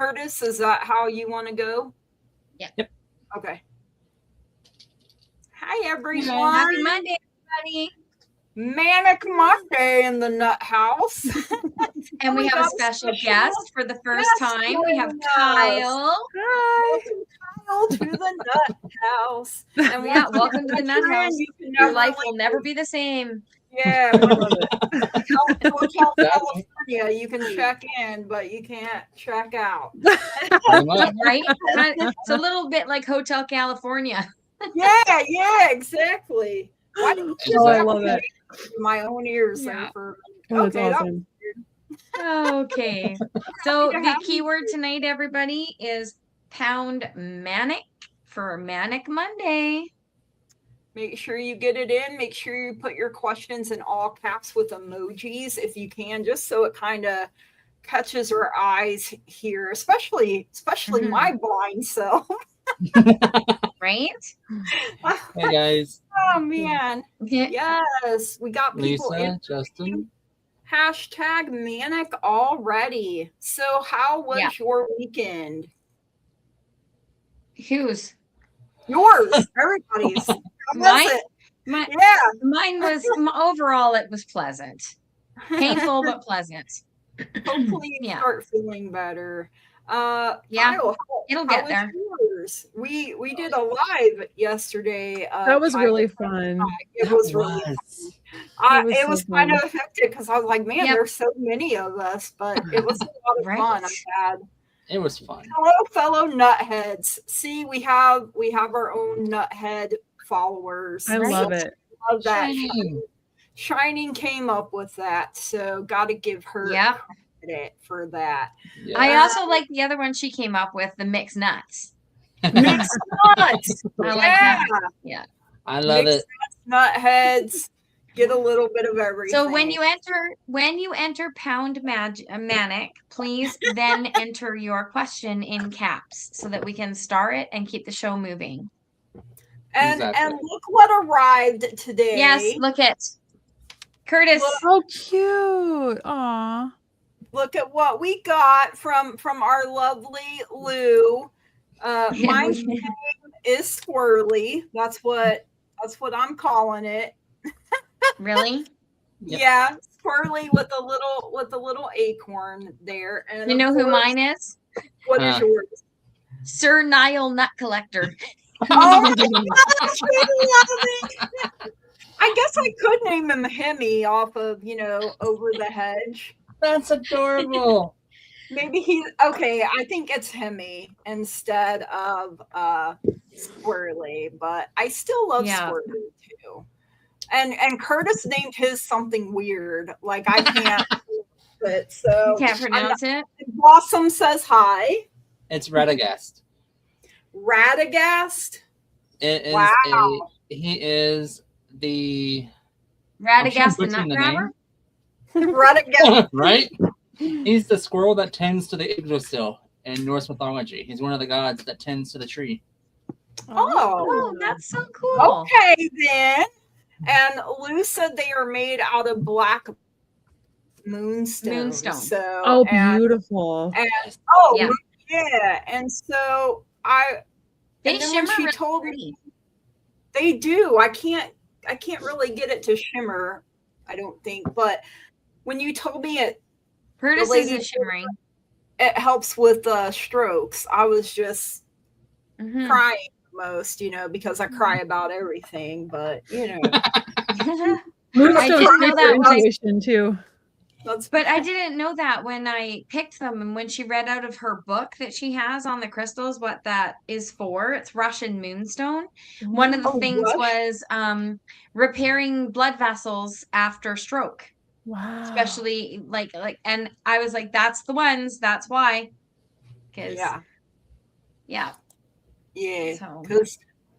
Curtis, is that how you want to go? Yep. Okay. Hi, everyone. Happy Monday, everybody. Manic Monday in the Nuthouse. And we have a special guest for the first time. We have Kyle. Hi. Welcome, Kyle, to the Nuthouse. And welcome to the Nuthouse. Your life will never be the same. Yeah, Hotel California, you can check in, but you can't check out. Right? It's a little bit like Hotel California. Yeah, exactly. I love it. My own ears there for a minute. That's awesome. Okay. So the keyword tonight, everybody, is pound manic for Manic Monday. Make sure you get it in. Make sure you put your questions in all caps with emojis if you can, just so it kind of catches our eyes here, especially my blind self. Right? Hey guys. Oh man. Yes, we got people Lisa, in. Justin. Hashtag manic already. So how was your weekend? Whose? Yours. Everybody's. Mine was overall it was pleasant. Painful but pleasant. Hopefully you start feeling better. Kyle, it'll get there. Yours? We did a live yesterday. That was really fun. It was really fun. It was kind of hectic because I was like, man, there's so many of us, but it was a lot of fun. I'm glad. It was fun. Hello, fellow nutheads. See, we have our own nuthead followers. I love it. Love that. Shining came up with that, so got to give her credit for that. Yeah. I also like the other one she came up with, the mixed nuts. Mixed nuts. I like that. Yeah. I love mixed it. Nuts, nutheads. Get a little bit of everything. So when you enter pound manic, please then enter your question in caps so that we can star it and keep the show moving. And look what arrived today. Yes, look at Curtis. Oh, cute. Aw. Look at what we got from our lovely Lou. My name is Squirrely. That's what I'm calling it. Really? Yep. Yeah, Squirrely with a little acorn there. And you know who mine is? What is yours? Sir Nile Nut Collector. Oh, I guess I could name him Hemi off of, Over the Hedge. That's adorable. Maybe he's okay. I think it's Hemi instead of Squirrely, but I still love Squirrely too. And Curtis named his something weird, like I can't pronounce it. So you can't pronounce it. Blossom says hi. It's Radagast. Radagast? It is he is the Radagast the Nut Grabber? Radagast. Right? He's the squirrel that tends to the Yggdrasil in Norse mythology. He's one of the gods that tends to the tree. Oh, that's so cool. Okay, then. And Lou said they are made out of black moonstone. So, beautiful. And so they shimmer. She told me they do. I can't really get it to shimmer, I don't think. But when you told me it, Curtis isn't shimmering. It helps with strokes. I was just crying most, because I cry about everything. But I didn't know that too. But I didn't know that when I picked them and when she read out of her book that she has on the crystals what that is for. It's Russian moonstone. One of the things was repairing blood vessels after stroke. Wow. Especially like and I was like, that's the ones, that's why. Because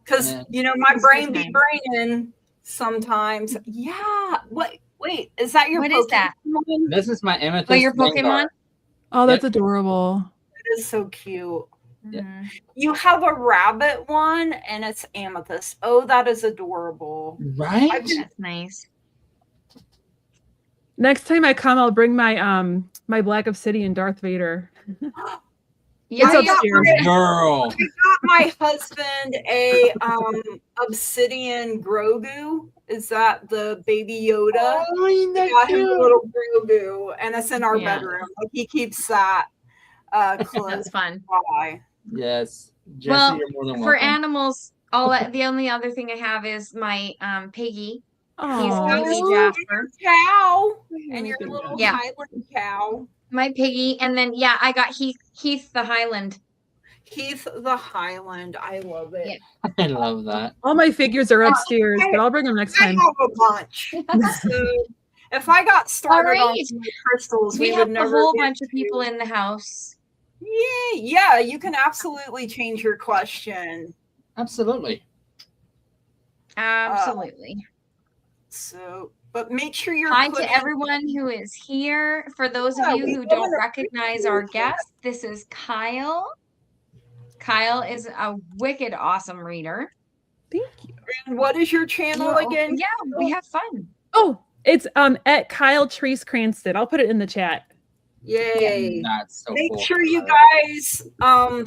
because my brain be braining sometimes. Wait, is that your What Pokemon? is that? This is my amethyst. Oh, your Pokemon? Vanguard. Oh, that's adorable. It is so cute. Yeah. You have a rabbit one and it's amethyst. Oh, that is adorable. Right? That's nice. Next time I come, I'll bring my my Black Obsidian Darth Vader. Yeah, It's upstairs. Girl. I got my husband a obsidian Grogu. Is that the baby Yoda? Oh, ain't I that got him a cute? little Grogu, and it's in our Yeah. bedroom. Like, he keeps that close That's fun. by. Yes. Jesse, Well, you're more than for welcome. animals, the only other thing I have is my piggy. He's Aw. baby Jasper. Cow and your Look at little that. Yeah. Highland cow. My piggy, and then I got Heath the Highland. Heath the Highland. I love it. Yeah. I love that. All my figures are upstairs, but I'll bring them next I time. have a bunch. So if I got started on right. some crystals, We we have would a never whole get bunch of to- people in the house. Yeah, you can absolutely change your question. Absolutely. Absolutely. So, but make sure you're Hi putting- to everyone who is here. For those of Yeah, you we who love don't and recognize appreciate our that. guest, this is Kyle. Kyle is a wicked awesome reader. Thank you. And what is your channel again? Yeah, we have fun. Oh, it's at Kyle Treese Cranston. I'll put it in the chat. Yay. That's so Make cool. sure you I guys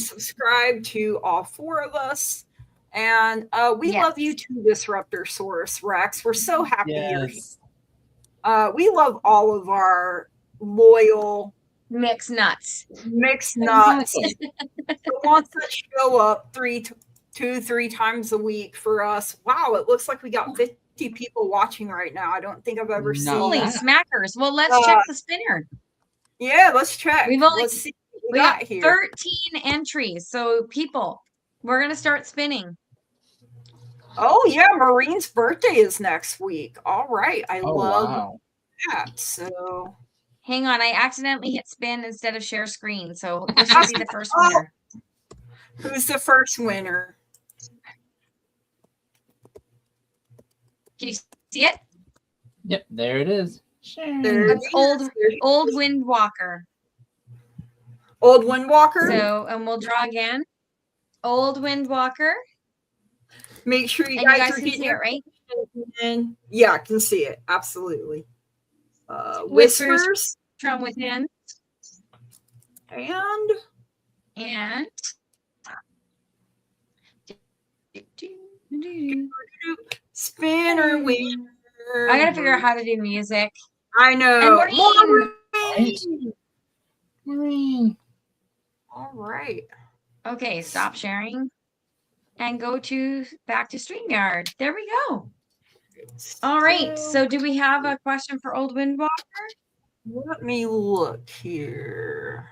subscribe to all 4 of us. And we Yes. love you too, Disruptor Source Rex. We're so happy you're here. Yes. We love all of our loyal Mixed nuts. mixed nuts. Exactly. The ones that show up 3 times a week for us. Wow, it looks like we got 50 people watching right now. I don't think I've ever No. seen Holy that. smackers. Well, let's check the spinner. Yeah, let's check. We've only- Let's see what We got here. 13 entries. So people, we're going to start spinning. Oh yeah, Maureen's birthday is next week. All right. I Oh, love wow. that. So Hang on, I accidentally hit spin instead of share screen. So this should be the first winner. who's the first winner? Can you see it? Yep, there it is. There That's it is. Old Windwalker. Old Windwalker. So, and we'll draw again. Old Windwalker. Make sure you And you guys guys are can getting see it, right? in. Yeah, I can see it. Absolutely. Whispers. Whispers From within. and And Spinner Wheel. I gotta figure out how to do music. I know. And Maureen. Maureen. Maureen. All right. Okay, stop sharing. And go back to StreamYard. There we go. All right. So do we have a question for Old Windwalker? Let me look here.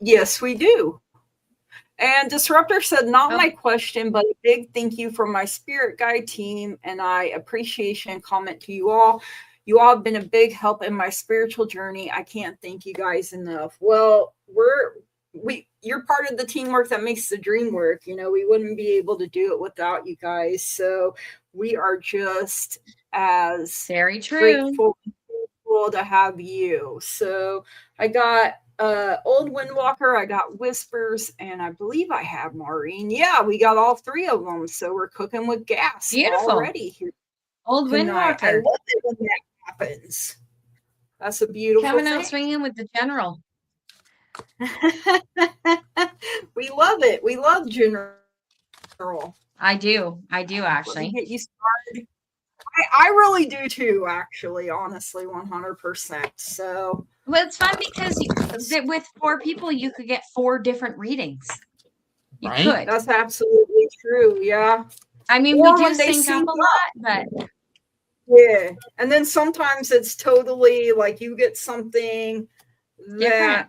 Yes, we do. And Disruptor said, not my question, but a big thank you from my Spirit Guide team and I appreciation comment to you all. You all have been a big help in my spiritual journey. I can't thank you guys enough. Well, you're part of the teamwork that makes the dream work. You know, we wouldn't be able to do it without you guys. So we are just as Very true. grateful to have you. So I got Old Windwalker, I got Whispers, and I believe I have Maureen. Yeah, we got all 3 of them. So we're cooking with gas Beautiful. already here. Old tonight. I Windwalker. love it when that happens. That's a beautiful Coming out thing. swinging with the general. We love it. We love General. I do Let me actually. get you started. I really do too, actually, honestly, 100%. So Well, it's fun because with 4 people, you could get 4 different readings. You Right? could. that's absolutely true. Yeah. I mean, Or we do when they sync sync up a lot, but Yeah. And then sometimes it's totally like you get something that different.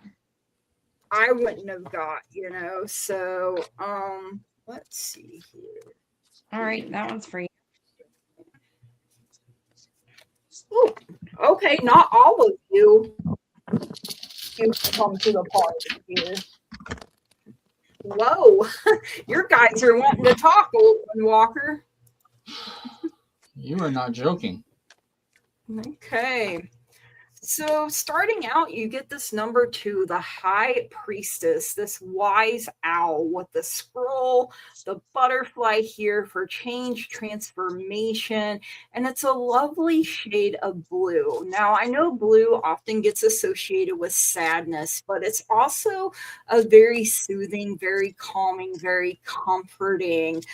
I wouldn't have got, So let's see here. All right, that one's for you. Ooh, okay, not all of you. You come to the party here. Whoa, your guys are wanting to talk, Old Walker. You are not joking. Okay. So starting out, you get this number 2, the High Priestess, this wise owl with the scroll, the butterfly here for change, transformation, and it's a lovely shade of blue. Now, I know blue often gets associated with sadness, but it's also a very soothing, very calming, very comforting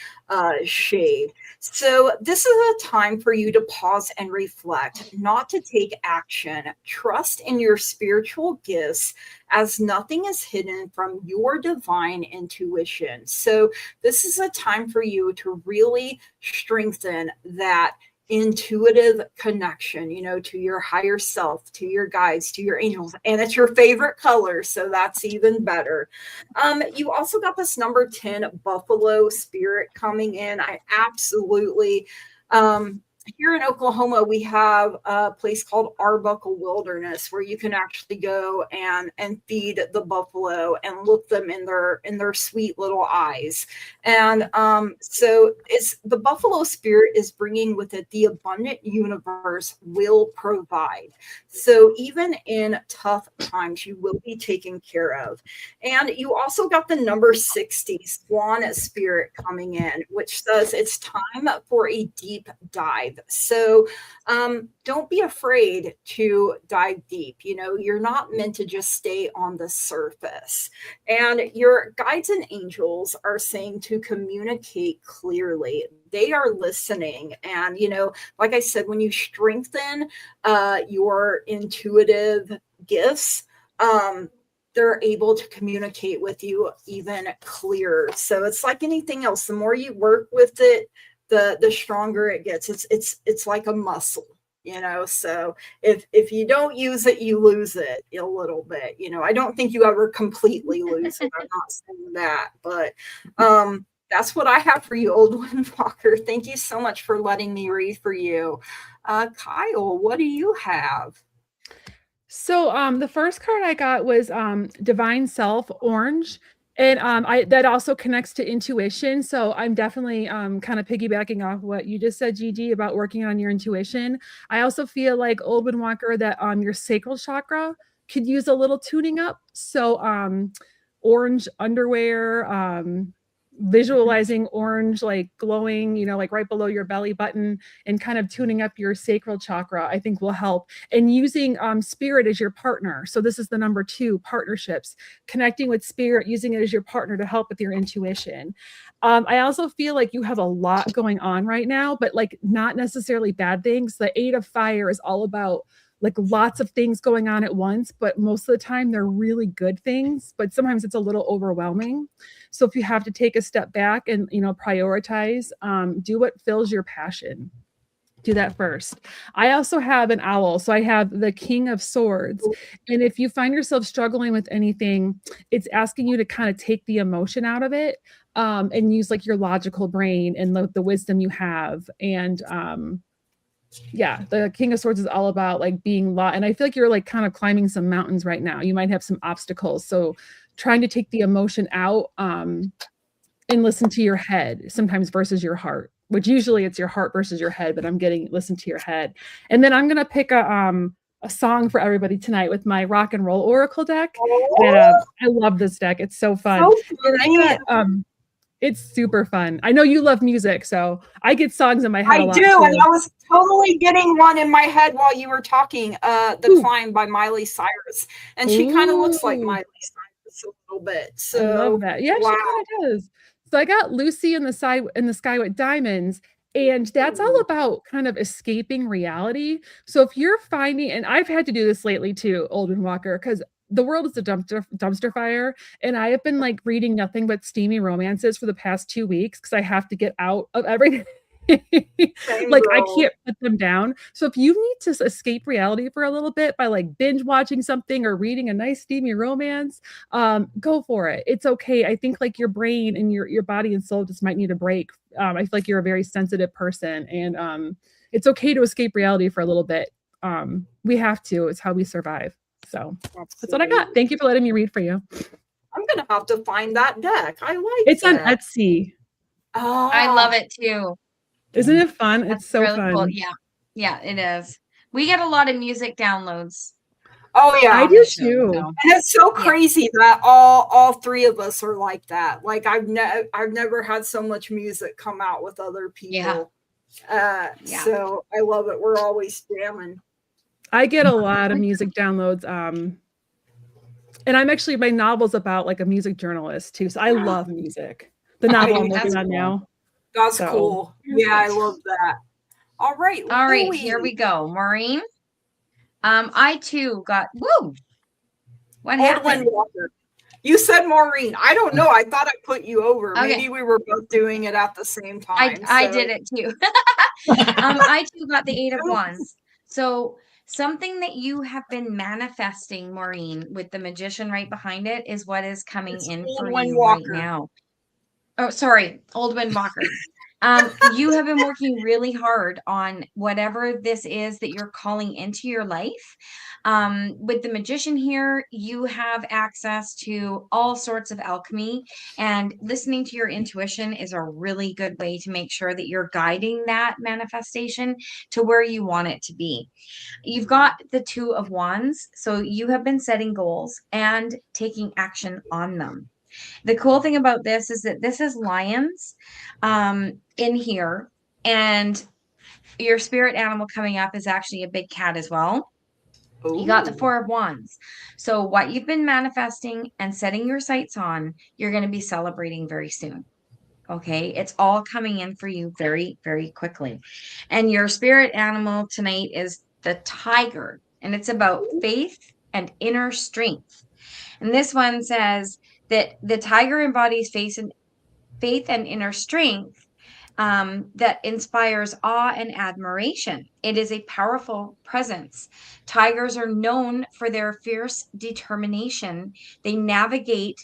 shade. So this is a time for you to pause and reflect, not to take action. Trust in your spiritual gifts, as nothing is hidden from your divine intuition. So this is a time for you to really strengthen that intuitive connection, to your higher self, to your guides, to your angels, and it's your favorite color, so that's even better. You also got this number 10 buffalo spirit coming in. I absolutely here in Oklahoma, we have a place called Arbuckle Wilderness where you can actually go and feed the buffalo and look them in their sweet little eyes. And so it's the buffalo spirit is bringing with it the abundant universe will provide. So even in tough times, you will be taken care of. And you also got the number 60 swan spirit coming in, which says it's time for a deep dive. So don't be afraid to dive deep. You're not meant to just stay on the surface. And your guides and angels are saying to communicate clearly. They are listening. And, like I said, when you strengthen your intuitive gifts, they're able to communicate with you even clearer. So it's like anything else. The more you work with it, the stronger it gets. It's like a muscle, so if you don't use it, you lose it a little bit. I don't think you ever completely lose it. I'm not saying that, but that's what I have for you, Old Windwalker. Thank you so much for letting me read for you. Kyle, what do you have? So the first card I got was Divine Self Orange. And that also connects to intuition. So I'm definitely kind of piggybacking off what you just said, Gigi, about working on your intuition. I also feel like, Old Windwalker, that your sacral chakra could use a little tuning up. So orange underwear, visualizing orange, like glowing, like right below your belly button, and kind of tuning up your sacral chakra, I think will help. And using spirit as your partner. So this is the number 2, partnerships, connecting with spirit, using it as your partner to help with your intuition. I also feel like you have a lot going on right now, but like not necessarily bad things. The 8 of Fire is all about like lots of things going on at once, but most of the time they're really good things, but sometimes it's a little overwhelming. So if you have to take a step back and, prioritize, do what fills your passion. Do that first. I also have an owl. So I have the King of Swords. And if you find yourself struggling with anything, it's asking you to kind of take the emotion out of it, and use like your logical brain and the wisdom you have. And, yeah, the King of Swords is all about like being and I feel like you're like kind of climbing some mountains right now. You might have some obstacles. So trying to take the emotion out, and listen to your head sometimes versus your heart, which usually it's your heart versus your head, but I'm getting listen to your head. And then I'm going to pick a song for everybody tonight with my rock and roll oracle deck. And, I love this deck. It's so fun. And I got, it's super fun. I know you love music, so I get songs in my head a lot. I do, and I was totally getting one in my head while you were talking. The Climb by Miley Cyrus, and she kind of looks like Miley Cyrus a little bit. So I love that. Yeah, wow. She kind of does. So I got Lucy in the Sky with Diamonds, and that's all about kind of escaping reality. So if you're finding, and I've had to do this lately too, Old Windwalker, because the world is a dumpster fire. And I have been like reading nothing but steamy romances for the past 2 weeks because I have to get out of everything. Like I can't put them down. So if you need to escape reality for a little bit by like binge watching something or reading a nice steamy romance, go for it. It's okay. I think like your brain and your body and soul just might need a break. I feel like you're a very sensitive person, and it's okay to escape reality for a little bit. We have to. It's how we survive. So that's what I got. Thank you for letting me read for you. I'm gonna have to find that deck. I like it's that. on Etsy. Oh, I love it too. Isn't it fun? That's it's so really fun. Cool. Yeah, it is. We get a lot of music downloads Oh yeah, I on do the show, too. so. And it's so crazy that all three of us are like that. Like I've never had so much music come out with other people. So I love it. We're always jamming. I get a lot of music downloads. And I'm actually, my novel's about like a music journalist too. So I love music. The novel I'm working on now. That's cool. Yeah, I love that. All right. Here we go. Maureen. I too got What happened? Walker. You said Maureen. I don't know. I thought I put you over. Okay. Maybe we were both doing it at the same time. I did it too. I too got the 8 of Wands. So something that you have been manifesting, Maureen, with the Magician right behind it is what is coming in for you right now. Oh, sorry, Old Wind Walker. You have been working really hard on whatever this is that you're calling into your life. With the Magician here, you have access to all sorts of alchemy, and listening to your intuition is a really good way to make sure that you're guiding that manifestation to where you want it to be. You've got the 2 of Wands, so you have been setting goals and taking action on them. The cool thing about this is that this is lions in here, and your spirit animal coming up is actually a big cat as well. Ooh. You got the 4 of Wands. So what you've been manifesting and setting your sights on, you're going to be celebrating very soon. Okay, it's all coming in for you very, very quickly. And your spirit animal tonight is the tiger, and it's about faith and inner strength. And this one says that the tiger embodies faith and inner strength that inspires awe and admiration. It is a powerful presence. Tigers are known for their fierce determination. They navigate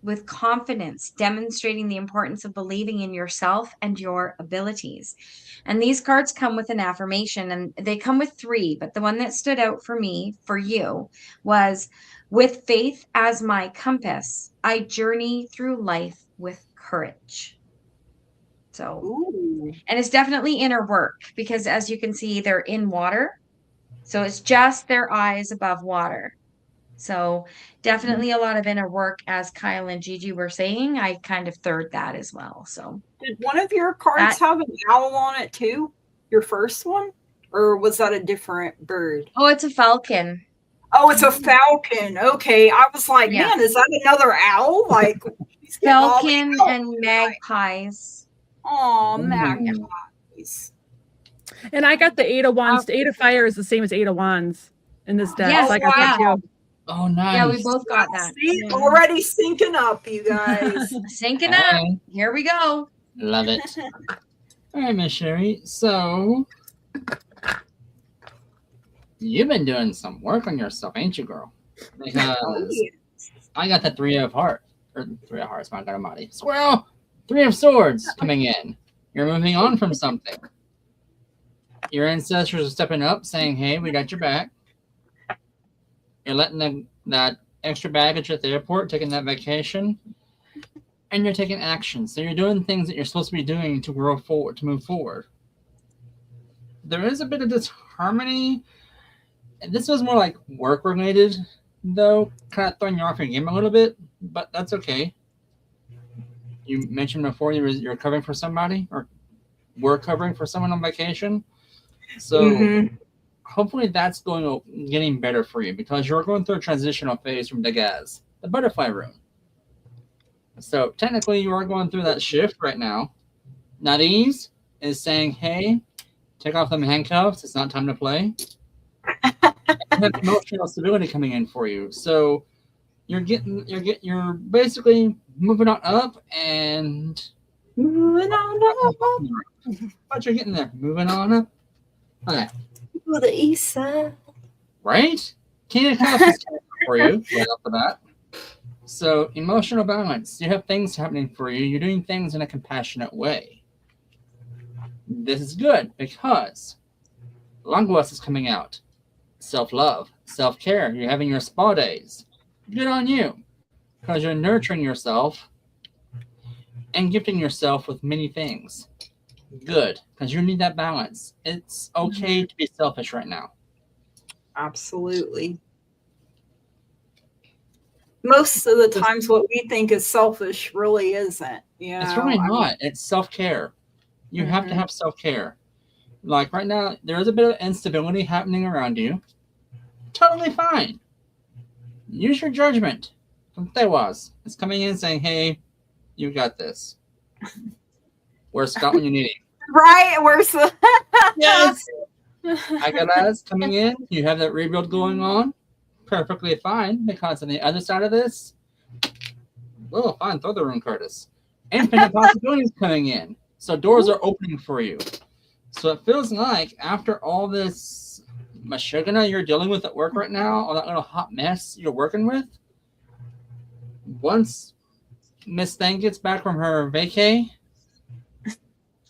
with confidence, demonstrating the importance of believing in yourself and your abilities. And these cards come with an affirmation, and they come with 3, but the one that stood out for me, for you, was, with faith as my compass, I journey through life with courage. So, ooh. And it's definitely inner work, because as you can see, they're in water. So it's just their eyes above water. So definitely a lot of inner work, as Kyle and Gigi were saying. I kind of third that as well. So did one of your cards have an owl on it too? Your first one? Or was that a different bird? Oh, it's a falcon. Oh, it's a falcon. Okay. I was like, man, is that another owl? Like falcon and magpies. Oh, magpies. And I got the 8 of Wands. The 8 of Fire is the same as 8 of Wands in this deck. Yes, so I got that too. Oh, nice. Yeah, we both got that. See, already syncing up, you guys. Syncing up. Here we go. Love it. All right, Miss Sherry. So, you've been doing some work on yourself, ain't you, girl? Because I got the 3 of Hearts. Or 3 of Hearts, my God Almighty. Squirrel! 3 of Swords coming in. You're moving on from something. Your ancestors are stepping up, saying, hey, we got your back. You're letting that extra baggage at the airport, taking that vacation, and you're taking action. So you're doing things that you're supposed to be doing to grow forward, to move forward. There is a bit of disharmony. And this was more like work-related, though, kind of throwing you off your game a little bit, but that's okay. You mentioned before you're covering for somebody, or were covering for someone on vacation. So hopefully that's getting better for you, because you're going through a transitional phase from Dagaz, the butterfly room. So technically you are going through that shift right now. Nadiz is saying, hey, take off them handcuffs. It's not time to play. You have emotional stability coming in for you. So you're basically moving on up and moving on up. But you're getting there. Moving on up. Okay. To the east side. Right? King of Cups is for you right off the bat. So emotional balance. You have things happening for you. You're doing things in a compassionate way. This is good because Languas is coming out. Self-love, self-care. You're having your spa days. Good on you, because you're nurturing yourself and gifting yourself with many things. Good, because you need that balance. It's okay to be selfish right now. Absolutely. most of the times what we think is selfish really isn't. It's really not. It's self-care. You have to have self-care. Like right now, there is a bit of instability happening around you. Totally fine. Use your judgment. It's coming in saying, hey, you got this. Where's Scott when you need him? Right? Where's the... Yes. I got us coming in. You have that rebuild going on. Perfectly fine. Because on the other side of this, oh, fine. Throw the room, Curtis. Infinite possibilities coming in. So doors are opening for you. So it feels like after all this mashugana you're dealing with at work right now, all that little hot mess you're working with, once Miss Thang gets back from her vacay,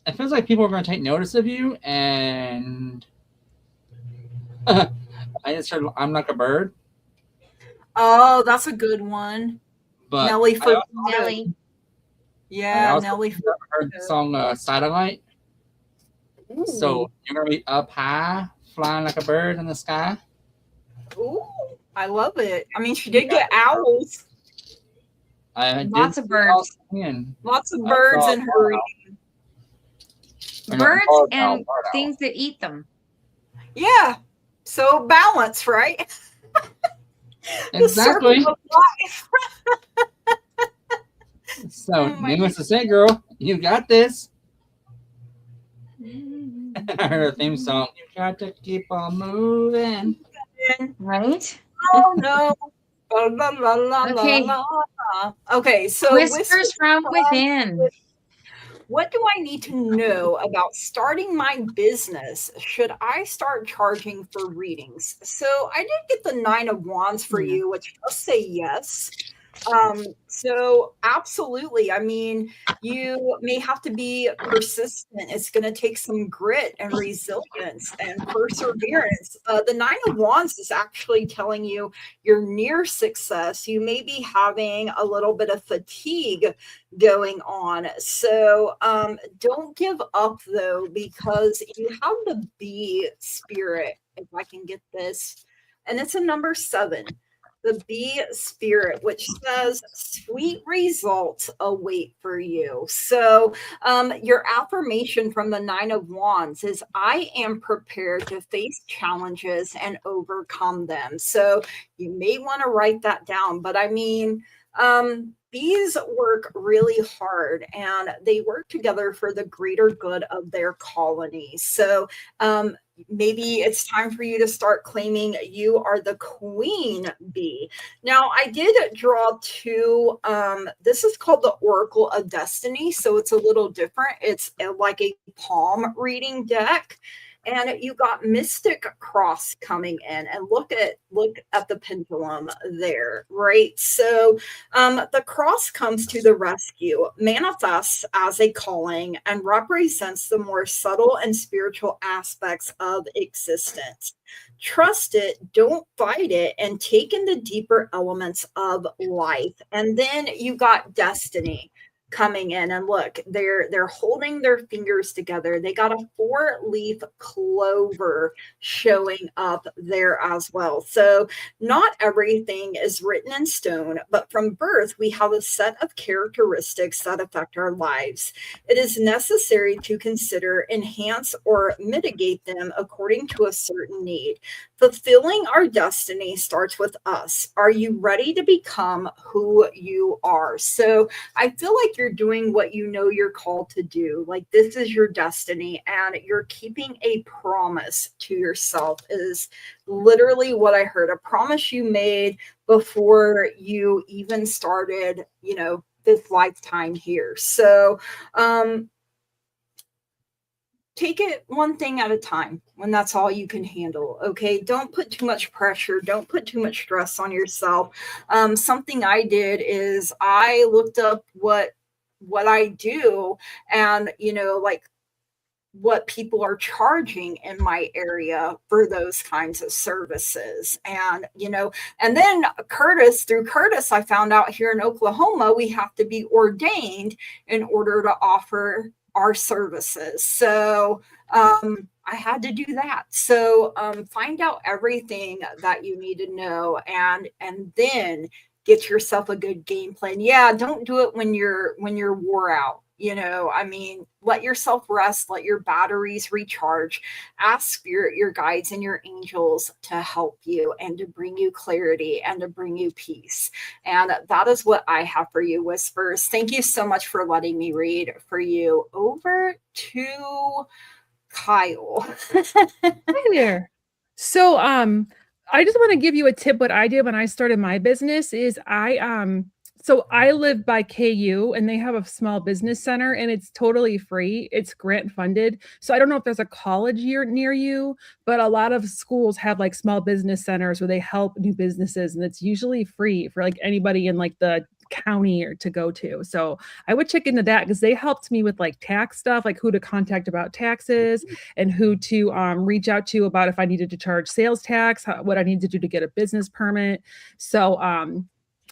it feels like people are going to take notice of you, and I just heard I'm Like a Bird. Oh, that's a good one. But Nelly for Nelly. Yeah, Nelly for heard the song Satellite. Ooh. So you're going to be up high, flying like a bird in the sky. Ooh, I love it. I mean, she did get owls. Lots of birds. Lots of birds in her reading. Birds and things that eat them. Yeah. So balance, right? Exactly. So, needless to say, girl, you got this. I heard a theme song. You got to keep on moving. Right? Oh, no. La, la, la, okay. La, la. Okay, so Whispers from within. What do I need to know about starting my business? Should I start charging for readings? So I did get the 9 of Wands for you, which does say yes. So absolutely. I mean, you may have to be persistent. It's going to take some grit and resilience and perseverance. The 9 of Wands is actually telling you you're near success. You may be having a little bit of fatigue going on. So don't give up though, because you have the bee spirit, if I can get this. And it's a number 7. The bee spirit, which says sweet results await for you. So your affirmation from the 9 of Wands is I am prepared to face challenges and overcome them. So you may want to write that down. But I mean, bees work really hard and they work together for the greater good of their colony. So maybe it's time for you to start claiming you are the queen bee. Now, I did draw 2. This is called the Oracle of Destiny. So it's a little different. It's like a palm reading deck. And you got Mystic Cross coming in, and look at the pendulum there, right? So the cross comes to the rescue, manifests as a calling, and represents the more subtle and spiritual aspects of existence. Trust it, don't fight it, and take in the deeper elements of life. And then you got Destiny coming in, and look, they're holding their fingers together. They got a 4-leaf clover showing up there as well. So not everything is written in stone, but from birth we have a set of characteristics that affect our lives. It is necessary to consider, enhance, or mitigate them according to a certain need. Fulfilling our destiny starts with us. Are you ready to become who you are? So I feel like you're doing what you know you're called to do. Like this is your destiny, and you're keeping a promise to yourself is literally what I heard. A promise you made before you even started, this lifetime here. So, take it one thing at a time when that's all you can handle. Okay. Don't put too much pressure. Don't put too much stress on yourself. Something I did is I looked up what I do and, like what people are charging in my area for those kinds of services. And, and then through Curtis, I found out here in Oklahoma, we have to be ordained in order to offer our services. So I had to do that. So find out everything that you need to know, and then get yourself a good game plan. Yeah, don't do it when you're wore out. I mean, let yourself rest, let your batteries recharge. Ask your guides and your angels to help you and to bring you clarity and to bring you peace. And that is what I have for you, Whispers. Thank you so much for letting me read for you. Over to Kyle. Hi there. So I just want to give you a tip. What I did when I started my business is so I live by KU and they have a small business center and it's totally free. It's grant funded. So I don't know if there's a college near you, but a lot of schools have like small business centers where they help new businesses and it's usually free for like anybody in like the county or to go to. So I would check into that because they helped me with like tax stuff, like who to contact about taxes and who to reach out to about if I needed to charge sales tax, what I need to do to get a business permit. So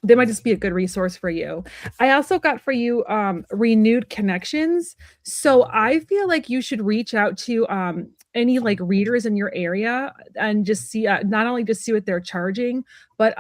they might just be a good resource for you. I also got for you renewed connections. So I feel like you should reach out to any like readers in your area and just see not only just see what they're charging, but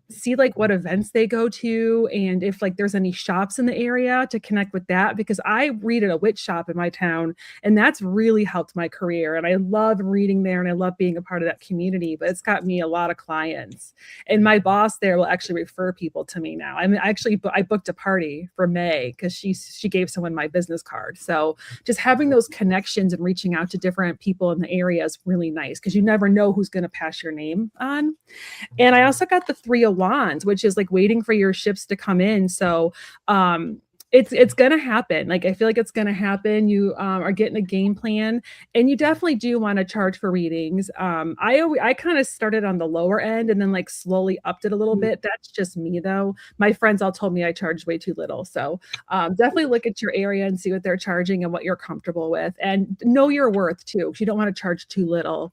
see like what events they go to and if like there's any shops in the area to connect with that, because I read at a witch shop in my town and that's really helped my career. And I love reading there and I love being a part of that community, but it's got me a lot of clients. And my boss there will actually refer people to me now. I mean, I booked a party for May because she gave someone my business card. So just having those connections and reaching out to different people in the area is really nice because you never know who's going to pass your name on. And I also got the 3 of Wands, which is like waiting for your ships to come in. So it's gonna happen. Like I feel like it's gonna happen. You are getting a game plan, and you definitely do want to charge for readings. I kind of started on the lower end and then like slowly upped it a little bit. That's just me though. My friends all told me I charged way too little. So definitely look at your area and see what they're charging and what you're comfortable with, and know your worth too. You don't want to charge too little.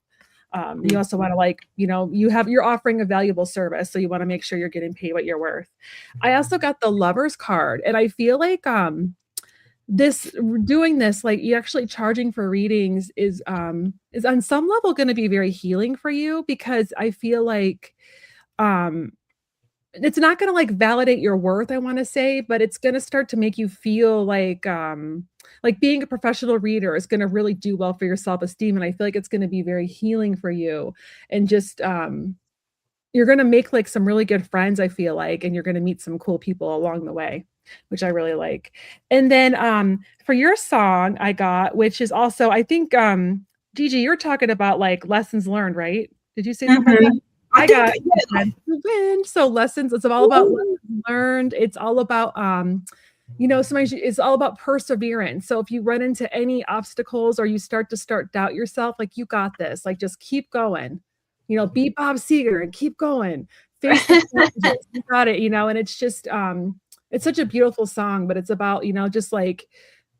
You also want to like, you're offering a valuable service. So you want to make sure you're getting paid what you're worth. I also got the Lover's card. And I feel like doing this, like you actually charging for readings is on some level going to be very healing for you, because I feel like it's not going to like validate your worth, I want to say, but it's going to start to make you feel like being a professional reader is going to really do well for your self-esteem. And I feel like it's going to be very healing for you. And just, you're going to make like some really good friends, I feel like, and you're going to meet some cool people along the way, which I really like. And then for your song I got, which is also, I think, Gigi, you're talking about like lessons learned, right? Did you say something about that? I got win. So lessons, it's all about lessons learned. It's all about sometimes it's all about perseverance. So if you run into any obstacles or you start to doubt yourself, like you got this, like just keep going. Be Bob Seger and keep going. Face the challenges. You got it, and it's just it's such a beautiful song, but it's about, just like,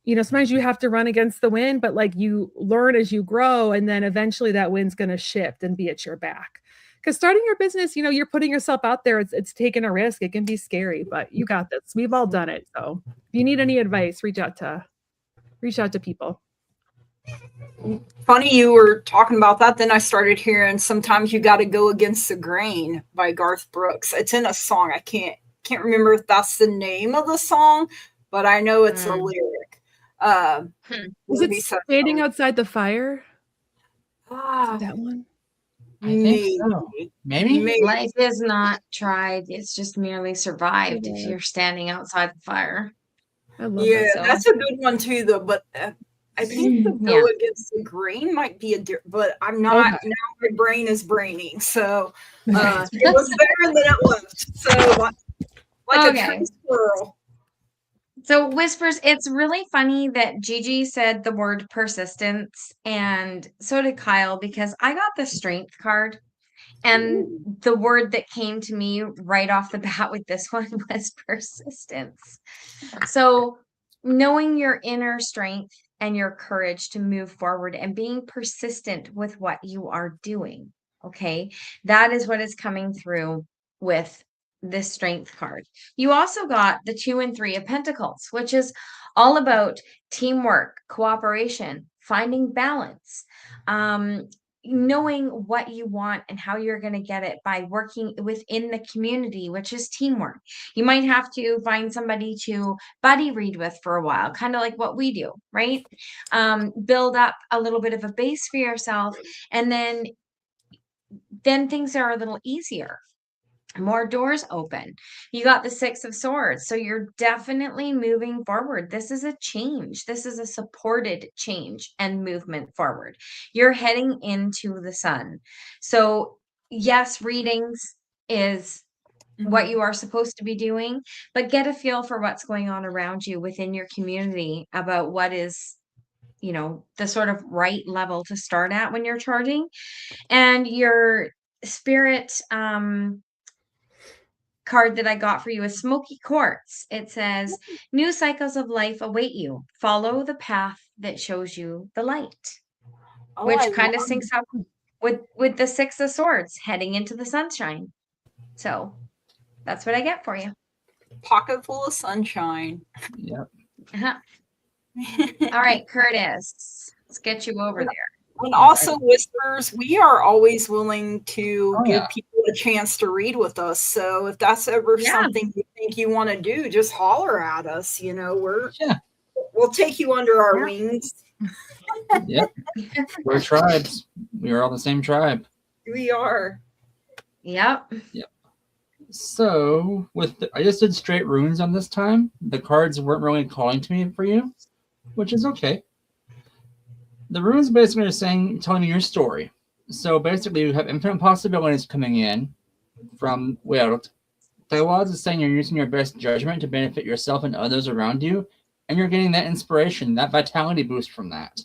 sometimes you have to run against the wind, but like you learn as you grow, and then eventually that wind's going to shift and be at your back. Because starting your business, you're putting yourself out there. It's taking a risk. It can be scary, but you got this. We've all done it. So if you need any advice, reach out to people. Funny you were talking about that. Then I started hearing "Sometimes You Got to Go Against the Grain" by Garth Brooks. It's in a song. I can't remember if that's the name of the song, but I know it's a lyric. Is it Standing Outside the Fire? That one? I think so. Maybe. Life is not tried. It's just merely survived if you're standing outside the fire. I love that song. That's a good one too, though. But I think the Go Against the Grain might be but I'm not. Okay. Now my brain is braining. So it was better than it left. So like a tree squirrel. So Whispers, it's really funny that Gigi said the word persistence, and so did Kyle, because I got the strength card, and the word that came to me right off the bat with this one was persistence. So knowing your inner strength and your courage to move forward and being persistent with what you are doing, okay? That is what is coming through with this strength card. You also got the 2 and 3 of Pentacles, which is all about teamwork, cooperation, finding balance. knowing what you want and how you're going to get it by working within the community, which is teamwork. You might have to find somebody to buddy read with for a while, kind of like what we do, right? Build up a little bit of a base for yourself, and then things are a little easier. More doors open. You got the Six of Swords. So you're definitely moving forward. This is a change. This is a supported change and movement forward. You're heading into the sun. So yes, readings is what you are supposed to be doing, but get a feel for what's going on around you within your community about what is, the sort of right level to start at when you're charting. And your spirit, card that I got for you is Smoky Quartz. It says, new cycles of life await you. Follow the path that shows you the light. Which kind of syncs up with the Six of Swords, heading into the sunshine. So that's what I get for you. Pocket full of sunshine. Yep. Uh-huh. All right, Curtis, let's get you over there. And also, listeners, we are always willing to give people a chance to read with us. So if that's ever something you think you want to do, just holler at us. We'll take you under our wings. Yep. We're tribes. We are all the same tribe. We are. Yep. So I just did straight runes on this time. The cards weren't really calling to me for you, which is okay. The runes basically are telling me your story. So basically, you have infinite possibilities coming in from Weald. Taiwaz is saying you're using your best judgment to benefit yourself and others around you, and you're getting that inspiration, that vitality boost from that.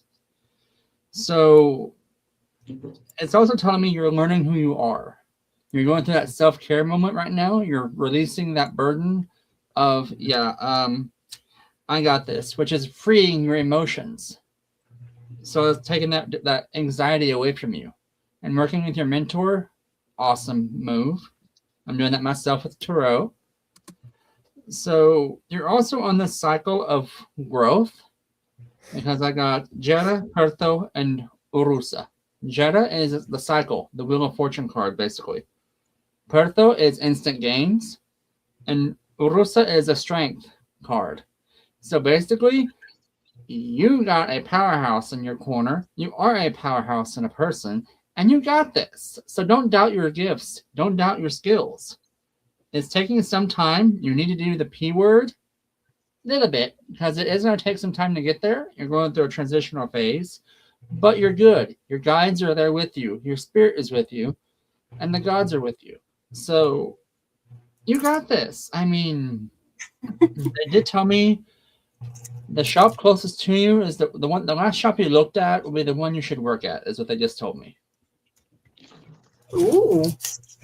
So it's also telling me you're learning who you are. You're going through that self-care moment right now. You're releasing that burden of, I got this, which is freeing your emotions. So it's taking that anxiety away from you. And working with your mentor, awesome move. I'm doing that myself with Tarot. So you're also on this cycle of growth because I got Jera, Hertho, and Urusa. Jera is the cycle, the Wheel of Fortune card, basically. Hertho is instant gains, and Urusa is a strength card. So basically, you got a powerhouse in your corner. You are a powerhouse in a person, and you got this. So don't doubt your gifts. Don't doubt your skills. It's taking some time. You need to do the P word a little bit because it is going to take some time to get there. You're going through a transitional phase, but you're good. Your guides are there with you. Your spirit is with you, and the gods are with you. So you got this. I mean, they did tell me the shop closest to you is the last shop you looked at will be the one you should work at, is what they just told me. Ooh.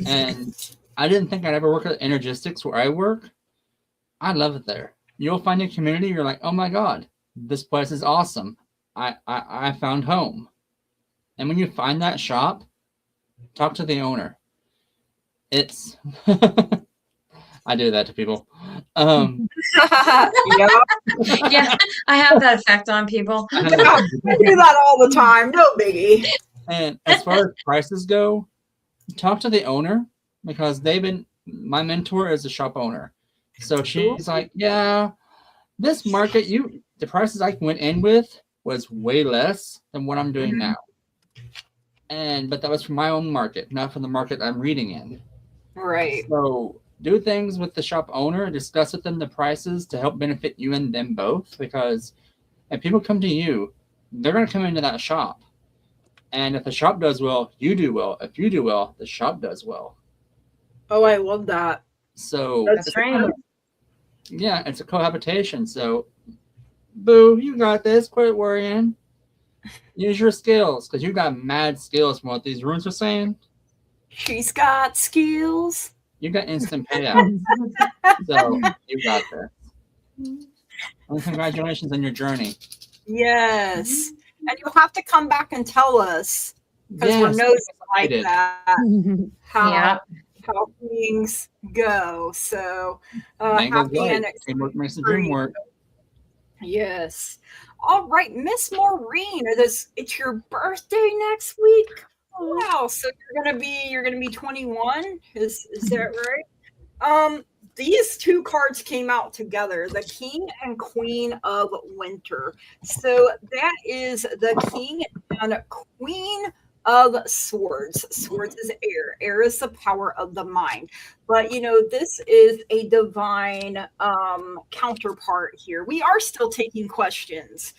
And I didn't think I'd ever work at Energistics where I work. I love it there. You'll find a community, you're like, oh my God, this place is awesome. I found home. And when you find that shop, talk to the owner. It's I do that to people. Yeah, I have that effect on people. I do that all the time. No biggie. And as far as prices go, talk to the owner because my mentor is a shop owner. So she's like, yeah, this market, the prices I went in with was way less than what I'm doing now. But that was for my own market, not for the market I'm reading in. Right. So do things with the shop owner, discuss with them the prices to help benefit you and them both. Because if people come to you, they're going to come into that shop. And if the shop does well, you do well. If you do well, the shop does well. Oh, I love that. So that's right. It's a cohabitation. So, boo, you got this. Quit worrying. Use your skills because you got mad skills from what these runes are saying. She's got skills. You got instant payout. So you got this. And congratulations on your journey. Yes. And you'll have to come back and tell us because we're nosy like that. How things go. So happy and teamwork makes the dream work. Yes. All right, Miss Maureen, it's your birthday next week. Wow, so you're gonna be 21. Is that right? These two cards came out together, the King and Queen of Winter. So that is the King and Queen of Swords. Swords is air. Air is the power of the mind. But this is a divine counterpart here. We are still taking questions.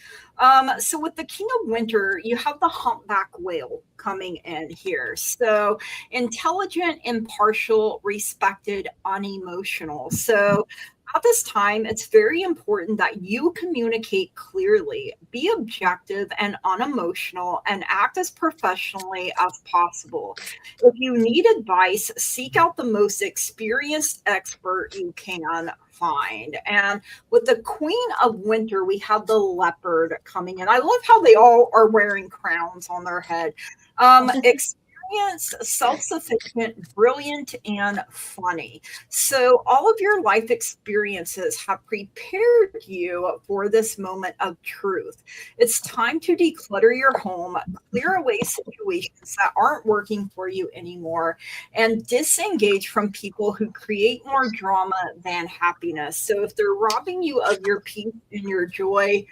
So with the King of Winter, you have the humpback whale coming in here. So intelligent, impartial, respected, unemotional. So at this time, it's very important that you communicate clearly, be objective and unemotional, and act as professionally as possible. If you need advice, seek out the most experienced expert you can find. And with the Queen of Winter, we have the leopard coming in. I love how they all are wearing crowns on their head. Experienced, self-sufficient, brilliant, and funny. So all of your life experiences have prepared you for this moment of truth. It's time to declutter your home, clear away situations that aren't working for you anymore, and disengage from people who create more drama than happiness. So if they're robbing you of your peace and your joy,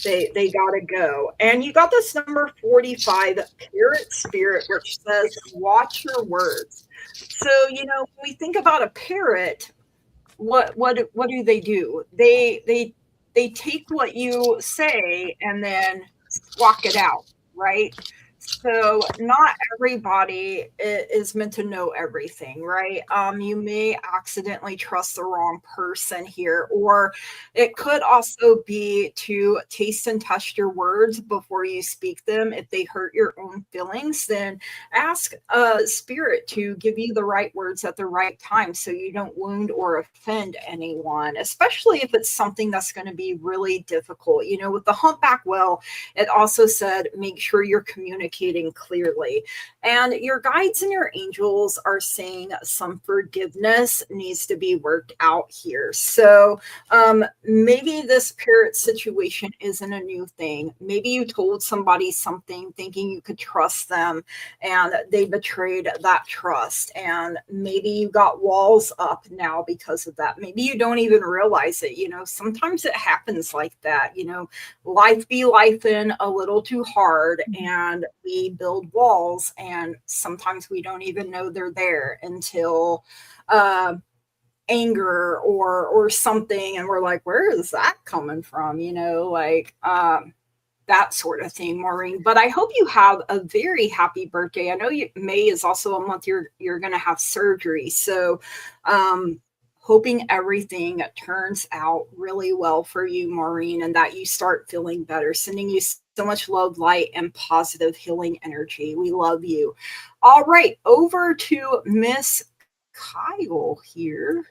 they gotta go. And you got this number 45, Parrot Spirit, which says watch your words. So when we think about a parrot, what do they do? They take what you say and then squawk it out, right? So not everybody is meant to know everything, right? You may accidentally trust the wrong person here, or it could also be to taste and test your words before you speak them. If they hurt your own feelings, then ask spirit to give you the right words at the right time so you don't wound or offend anyone, especially if it's something that's going to be really difficult. With the humpback whale, it also said make sure you're communicating clearly. And your guides and your angels are saying some forgiveness needs to be worked out here. So maybe this parrot situation isn't a new thing. Maybe you told somebody something thinking you could trust them and they betrayed that trust. And maybe you got walls up now because of that. Maybe you don't even realize it. Sometimes it happens like that. Life be lifing a little too hard, and we build walls, and sometimes we don't even know they're there until anger or something, and we're like, where is that coming from? That sort of thing, Maureen. But I hope you have a very happy birthday. I know May is also a month you're going to have surgery, so hoping everything turns out really well for you, Maureen, and that you start feeling better. Sending you so much love, light, and positive healing energy. We love you. All right, over to Miss Kyle here.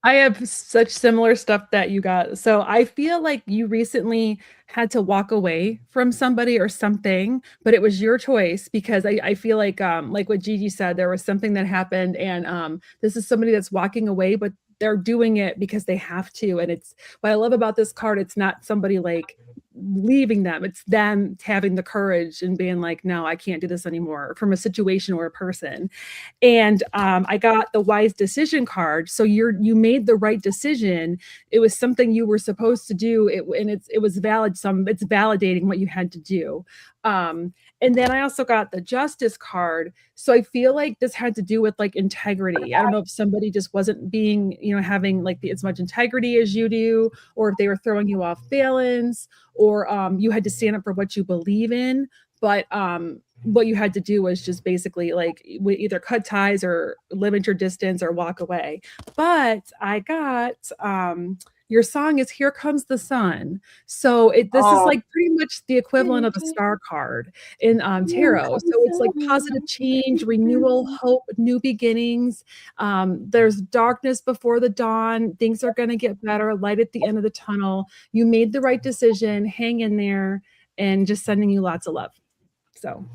I have such similar stuff that you got. So I feel like you recently had to walk away from somebody or something, but it was your choice, because I feel like what Gigi said, there was something that happened, and this is somebody that's walking away, but they're doing it because they have to. And it's what I love about this card. It's not somebody like leaving them. It's them having the courage and being like, no, I can't do this anymore, from a situation or a person. And I got the wise decision card. So you made the right decision. It was something you were supposed to do. It was valid. It's validating what you had to do. And then I also got the justice card. So I feel like this had to do with like integrity. I don't know if somebody just wasn't being, having like as much integrity as you do, or if they were throwing you off balance, or you had to stand up for what you believe in. But what you had to do was just basically like either cut ties or limit your distance or walk away. But I got your song is Here Comes the Sun. So this is like pretty much the equivalent of a star card in tarot. So it's like positive change, renewal, hope, new beginnings. There's darkness before the dawn. Things are going to get better. Light at the end of the tunnel. You made the right decision. Hang in there, and just sending you lots of love. So.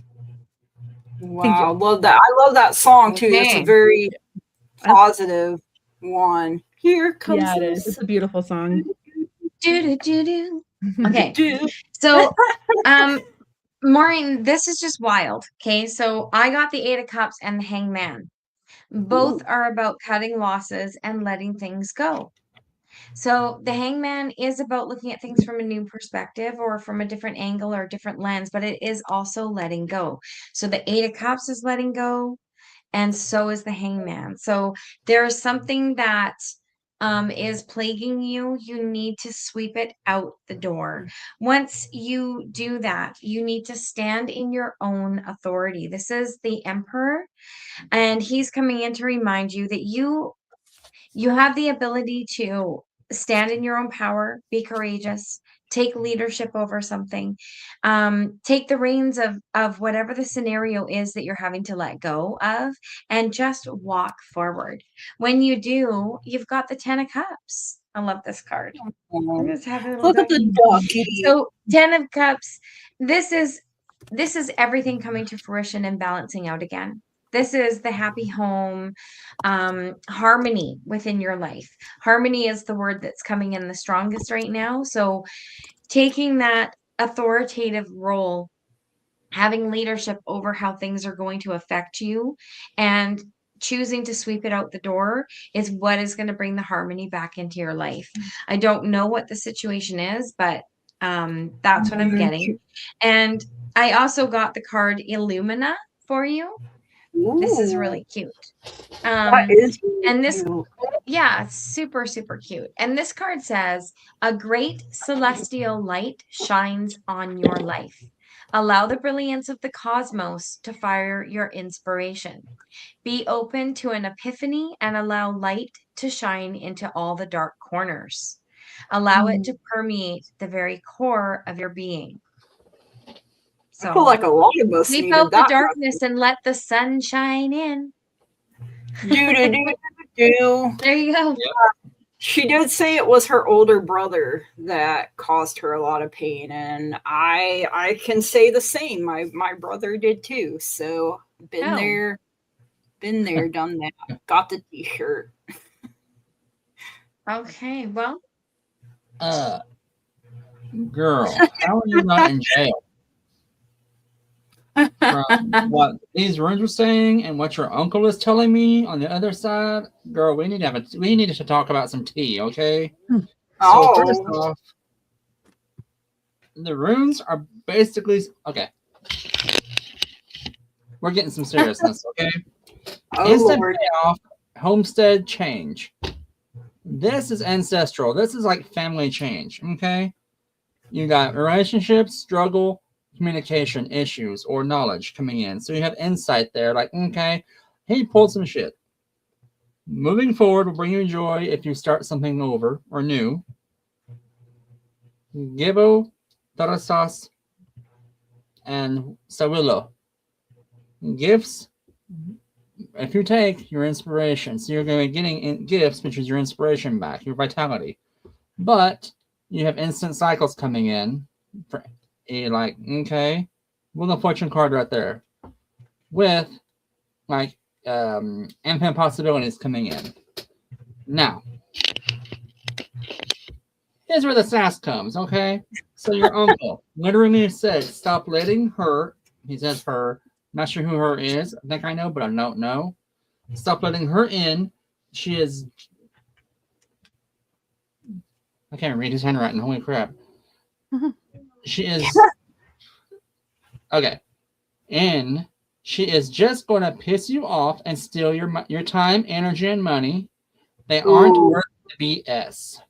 Wow, love that. I love that song too. It's a very positive one. Here comes it is. It's a beautiful song. Okay. So Maureen, this is just wild. Okay, so I got the Eight of Cups and the Hangman. Both are about cutting losses and letting things go. So the Hangman is about looking at things from a new perspective or from a different angle or a different lens, but it is also letting go. So the Eight of Cups is letting go, and so is the Hangman. So there is something that is plaguing you. You need to sweep it out the door. Once you do that, you need to stand in your own authority. This is the Emperor, and he's coming in to remind you that you have the ability to stand in your own power, be courageous, take leadership over something, take the reins of whatever the scenario is that you're having to let go of, and just walk forward. When you do, you've got the 10 of Cups. I love this card. I just have a little Look at the doggy. So 10 of Cups, this is everything coming to fruition and balancing out again. This is the happy home, harmony within your life. Harmony is the word that's coming in the strongest right now. So taking that authoritative role, having leadership over how things are going to affect you, and choosing to sweep it out the door is what is going to bring the harmony back into your life. I don't know what the situation is, but that's what I'm getting. And I also got the card Illumina for you. This is really cute. That is and this, yeah, it's super, super cute. And this card says, a great celestial light shines on your life. Allow the brilliance of the cosmos to fire your inspiration. Be open to an epiphany and allow light to shine into all the dark corners. Allow it to permeate the very core of your being. So I feel like a lot of us sweep needed out that. the darkness and let the sun shine in. Do. There you go. She did say it was her older brother that caused her a lot of pain, and I can say the same. My brother did too. So been there, done that. Got the t-shirt. Okay, well. Girl, how are you not in jail? From what these rooms were saying and what your uncle is telling me on the other side, girl, we need to talk about some tea, okay? So first off, the runes are basically okay. We're getting some seriousness, okay? Instant payoff, homestead change. This is ancestral. This is like family change, okay? You got relationships, struggle, communication issues, or knowledge coming in. So you have insight there, like, okay, he pulled some shit. Moving forward will bring you joy if you start something over or new. Gibo, Tarasas, and Sawilo. Gifts, if you take your inspiration, so you're going to be getting gifts, which is your inspiration back, your vitality. But you have instant cycles coming in for like, okay, well, the fortune card right there with like infinite possibilities coming in. Now, here's where the sass comes, okay? So your uncle literally said, stop letting her, he says her, not sure who her is. I think I know, but I don't know. Stop letting her in. She is, I can't read his handwriting, holy crap. She is, okay. And she is just going to piss you off and steal your time, energy, and money. They aren't worth the BS.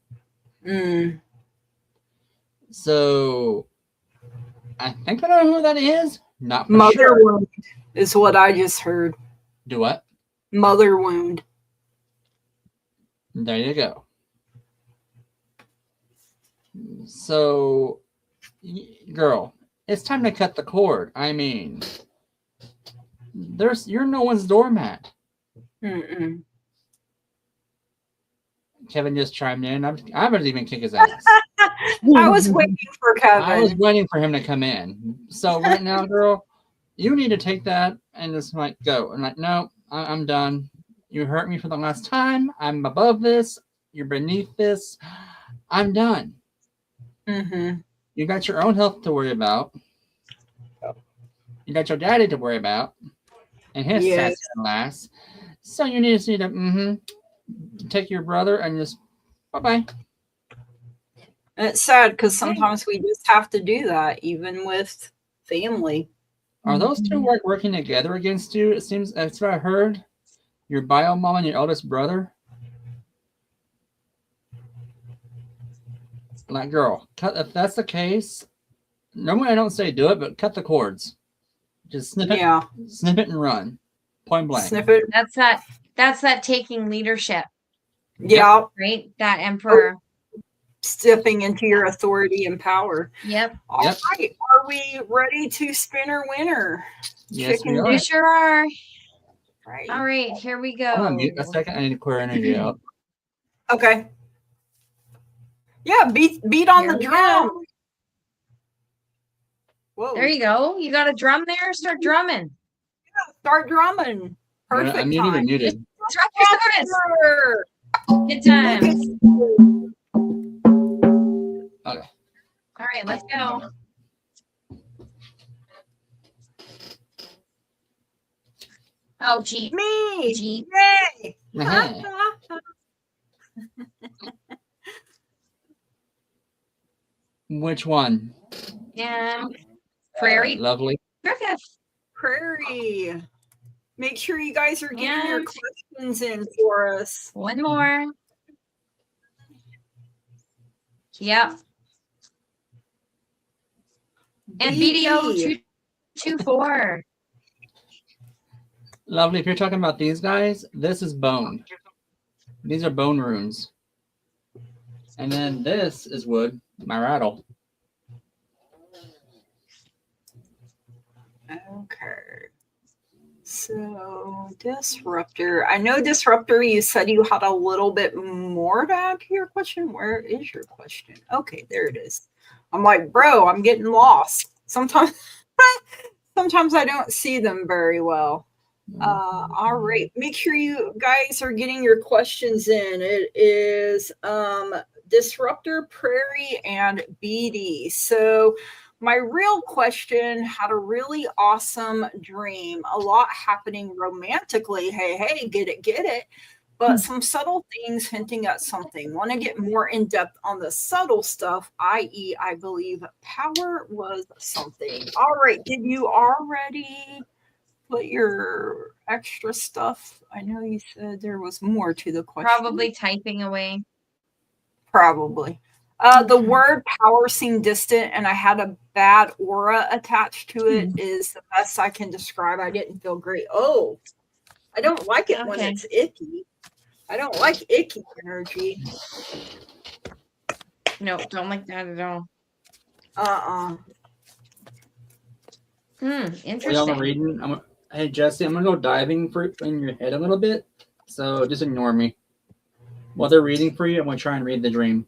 So, I think I know who that is. Not for Mother sure. wound is what I just heard. Do what? Mother wound. There you go. So, girl, it's time to cut the cord. I mean, you're no one's doormat. Kevin just chimed in. I'm going to even kick his ass. I was waiting for Kevin. I was waiting for him to come in. So right now, girl, you need to take that and just like go. And like, no, I'm done. You hurt me for the last time. I'm above this. You're beneath this. I'm done. You got your own health to worry about. You got your daddy to worry about, and his Yes. stats last. So you just need to take your brother and just bye-bye. And it's sad because sometimes we just have to do that, even with family. Are those two working together against you? It seems that's what I heard. Your bio mom and your eldest brother. Like, girl, if that's the case, normally I don't say do it, but cut the cords. Just snip it, snip it and run. Point blank. Snip it. That's that taking leadership. Yeah. Right? That emperor. Stepping into your authority and power. Yep. All right. Are we ready to spin our winner? Yes, we are. We sure are. Right. All right, here we go. I'm gonna mute a second. I need to clear energy out. Okay. Yeah, beat on the drum. Whoa. There you go. You got a drum there? Start drumming. Yeah, start drumming. Perfect. I'm muted. Good times. Okay. All right, let's go. Oh, gee. Me. Gee. Yay. Which one? Prairie. Lovely. Griffith. Prairie. Make sure you guys are getting your questions in for us. One more. Yep. And video 224. Lovely. If you're talking about these guys, this is bone. These are bone runes. And then this is wood, my rattle. Okay. So, Disruptor. I know, Disruptor, you said you had a little bit more to add to your question. Where is your question? Okay, there it is. I'm like, bro, I'm getting lost. Sometimes I don't see them very well. All right. Make sure you guys are getting your questions in. It is Disruptor, Prairie, and BD. So my real question: had a really awesome dream, a lot happening romantically. Hey, get it. But some subtle things hinting at something. Want to get more in depth on the subtle stuff, i.e., I believe power was something. All right. Did you already put your extra stuff? I know you said there was more to the question. Probably typing away. Probably. The word power seemed distant and I had a bad aura attached to it is the best I can describe. I didn't feel great. Oh, I don't like it when it's icky. I don't like icky energy. No, don't like that at all. Interesting. While I'm reading, hey Jesse, I'm gonna go diving in your head a little bit, so just ignore me. While they're reading for you, I'm gonna try and read the dream.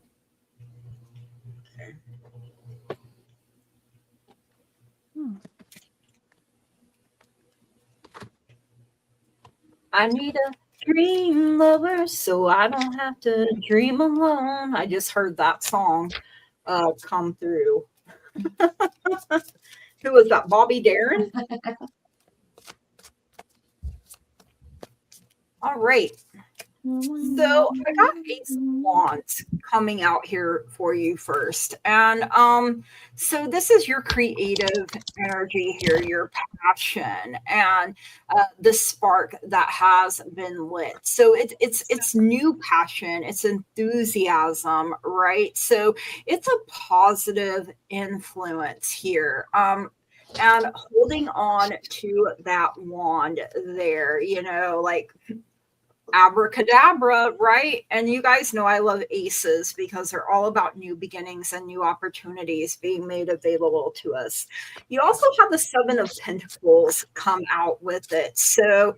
I need a dream lover so I don't have to dream alone. I just heard that song come through. Who was that? Bobby Darin? All right. So I got Ace of Wands coming out here for you first. And so this is your creative energy here, your passion, and the spark that has been lit. So it's new passion, it's enthusiasm, right? So it's a positive influence here. And holding on to that wand there, like abracadabra, right? And you guys know I love aces because they're all about new beginnings and new opportunities being made available to us. You also have the Seven of Pentacles come out with it. So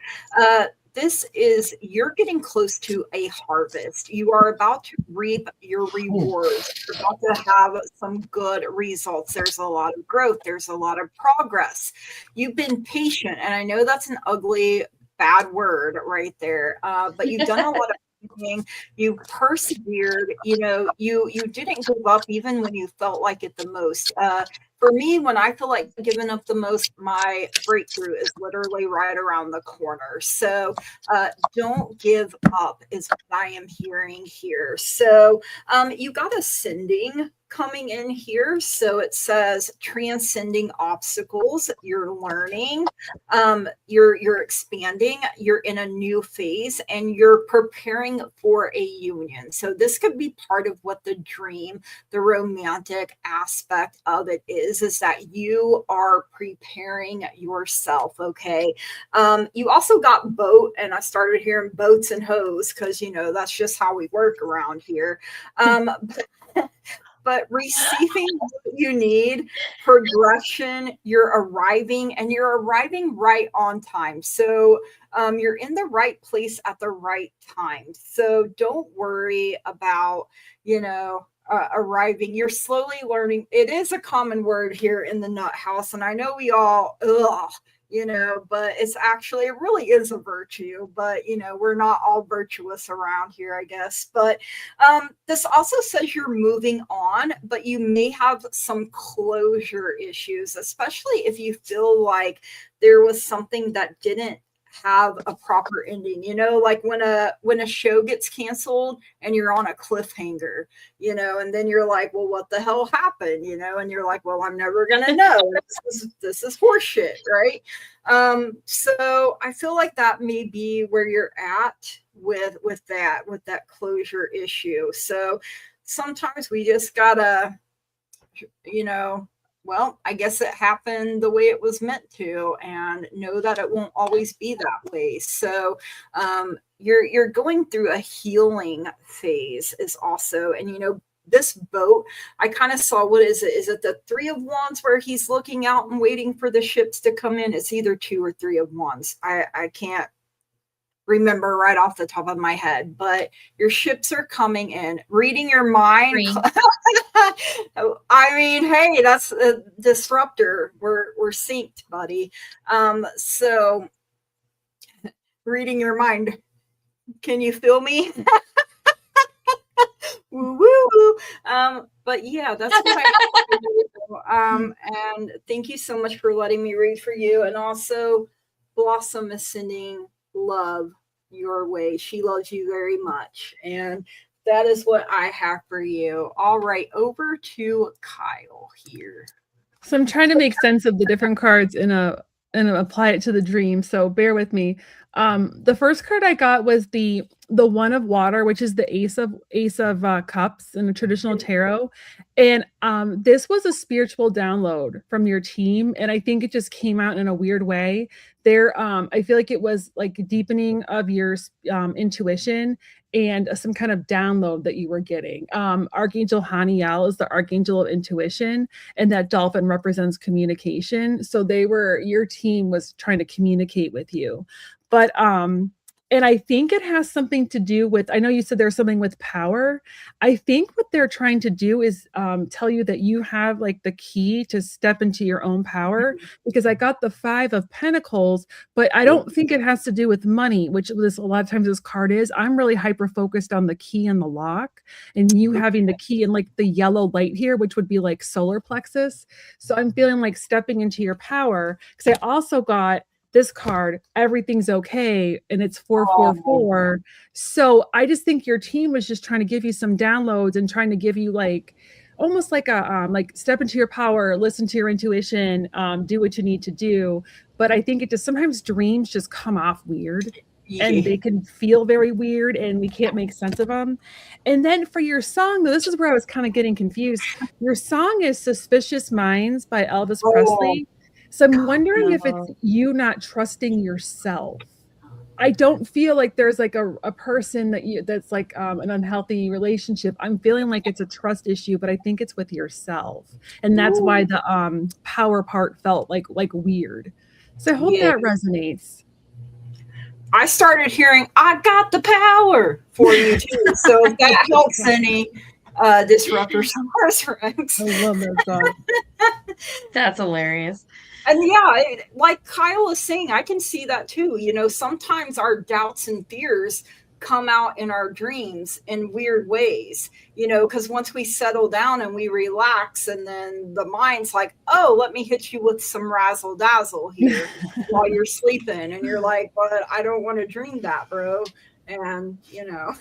this is, you're getting close to a harvest. You are about to reap your rewards. You're about to have some good results. There's a lot of growth. There's a lot of progress. You've been patient. And I know that's an ugly, bad word right there. But you've done a lot of thinking. You persevered. You didn't give up even when you felt like it the most. for me, when I feel like giving up the most, my breakthrough is literally right around the corner. So don't give up is what I am hearing here. So you got ascending coming in here. So it says transcending obstacles, you're learning, you're expanding, you're in a new phase, and you're preparing for a union. So this could be part of what the dream, the romantic aspect of it is that you are preparing yourself. Okay. You also got boat, and I started hearing boats and hoes because that's just how we work around here. But receiving what you need, progression, you're arriving right on time. So you're in the right place at the right time. So don't worry about, arriving. You're slowly learning. It is a common word here in the Nuthouse, and I know we all, but it's actually, it really is a virtue, but we're not all virtuous around here, I guess. But this also says you're moving on, but you may have some closure issues, especially if you feel like there was something that didn't have a proper ending, like when a show gets canceled and you're on a cliffhanger, and then you're like, well, what the hell happened, and you're like, well, I'm never gonna know. This is horseshit, right? So I feel like that may be where you're at with that closure issue. So sometimes we just gotta, well, I guess it happened the way it was meant to, and know that it won't always be that way. So you're going through a healing phase is also, and this boat, I kind of saw, what is it? Is it the 3 of Wands where he's looking out and waiting for the ships to come in? It's either 2 or 3 of Wands. I can't remember right off the top of my head, but your ships are coming in. Reading your mind. I mean, hey, that's a disruptor. We're synced, buddy. So reading your mind. Can you feel me? Woo woo. But yeah, that's what I and thank you so much for letting me read for you. And also, Blossom is sending love your way. She loves you very much, and that is what I have for you. All right, over to Kyle here. So I'm trying to make sense of the different cards and apply it to the dream. So bear with me. The first card I got was the One of Water, which is the Ace of Cups in the traditional tarot. And this was a spiritual download from your team, and I think it just came out in a weird way. I feel like it was like deepening of your intuition and some kind of download that you were getting. Archangel Haniel is the Archangel of Intuition, and that dolphin represents communication. So your team was trying to communicate with you. But and I think it has something to do with, I know you said there's something with power. I think what they're trying to do is tell you that you have like the key to step into your own power, because I got the 5 of Pentacles, but I don't think it has to do with money, which a lot of times this card is. I'm really hyper focused on the key and the lock, and you having the key and like the yellow light here, which would be like solar plexus. So I'm feeling like stepping into your power, because I also got this card, everything's okay, and it's 444. So I just think your team was just trying to give you some downloads and trying to give you like almost like a like step into your power, listen to your intuition, do what you need to do. But I think it just sometimes dreams just come off weird. And they can feel very weird, and we can't make sense of them. And then for your song, though, this is where I was kind of getting confused. Your song is Suspicious Minds by Elvis Presley. So I'm wondering if it's you not trusting yourself. I don't feel like there's like a person that's like an unhealthy relationship. I'm feeling like it's a trust issue, but I think it's with yourself. And that's why the power part felt like weird. So I hope that resonates. I started hearing, I got the power for you too. So if that helps any disruptors and reference. I love that song. That's hilarious. And yeah, like Kyle is saying, I can see that too. Sometimes our doubts and fears come out in our dreams in weird ways, you know, because once we settle down and we relax, and then the mind's like, oh, let me hit you with some razzle dazzle here while you're sleeping. And you're like, but I don't want to dream that, bro. And, you know,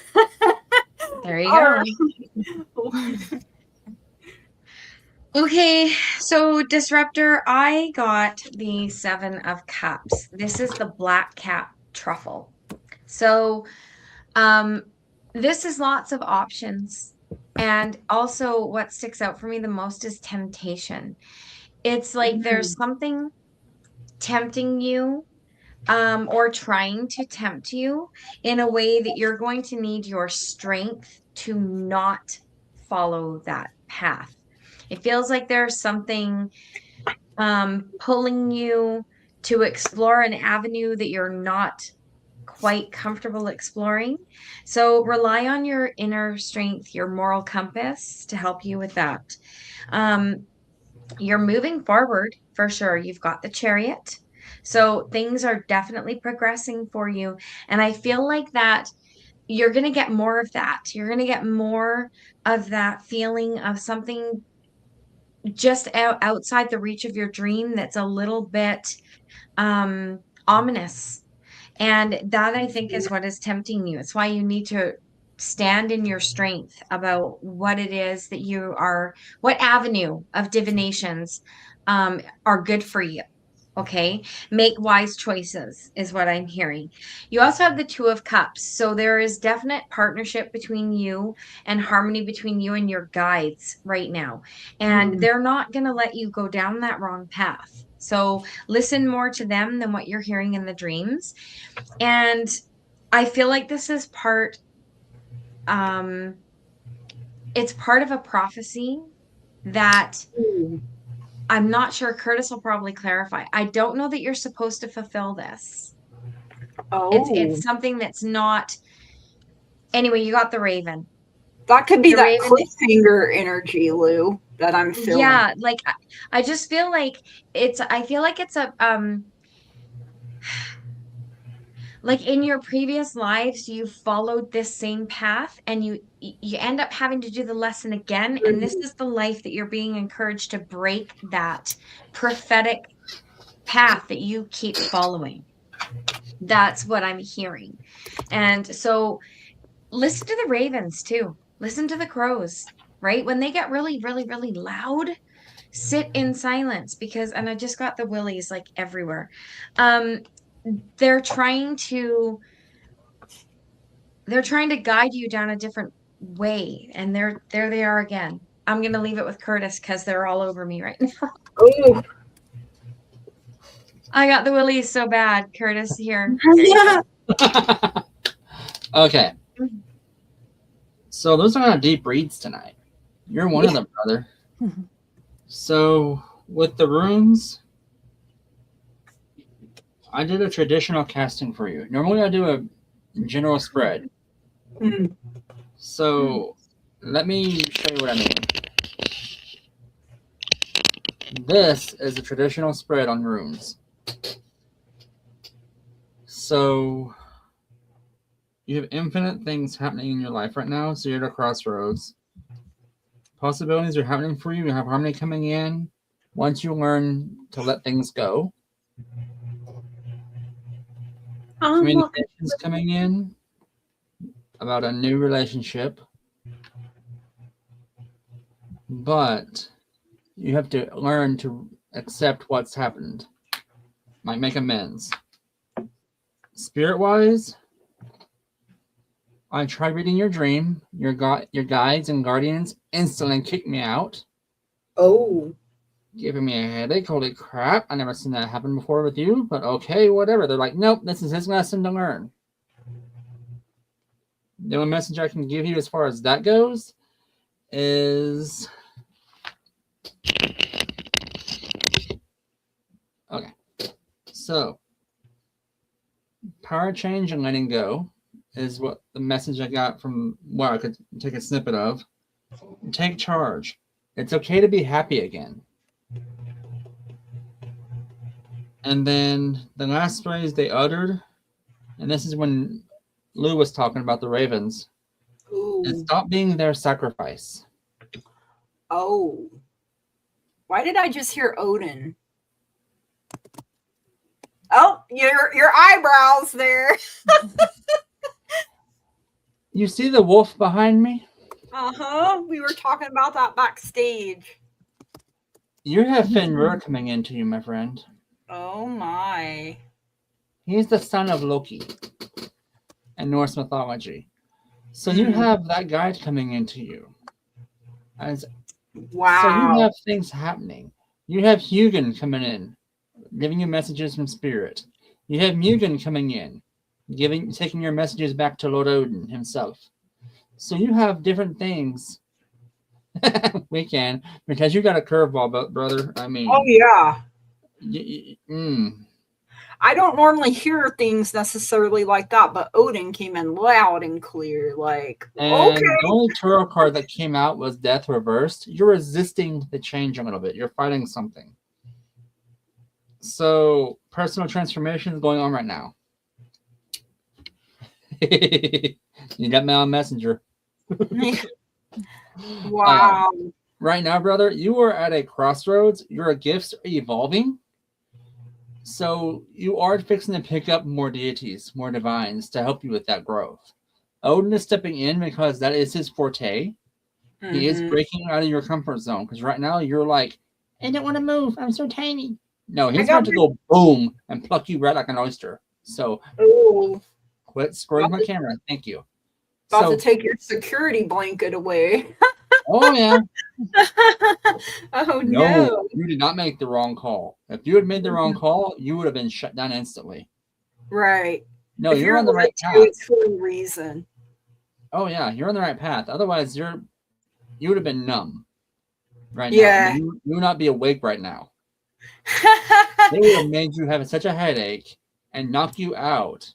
there you go. Okay, so Disruptor, I got the 7 of Cups. This is the Black Cap Truffle. So, this is lots of options. And also what sticks out for me the most is temptation. It's like there's something tempting you, or trying to tempt you in a way that you're going to need your strength to not follow that path. It feels like there's something pulling you to explore an avenue that you're not quite comfortable exploring. So rely on your inner strength, your moral compass to help you with that. You're moving forward for sure. You've got the Chariot. So things are definitely progressing for you. And I feel like that you're going to get more of that. You're going to get more of that feeling of something just outside the reach of your dream that's a little bit ominous. And that, I think, is what is tempting you. It's why you need to stand in your strength about what it is that you are, what avenue of divinations are good for you. Okay, make wise choices is what I'm hearing. You also have the 2 of Cups. So there is definite partnership between you and harmony between you and your guides right now. And they're not going to let you go down that wrong path. So listen more to them than what you're hearing in the dreams. And I feel like this is it's part of a prophecy that I'm not sure. Curtis will probably clarify. I don't know that you're supposed to fulfill this. Oh. It's something that's not. Anyway, you got the Raven. That could be that cliffhanger energy, Lou, that I'm feeling. Yeah, like I just feel like I feel like it's a like in your previous lives, you followed this same path and you end up having to do the lesson again. And this is the life that you're being encouraged to break that prophetic path that you keep following. That's what I'm hearing. And so listen to the ravens too. Listen to the crows, right? When they get really, really, really loud, sit in silence because, and I just got the willies like everywhere. They're trying to guide you down a different way, and there they are again. I'm gonna leave it with Curtis because they're all over me right now. Oh, I got the willies so bad. Curtis, here. Okay. So those are not deep reads tonight. You're one of them, brother. So with the runes, I did a traditional casting for you. Normally I do a general spread. So let me show you what I mean. This is a traditional spread on runes. So you have infinite things happening in your life right now. So you're at a crossroads. Possibilities are happening for you. You have harmony coming in. Once you learn to let things go. Communications coming in about a new relationship. But you have to learn to accept what's happened. Might make amends. Spirit-wise, I tried reading your dream. Your guides and guardians instantly kicked me out. Oh. Giving me a headache. Holy crap. I never seen that happen before with you, but okay, whatever. They're like, nope, this is his lesson to learn. The only message I can give you as far as that goes is... Okay. So, power change and letting go is what the message I got from what I could take a snippet of. Take charge. It's okay to be happy again. And then the last phrase they uttered, and this is when Lou was talking about the ravens. Ooh. And stop being their sacrifice. Oh. Why did I just hear Odin? Oh, your eyebrows there. You see the wolf behind me? Uh-huh. We were talking about that backstage. You have Fenrir coming into you, my friend. Oh my. He's the son of Loki in Norse mythology. So you have that guy coming into you. Wow. So you have things happening. You have Hugin coming in, giving you messages from spirit. You have Mugen coming in, taking your messages back to Lord Odin himself. So you have different things. We can, because you got a curveball, brother. I mean, oh yeah. Mm. I don't normally hear things necessarily like that, but Odin came in loud and clear. Like, and okay. The only tarot card that came out was Death Reversed. You're resisting the change a little bit. You're fighting something. So personal transformation is going on right now. You got mail messenger. Wow. Right now, brother, you are at a crossroads. Your gifts are evolving. So you are fixing to pick up more deities, more divines to help you with that growth. Odin is stepping in because that is his forte. Mm-hmm. He is breaking out of your comfort zone because right now you're like, I don't want to move. I'm so tiny. No, he's about to go boom and pluck you right like an oyster. So quit squirting my camera. Thank you. About to take your security blanket away. Oh, yeah. Oh, no. You did not make the wrong call. If you had made the wrong call, you would have been shut down instantly. Right. No, you're on the right path. It's for a reason. Oh, yeah. You're on the right path. Otherwise, you would have been numb right now. Yeah. You would not be awake right now. They would have made you have such a headache and knock you out.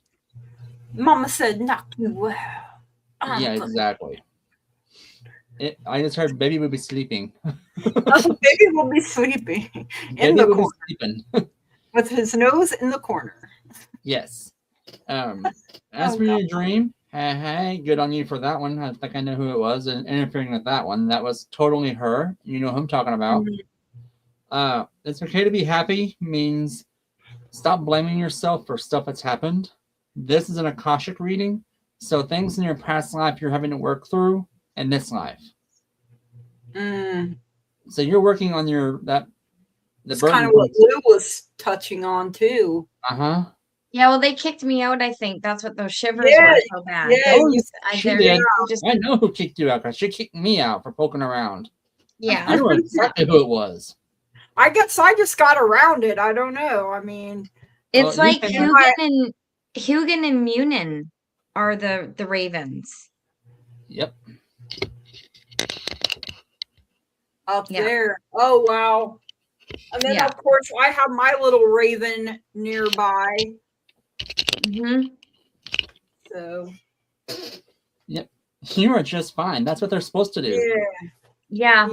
Mama said knock you out. Yeah, exactly. I just heard baby would be sleeping. Baby will be sleeping in the corner. Sleeping. With his nose in the corner. Yes. As for your dream, hey, good on you for that one. I think I know who it was and interfering with that one. That was totally her. You know who I'm talking about. Mm-hmm. It's okay to be happy means stop blaming yourself for stuff that's happened. This is an Akashic reading. So things in your past life you're having to work through in this life. So you're working on That's kind of what Lou was touching on too. Uh-huh. Yeah, well, they kicked me out, I think. That's what those shivers were so bad. Yeah, she did. I know who kicked you out because she kicked me out for poking around. Yeah. I know exactly who it was. I guess I just got around it. I don't know. I mean, it's like Hugin and Munin are the ravens. Yep. Up there. Oh, wow. And then, of course, I have my little raven nearby. Mm-hmm. So. Yep. You are just fine. That's what they're supposed to do. Yeah.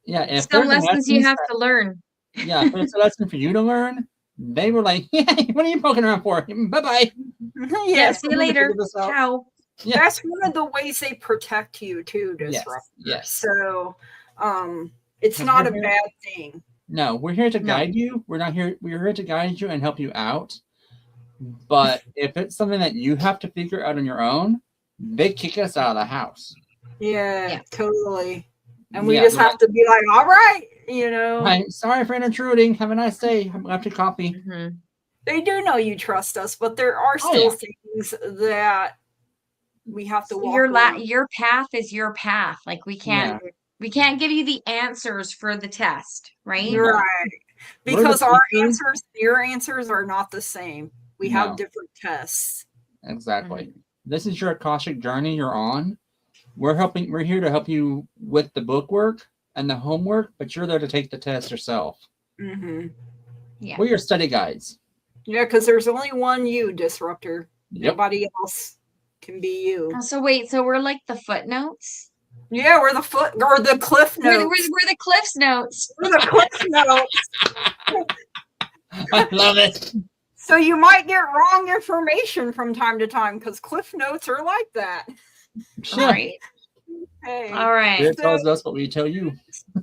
Yeah. If some lessons you have to learn. Yeah. If it's a lesson for you to learn, they were like, yeah, what are you poking around for? Bye-bye. Yeah. See you later. Ciao. Yeah. That's one of the ways they protect you too, Disruptor. Yes. So it's not a bad thing. No, we're here to guide you. We're here to guide you and help you out. But if it's something that you have to figure out on your own, they kick us out of the house. Yeah. Totally. And we just have to be like, all right, Hi, sorry for intruding. Have a nice day. I'm after coffee. Mm-hmm. They do know you trust us, but there are still things that we have to walk your path is your path. Like we can't give you the answers for the test, right? Right. Because our answers, your answers are not the same. We have different tests. Exactly. Mm-hmm. This is your Akashic journey you're on. We're here to help you with the book work and the homework, but you're there to take the test yourself. Mm-hmm. Yeah. We're your study guides. Yeah, because there's only one you, Disruptor. Yep. Nobody else can be you. So wait, so we're like the footnotes? Yeah, we're the cliff notes. We're the cliff's notes. We're the cliff notes. I love it. So you might get wrong information from time to time because Cliff Notes are like that. Right. Hey. All right. It tells us what we tell you.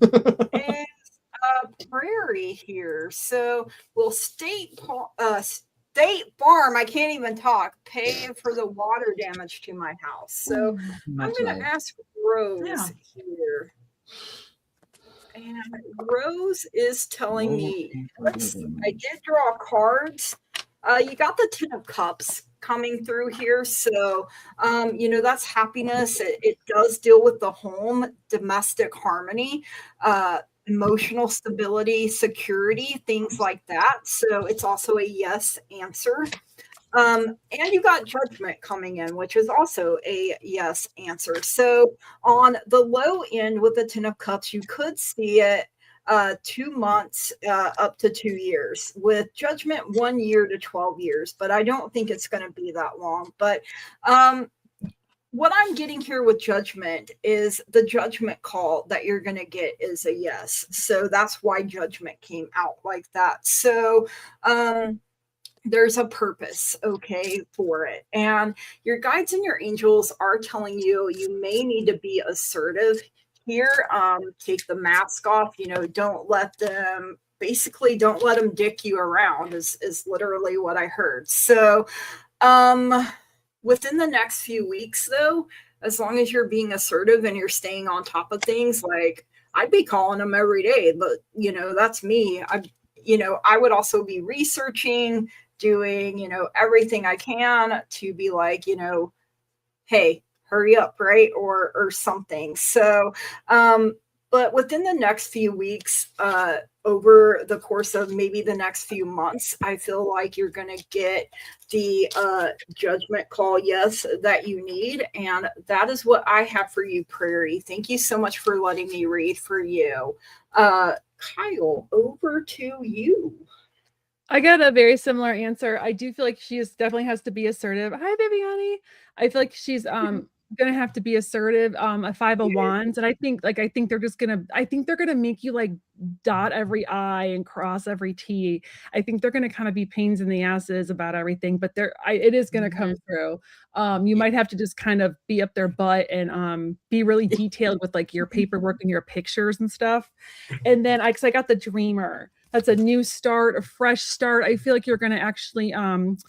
Is Prairie here. So will State Farm, I can't even talk, pay for the water damage to my house? So I'm going to ask Rose here. And Rose is telling me, I did draw cards. You got the Ten of Cups coming through here. So, that's happiness. It does deal with the home, domestic harmony, emotional stability, security, things like that. So it's also a yes answer. And you got Judgment coming in, which is also a yes answer. So on the low end with the Ten of Cups, you could see it 2 months up to 2 years. With Judgment, 1 year to 12 years. But I don't think it's going to be that long. But what I'm getting here with Judgment is the judgment call that you're going to get is a yes. So that's why Judgment came out like that. So there's a purpose, okay, for it. And your guides and your angels are telling you you may need to be assertive here. Take the mask off, don't let them dick you around is literally what I heard. So within the next few weeks, though, as long as you're being assertive and you're staying on top of things, like I'd be calling them every day, but that's me. I would also be researching, doing, everything I can to be like, hey, hurry up, right? Or something. So, but within the next few weeks, over the course of maybe the next few months, I feel like you're going to get the judgment call, yes, that you need. And that is what I have for you, Prairie. Thank you so much for letting me read for you. Kyle, over to you. I got a very similar answer. I do feel like she definitely has to be assertive. Hi, Viviani. I feel like she's gonna have to be assertive. A 5 of Wands, and I think they're gonna make you like dot every I and cross every T. I think they're gonna kind of be pains in the asses about everything, but it is gonna come through. You might have to just kind of be up their butt and be really detailed with like your paperwork and your pictures and stuff. And then I got the Dreamer. That's a new start, a fresh start. I feel like you're going to actually,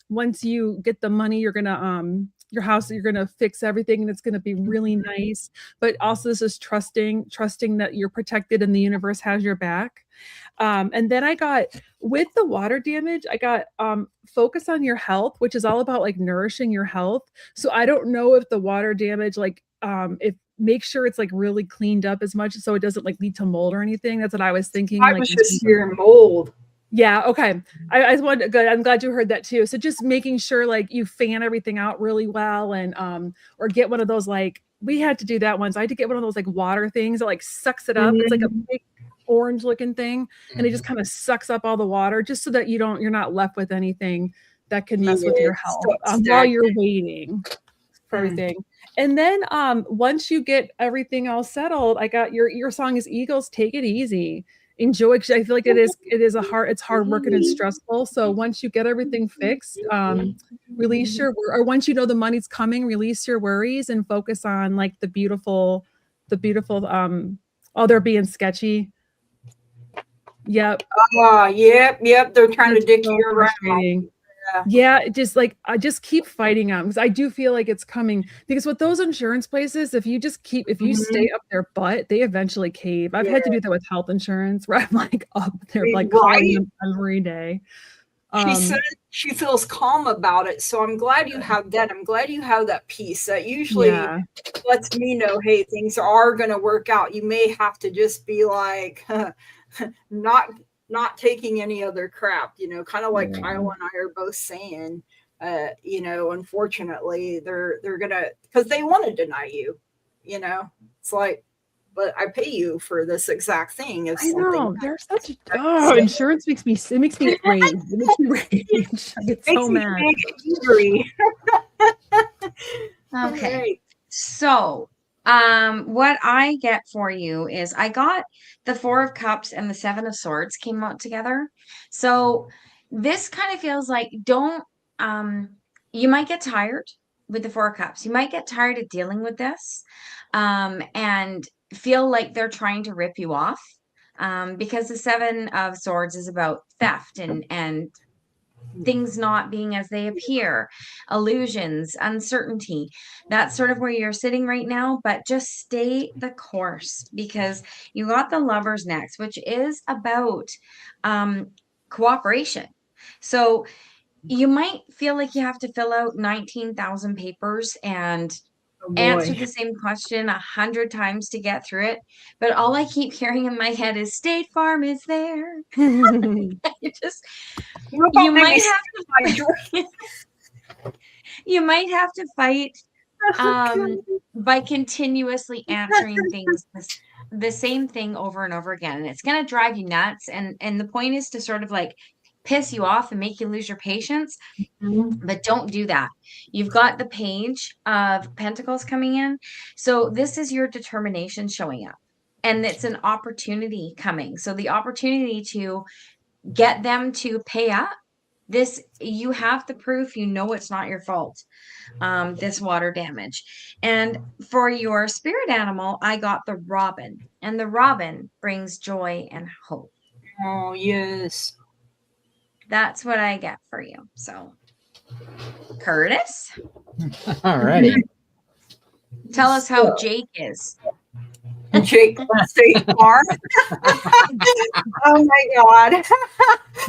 once you get the money, you're going to, your house, you're going to fix everything and it's going to be really nice. But also this is trusting that you're protected and the universe has your back. And then I got, with the water damage, I got focus on your health, which is all about like nourishing your health. So I don't know if the water damage, like if make sure it's like really cleaned up as much so it doesn't like lead to mold or anything. That's what I was thinking. I was just hearing mold. Yeah. Okay. I wanted good. I'm glad you heard that too. So just making sure like you fan everything out really well and or get one of those, like we had to do that once. I had to get one of those like water things that like sucks it up. It's like a big orange looking thing and it just kind of sucks up all the water just so that you're not left with anything that can mess with your health while you're waiting for everything. And then once you get everything all settled, I got your song is Eagles, Take It Easy. Enjoy, because I feel like it's hard working and stressful. So once you get everything fixed, release or once you know the money's coming, release your worries and focus on like the beautiful they're being sketchy. Yep. Yep. They're trying to dick you around. Yeah, just like I just keep fighting them because I do feel like it's coming. Because with those insurance places, if you stay up their butt, they eventually cave. I've had to do that with health insurance where I'm like up there, like calling them every day. She said she feels calm about it, so I'm glad you have that. I'm glad you have that peace. That usually lets me know, hey, things are going to work out. You may have to just be like, not taking any other crap, kind of like Kyle and I are both saying, unfortunately they're gonna, because they want to deny you, it's like, but I pay you for this exact thing. I know they're such insurance makes me rage. It makes me rage. I get so mad. Okay. So what I get for you is I got the 4 of Cups and the 7 of Swords came out together. So this kind of feels like don't, you might get tired with the 4 of Cups. You might get tired of dealing with this, and feel like they're trying to rip you off, because the 7 of Swords is about theft and things not being as they appear, illusions, uncertainty. That's sort of where you're sitting right now, but just stay the course, because you got the Lovers next, which is about cooperation. So you might feel like you have to fill out 19,000 papers and answer the same question 100 times to get through it. But all I keep hearing in my head is State Farm is there. You just, you might have to, you might have to fight by continuously answering things the same thing over and over again. And it's going to drive you nuts. And the point is to sort of like piss you off and make you lose your patience. But don't do that. You've got the Page of Pentacles coming in. So this is your determination showing up. And it's an opportunity coming. So the opportunity to get them to pay up. This, you have the proof, you know it's not your fault, this water damage. And for your spirit animal, I got the Robin. And the Robin brings joy and hope. Oh, yes. That's what I get for you. So, Curtis? Alrighty. Tell us how Jake is. Jake State Farm. Oh my god.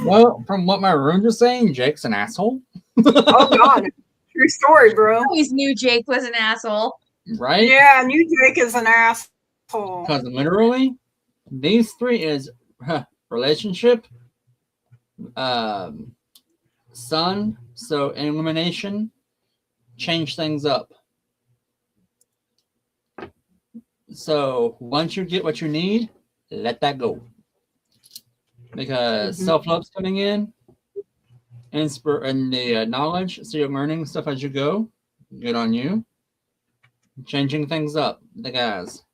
Well, from what my runes are saying, Jake's an asshole. Oh god. True story, bro. I always knew Jake was an asshole. Right? Yeah, I knew Jake is an asshole. Because literally, these 3 is relationship, sun, so illumination, change things up. So once you get what you need, let that go. Because self-love's coming in, and the knowledge, so you're learning stuff as you go. Good on you. Changing things up, the guys.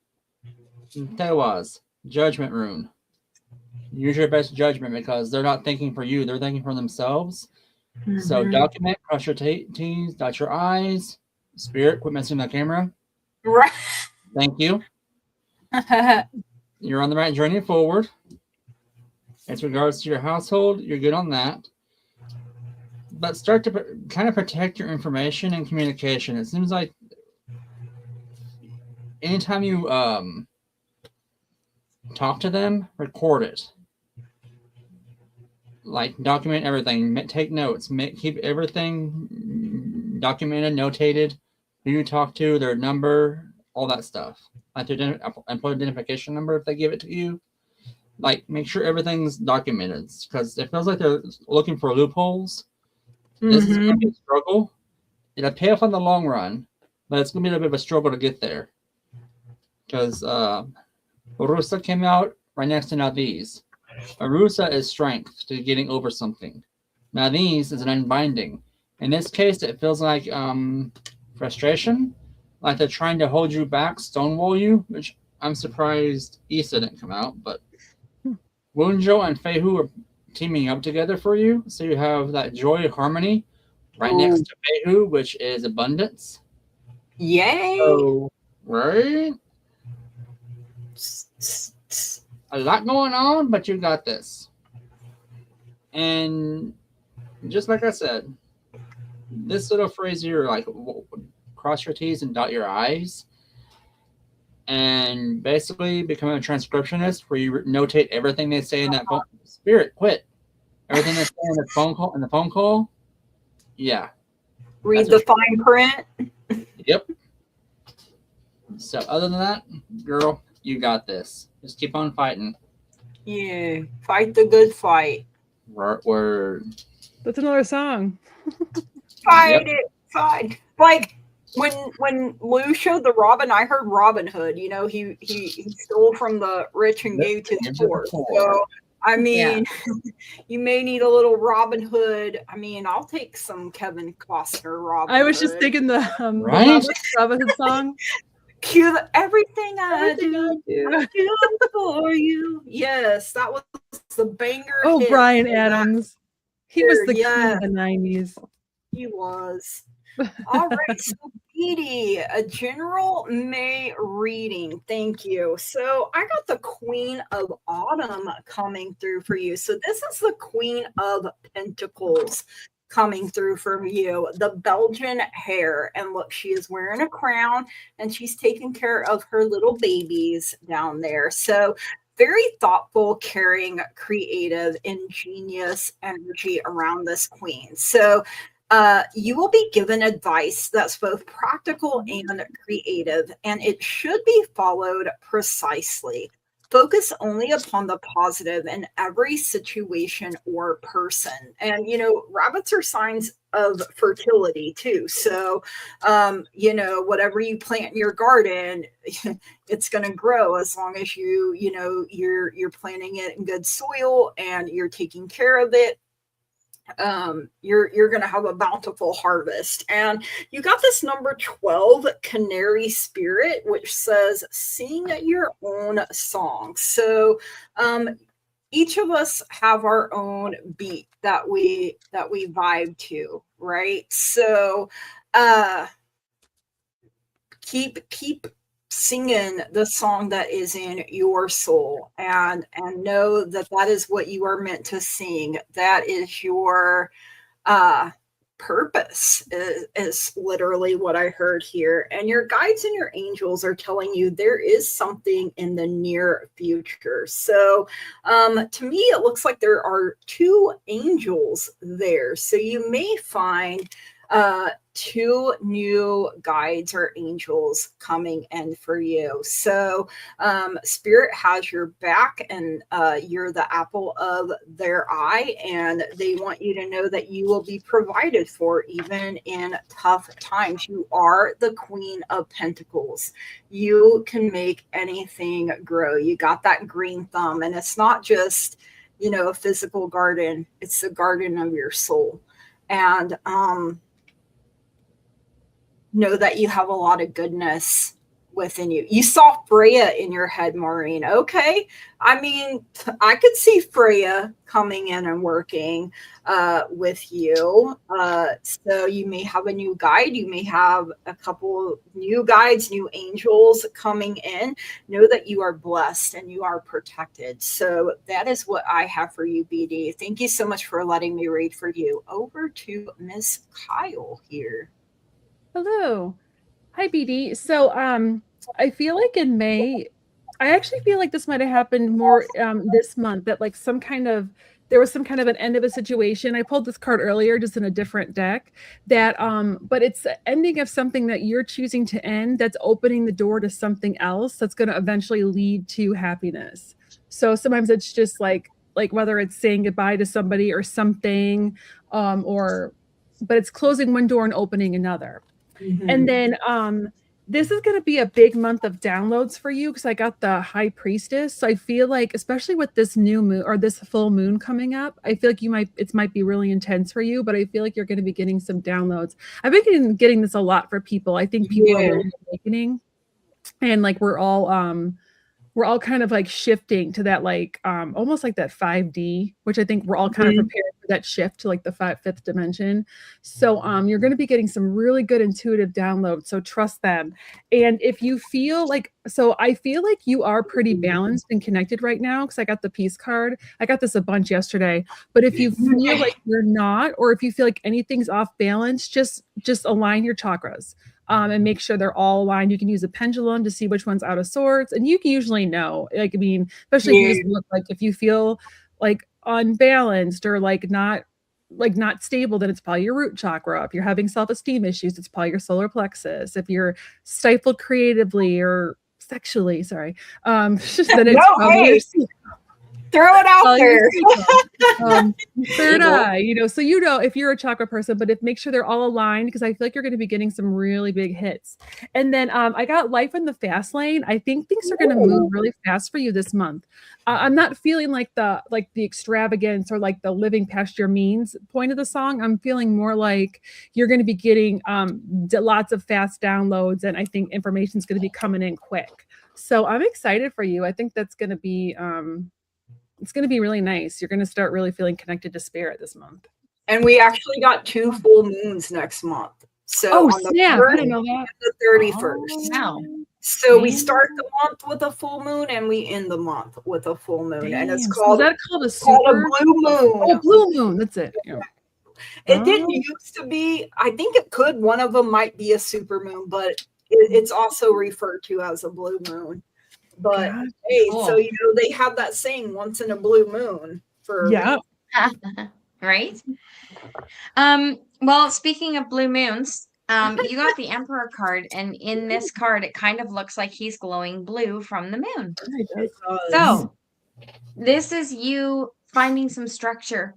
Tewaz, judgment rune. Use your best judgment because they're not thinking for you, they're thinking for themselves. So document, cross your T's, dot your I's. Spirit, quit messing with the camera. Right. Thank you. You're on the right journey forward. As regards to your household, you're good on that. But start to kind of protect your information and communication. It seems like anytime you talk to them, record it. Like document everything. Take notes. Keep everything documented, notated. Who you talk to, their number, all that stuff. Like their employee identification number if they give it to you. Like make sure everything's documented because it feels like they're looking for loopholes. This is going to be a struggle. It'll pay off on the long run, but it's going to be a bit of a struggle to get there. Because Arusa came out right next to Nuthouse. Arusa is strength to getting over something. Nuthouse is an unbinding. In this case, it feels like frustration, like they're trying to hold you back, stonewall you, which I'm surprised Issa didn't come out, but Wunjo and Feihu are teaming up together for you, so you have that joy harmony right next to Feihu, which is abundance. Yay! So, right? A lot going on, but you got this. And just like I said, this little phrase here, like cross your T's and dot your I's, and basically become a transcriptionist where you notate everything they say in that phone. Spirit, quit. Everything they say in the phone call. Yeah. Read the fine print. Yep. So other than that, girl, you got this. Just keep on fighting. Yeah. Fight the good fight. Word. That's another song. Fight it. Fight. Like when Lou showed the Robin, I heard Robin Hood. You know, he stole from the rich and gave to the poor. So I mean, you may need a little Robin Hood. I mean, I'll take some Kevin Costner Robin Hood. I was just thinking the Robin Hood song. Cue everything I do for you. Yes, that was the banger. Oh, hit. Bryan Adams. He was the yes. king of the 90s. He was. All right, so Edie, a general May reading. Thank you. So I got the Queen of Autumn coming through for you. So this is the Queen of Pentacles coming through for you, the Belgian hair. And look, she is wearing a crown and she's taking care of her little babies down there. So very thoughtful, caring, creative, ingenious energy around this queen. So you will be given advice that's both practical and creative, and it should be followed precisely. Focus only upon the positive in every situation or person. And, rabbits are signs of fertility too. So, whatever you plant in your garden, it's going to grow as long as you're planting it in good soil and you're taking care of it. You're going to have a bountiful harvest. And you got this number 12 canary spirit, which says sing your own song. So each of us have our own beat that we vibe to, right? So keep singing the song that is in your soul, and know that is what you are meant to sing. That is your purpose, is literally what I heard here. And your guides and your angels are telling you there is something in the near future. So to me, it looks like there are 2 angels there. So you may find 2 new guides or angels coming in for you. So spirit has your back, and you're the apple of their eye, and they want you to know that you will be provided for even in tough times. You are the Queen of Pentacles. You can make anything grow. You got that green thumb, and it's not just a physical garden, it's the garden of your soul. And know that you have a lot of goodness within you. You saw Freya in your head, Maureen. Okay. I mean, I could see Freya coming in and working with you. So you may have a new guide. You may have a couple new guides, new angels coming in. Know that you are blessed and you are protected. So that is what I have for you, BD. Thank you so much for letting me read for you. Over to Miss Kyle here. Hello. Hi, BD. So I feel like in May, I actually feel like this might have happened more this month, that like there was some kind of an end of a situation. I pulled this card earlier just in a different deck, that but it's the ending of something that you're choosing to end, that's opening the door to something else that's going to eventually lead to happiness. So sometimes it's just like whether it's saying goodbye to somebody or something, but it's closing one door and opening another. Mm-hmm. And then this is going to be a big month of downloads for you, because I got the High Priestess. So I feel like, especially with this new moon or this full moon coming up, I feel like it might be really intense for you, but I feel like you're going to be getting some downloads. I've been getting this a lot for people. I think people are really awakening, and like we're all kind of like shifting to that, like almost like that 5D, which I think we're all kind of prepared for that shift to like the fifth dimension. So you're going to be getting some really good intuitive downloads. So trust them. And if you feel like, so I feel like you are pretty balanced and connected right now, because I got the Peace card. I got this a bunch yesterday. But if you feel like you're not, or if you feel like anything's off balance, just align your chakras. And make sure they're all aligned. You can use a pendulum to see which one's out of sorts, and you can usually know. Like, I mean, especially if you just look, like if you feel like unbalanced or like not stable, then it's probably your root chakra. If you're having self-esteem issues, it's probably your solar plexus. If you're stifled creatively or sexually, then it's probably throw it out there. Third eye, so if you're a chakra person, but make sure they're all aligned, because I feel like you're going to be getting some really big hits. And then I got Life in the Fast Lane. I think things are going to move really fast for you this month. I'm not feeling like the extravagance or like the living past your means point of the song. I'm feeling more like you're going to be getting lots of fast downloads, and I think information is going to be coming in quick. So I'm excited for you. I think that's going to be it's going to be really nice. You're going to start really feeling connected to spirit this month. And we actually got 2 full moons next month. So on the snap! I 1st didn't know that. and the 31st. Oh, wow. So we start the month with a full moon and we end the month with a full moon. And it's called, is that called a called a super? blue moon. Oh, blue moon. That's it. Yeah. It didn't used to be. I think it could. One of them might be a super moon, but it's also referred to as a blue moon. But hey, so they have that saying, once in a blue moon. For right. Well, speaking of blue moons, you got the Emperor card, and in this card, it kind of looks like he's glowing blue from the moon. So this is you finding some structure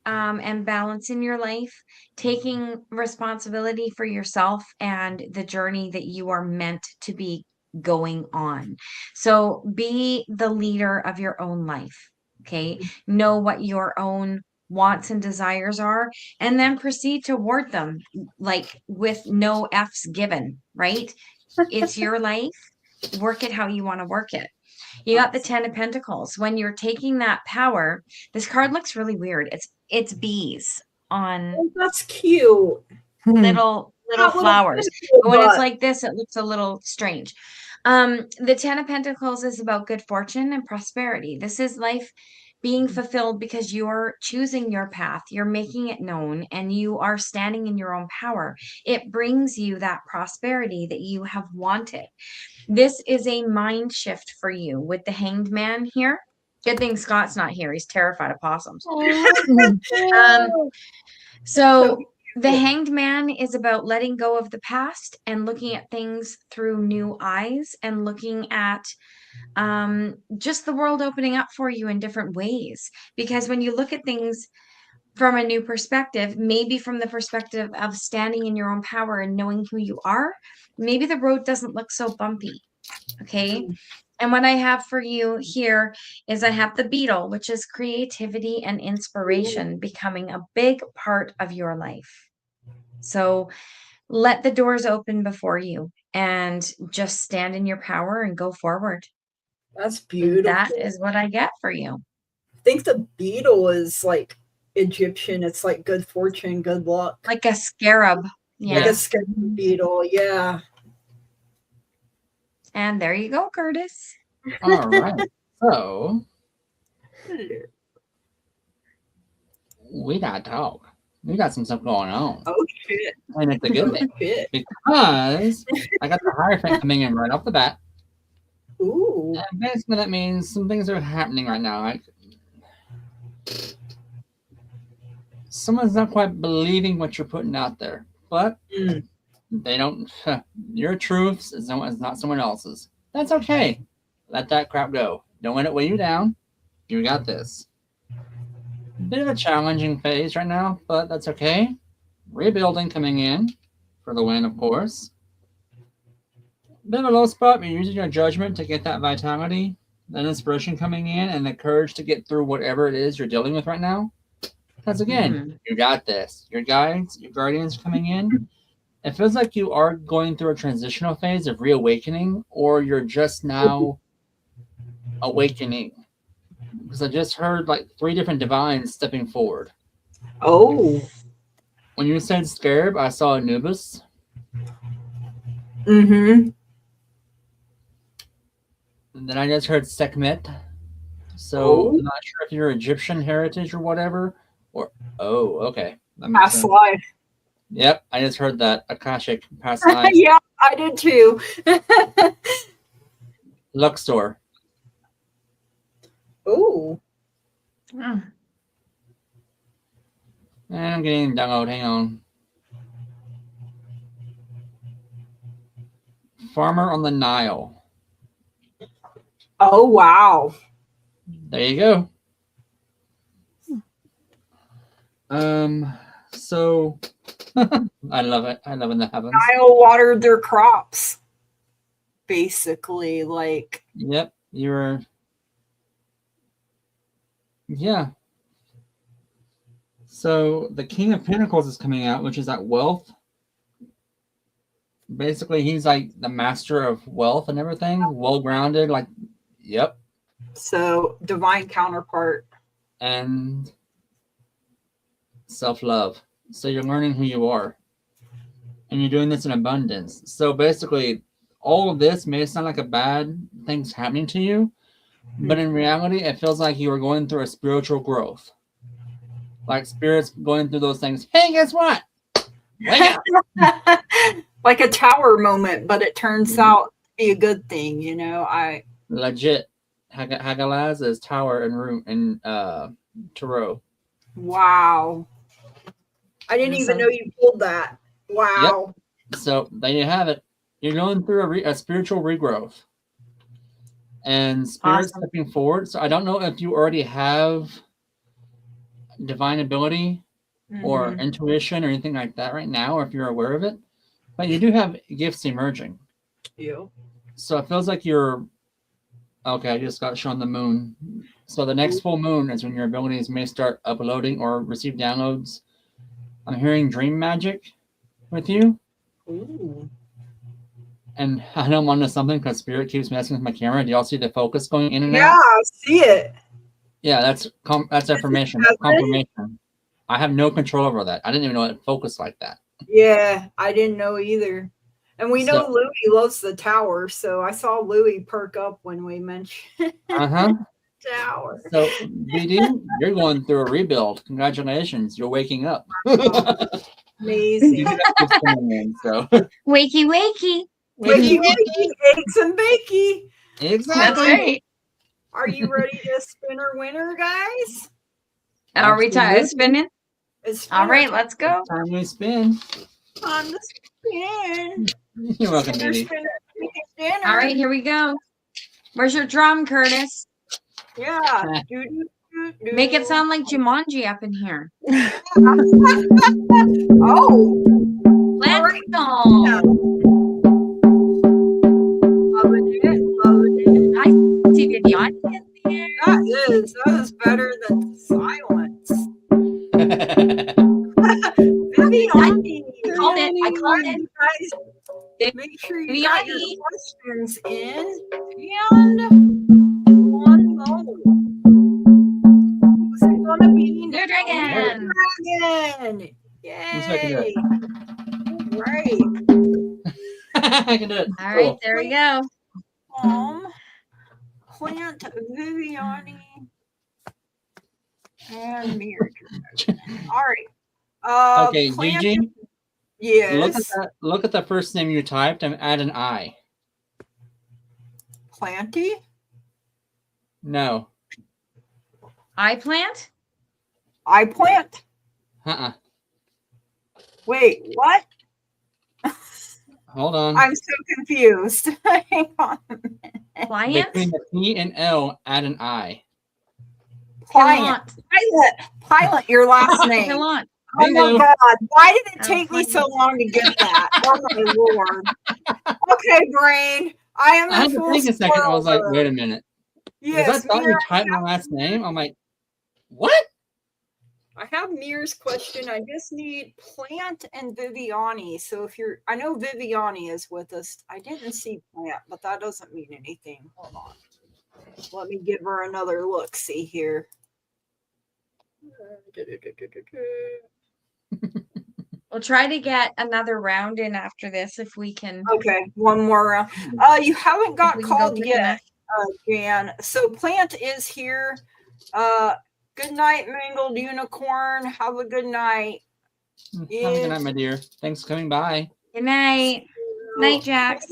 and balance in your life, taking responsibility for yourself and the journey that you are meant to be going on. So be the leader of your own life. Okay. Know what your own wants and desires are, and then proceed toward them, like with no F's given, right? It's your life. Work it how you want to work it. You got the 10 of Pentacles. When you're taking that power, this card looks really weird. It's bees on that's cute. Little flowers. But when it's like this, it looks a little strange. The 10 of Pentacles is about good fortune and prosperity. This is life being fulfilled because you're choosing your path, you're making it known, and you are standing in your own power. It brings you that prosperity that you have wanted. This is a mind shift for you with the Hanged Man here. Good thing Scott's not here. He's terrified of possums. So the Hanged Man is about letting go of the past and looking at things through new eyes and looking at just the world opening up for you in different ways. Because when you look at things from a new perspective, maybe from the perspective of standing in your own power and knowing who you are, maybe the road doesn't look so bumpy. Okay. And what I have for you here is I have the beetle, which is creativity and inspiration becoming a big part of your life. So let the doors open before you and just stand in your power and go forward. That's beautiful. That is what I get for you. I think the beetle is like Egyptian. It's like good fortune, good luck. Like a scarab. Yeah. Like a scarab beetle. Yeah. And there you go, Curtis. All right. So we got to talk. We got some stuff going on. Oh shit. And it's a good thing. Because I got the Hierophant coming in right off the bat. Ooh. And basically that means some things are happening right now. Like someone's not quite believing what you're putting out there. But they don't, your truths is not someone else's. That's okay. Let that crap go. Don't let it weigh you down. You got this. Bit of a challenging phase right now, but that's okay. Rebuilding coming in for the win, of course. Bit of a low spot, but you're using your judgment to get that vitality, that inspiration coming in, and the courage to get through whatever it is you're dealing with right now. Because again, you got this. Your guides, your guardians coming in. It feels like you are going through a transitional phase of reawakening, or you're just now awakening. Because I just heard like 3 different divines stepping forward. Oh. When you said scarab, I saw Anubis. Mm-hmm. And then I just heard Sekhmet. So I'm not sure if you're Egyptian heritage or whatever. Or okay. Past life. Yep, I just heard that. Akashic past life. Yeah, I did too. Luxor. Oh. Mm. And I'm getting download. Hang on. Farmer on the Nile. Oh, wow. There you go. So I love it. I love when that happens. Nile watered their crops. Basically, like. Yep, you're. Yeah. So the King of Pentacles is coming out, which is that wealth. Basically, he's like the master of wealth and everything, well-grounded. Like, yep. So divine counterpart. And self-love. So you're learning who you are. And you're doing this in abundance. So basically, all of this may sound like a bad thing's happening to you, but in reality, it feels like you are going through a spiritual growth. Like spirits going through those things. Hey, guess what? Wake up. Like a tower moment, but it turns out to be a good thing, you know. I legit. Hagalaz is tower and room in Tarot. Wow. I didn't even know you pulled that. Wow. Yep. So there you have it. You're going through a spiritual regrowth. And spirit stepping forward. So I don't know if you already have divine ability or intuition or anything like that right now, or if you're aware of it. But you do have gifts emerging. Yeah. So it feels like you're okay. I just got shown the moon. So the next full moon is when your abilities may start uploading or receive downloads. I'm hearing dream magic with you. Ooh. And I don't want to something because spirit keeps messing with my camera. Do y'all see the focus going in and out? Yeah, I see it. Yeah, that's affirmation. Confirmation. I have no control over that. I didn't even know it focused like that. Yeah, I didn't know either. And we know Louie loves the tower, so I saw Louie perk up when we mentioned tower. So, BD, you're going through a rebuild. Congratulations, you're waking up. Amazing. So. Wakey, wakey. Wakey, wakey, eggs and bakey. Exactly. That's right. Are you ready to spin or winner, guys? Are we spinning? All right, let's go. Time we spin. Time to spin. You're welcome, baby. All right, here we go. Where's your drum, Curtis? Yeah. Make it sound like Jumanji up in here. Oh. Let's go. Loving it. I see the audience here. That is better than silence. Viviani. I called it. Guys, make sure you got your questions in. And one more. Who's it gonna be? New Dragon. Yay. Right. I can do it. All right, there we go. Plant, Viviani, and Mirror. All right. Okay, Gigi. Yes. Look at the first name you typed and add an I. Planty? No. I plant? I plant. Wait, what? Hold on. I'm so confused. Hang on a minute. Pliant? Between the P and L, add an I. Pliant. Pilot, your last name. Pilot. Oh my God. Why did it take me so long to get that? Oh my Lord. Okay, brain. I had to think a second. I was like, wait a minute. Yes, because I thought you typed my last name. I'm like, what? I have Mir's question. I just need Plant and Viviani. So if you're, I know Viviani is with us. I didn't see Plant, but that doesn't mean anything. Hold on. Let me give her another look. See here. We'll try to get another round in after this if we can. Okay, one more round. You haven't got called yet, Jan. So Plant is here. Good night, Mangled Unicorn. Have a good night. Have a good night, my dear. Thanks for coming by. Good night. Night, Jax.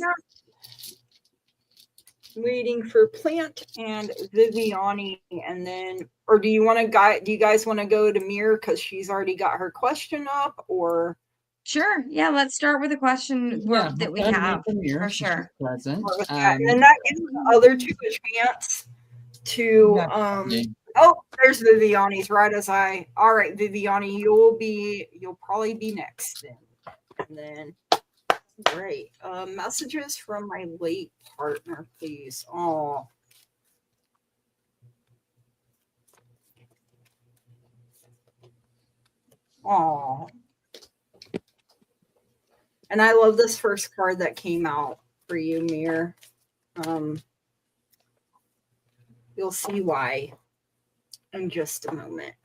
Waiting for Plant and Viviani, and then, or do you want to do you guys want to go to Mir because she's already got her question up, or? Sure. Yeah, let's start with a question that we have for sure. Present. And that gives the other two a chance to oh, there's Viviani's right as I. All right, Viviani, you'll probably be next then. And then great. Messages from my late partner, please. Oh. Oh. And I love this first card that came out for you, Mir. You'll see why in just a moment.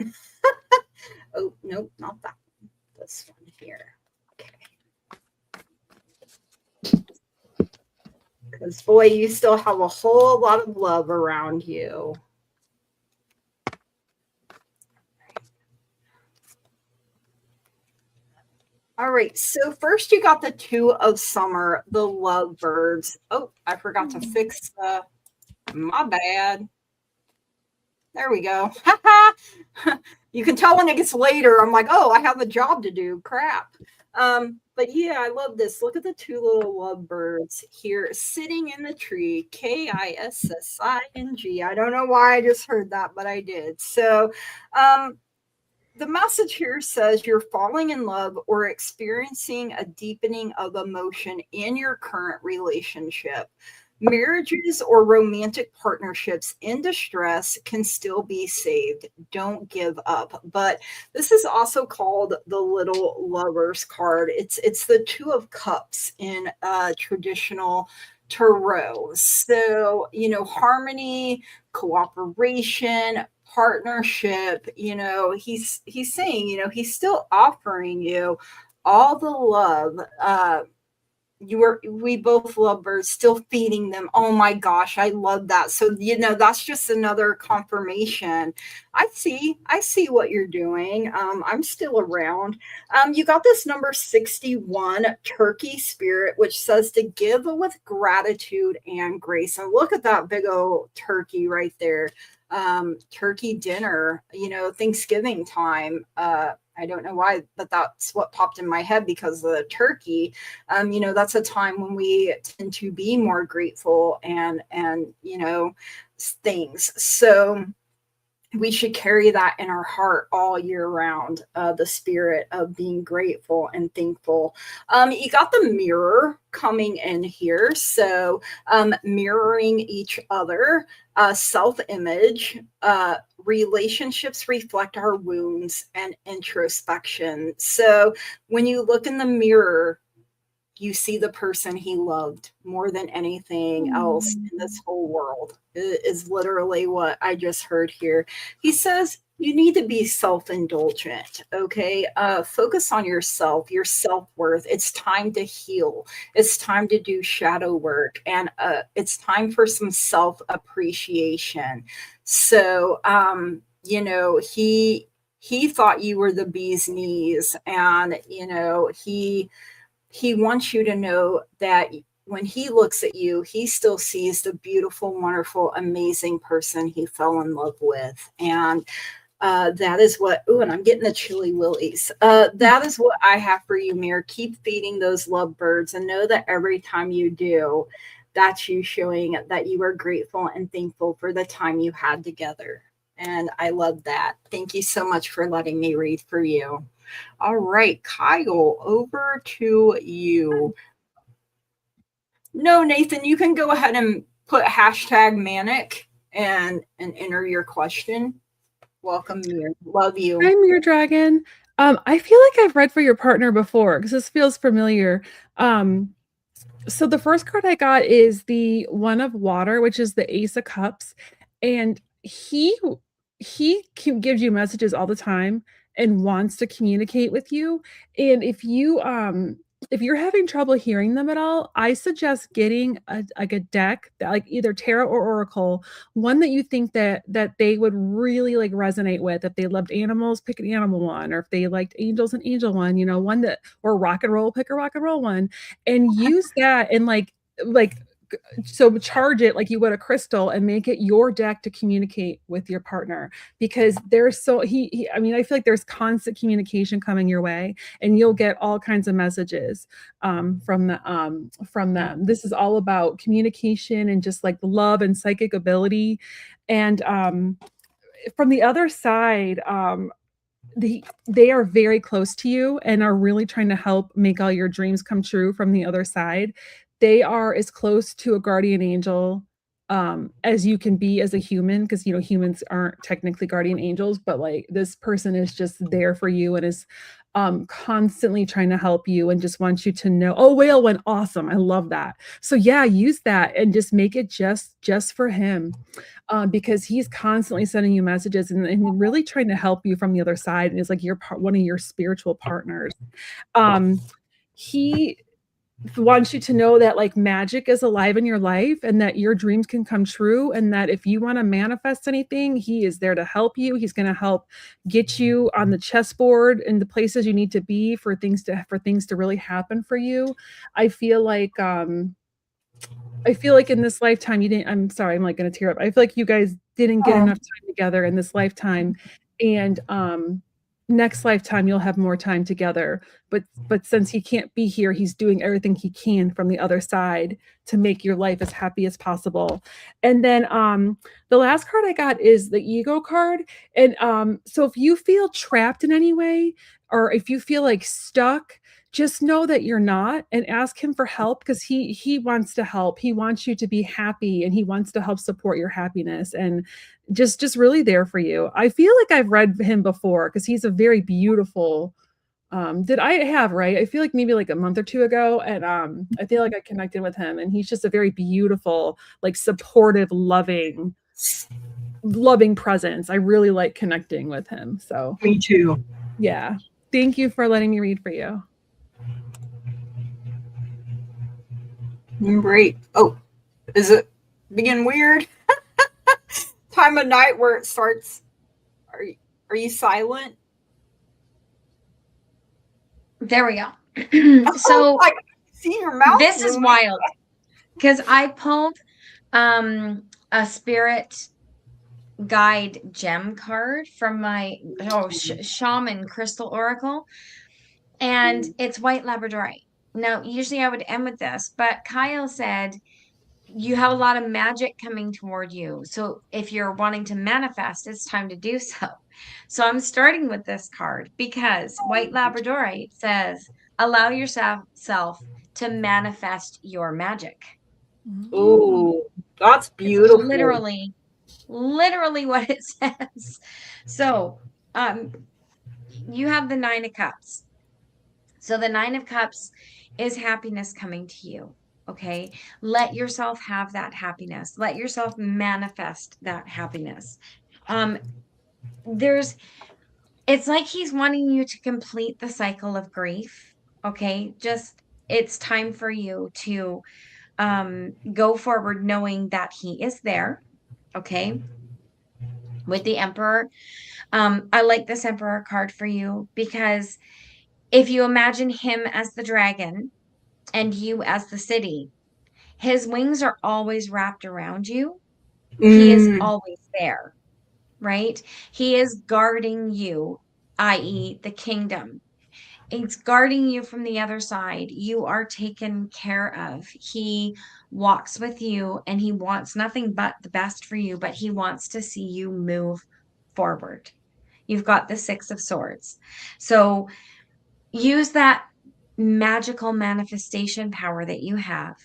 Oh, nope, not that one. This one here. Okay. Because, boy, you still have a whole lot of love around you. All right, so first you got the Two of Summer, the lovebirds. Oh, I forgot to fix the, my bad. There we go. You can tell when it gets later, I'm like, oh, I have a job to do. Crap. But yeah, I love this. Look at the two little lovebirds here sitting in the tree. Kissing. I don't know why I just heard that, but I did. So, the message here says you're falling in love or experiencing a deepening of emotion in your current relationship. Marriages or romantic partnerships in distress can still be saved. Don't give up. But this is also called the Little Lovers card. It's the Two of Cups in traditional tarot. So, harmony, cooperation, partnership, he's saying, he's still offering you all the love. We both love birds, still feeding them. Oh my gosh, I love that. So, that's just another confirmation. I see what you're doing. I'm still around. You got this number 61 turkey spirit, which says to give with gratitude and grace. And look at that big old turkey right there. Turkey dinner, Thanksgiving time. I don't know why, but that's what popped in my head because of the turkey. That's a time when we tend to be more grateful and things. So we should carry that in our heart all year round, the spirit of being grateful and thankful. You got the mirror coming in here. So mirroring each other, self-image, relationships reflect our wounds and introspection. So when you look in the mirror, you see the person he loved more than anything else in this whole world, is literally what I just heard here. He says you need to be self-indulgent, okay? Focus on yourself, your self-worth. It's time to heal. It's time to do shadow work, and it's time for some self-appreciation. So, he thought you were the bee's knees, and, he wants you to know that when he looks at you, he still sees the beautiful, wonderful, amazing person he fell in love with. And that is what, and I'm getting the chilly willies. That is what I have for you, Mir. Keep feeding those lovebirds and know that every time you do, that's you showing that you are grateful and thankful for the time you had together. And I love that. Thank you so much for letting me read for you. All right, Kyle, over to you. No, Nathan, you can go ahead and put hashtag Manic and enter your question. Welcome, Mir. Love you. Hi, Mir Dragon. I feel like I've read for your partner before because this feels familiar. So the first card I got is the One of Water, which is the Ace of Cups, and he gives you messages all the time and wants to communicate with you. And if you're having trouble hearing them at all, I suggest getting a deck that, like, either tarot or oracle, one that you think that they would really like resonate with. If they loved animals, pick an animal one, or if they liked angels, an angel one, one that, or rock and roll, pick a rock and roll one, and use that and so charge it like you would a crystal and make it your deck to communicate with your partner, because there's I feel like there's constant communication coming your way, and you'll get all kinds of messages from them. This is all about communication and just like love and psychic ability. And from the other side, they are very close to you and are really trying to help make all your dreams come true. From the other side, they are as close to a guardian angel as you can be as a human, because humans aren't technically guardian angels, but like this person is just there for you and is constantly trying to help you and just wants you to know, oh, whale went awesome. I love that. So yeah, use that and just make it just for him. Because he's constantly sending you messages and really trying to help you from the other side. And is like one of your spiritual partners. He wants you to know that like magic is alive in your life and that your dreams can come true, and that if you want to manifest anything, he is there to help you. He's going to help get you on the chessboard in the places you need to be for things to really happen for you. I feel like in this lifetime I'm sorry, I'm like going to tear up. I feel like you guys didn't get enough time together in this lifetime, and next lifetime you'll have more time together, but since he can't be here, he's doing everything he can from the other side to make your life as happy as possible. And then the last card I got is the ego card. And so if you feel trapped in any way, or if you feel like stuck, just know that you're not, and ask him for help, because he wants to help. He wants you to be happy, and he wants to help support your happiness, and just really there for you. I feel like I've read him before because he's a very beautiful did I have right? I feel like maybe like a month or two ago, and I feel like I connected with him, and he's just a very beautiful, like supportive, loving presence. I really like connecting with him. So me too. Yeah. Thank you for letting me read for you. Great. Oh, is it being weird? Time of night where it starts. Are you silent? There we go. So I see your mouth. This is wild because I pulled a spirit guide gem card from my shaman crystal oracle, and it's white labradorite. Now, usually I would end with this, but Kyle said you have a lot of magic coming toward you. So if you're wanting to manifest, it's time to do so. So I'm starting with this card because white labradorite says, allow yourself to manifest your magic. Oh, that's beautiful. It's literally what it says. So you have the 9 of Cups. So the 9 of Cups is happiness coming to you. Okay. Let yourself have that happiness. Let yourself manifest that happiness. It's like he's wanting you to complete the cycle of grief. Okay. It's time for you to go forward knowing that he is there. Okay. With the Emperor. I like this Emperor card for you because if you imagine him as the dragon and you as the city, his wings are always wrapped around you. He is always there, right? He is guarding you, i.e. the kingdom. It's guarding you from the other side. You are taken care of. He walks with you and he wants nothing but the best for you, but he wants to see you move forward. You've got the 6 of Swords. So use that magical manifestation power that you have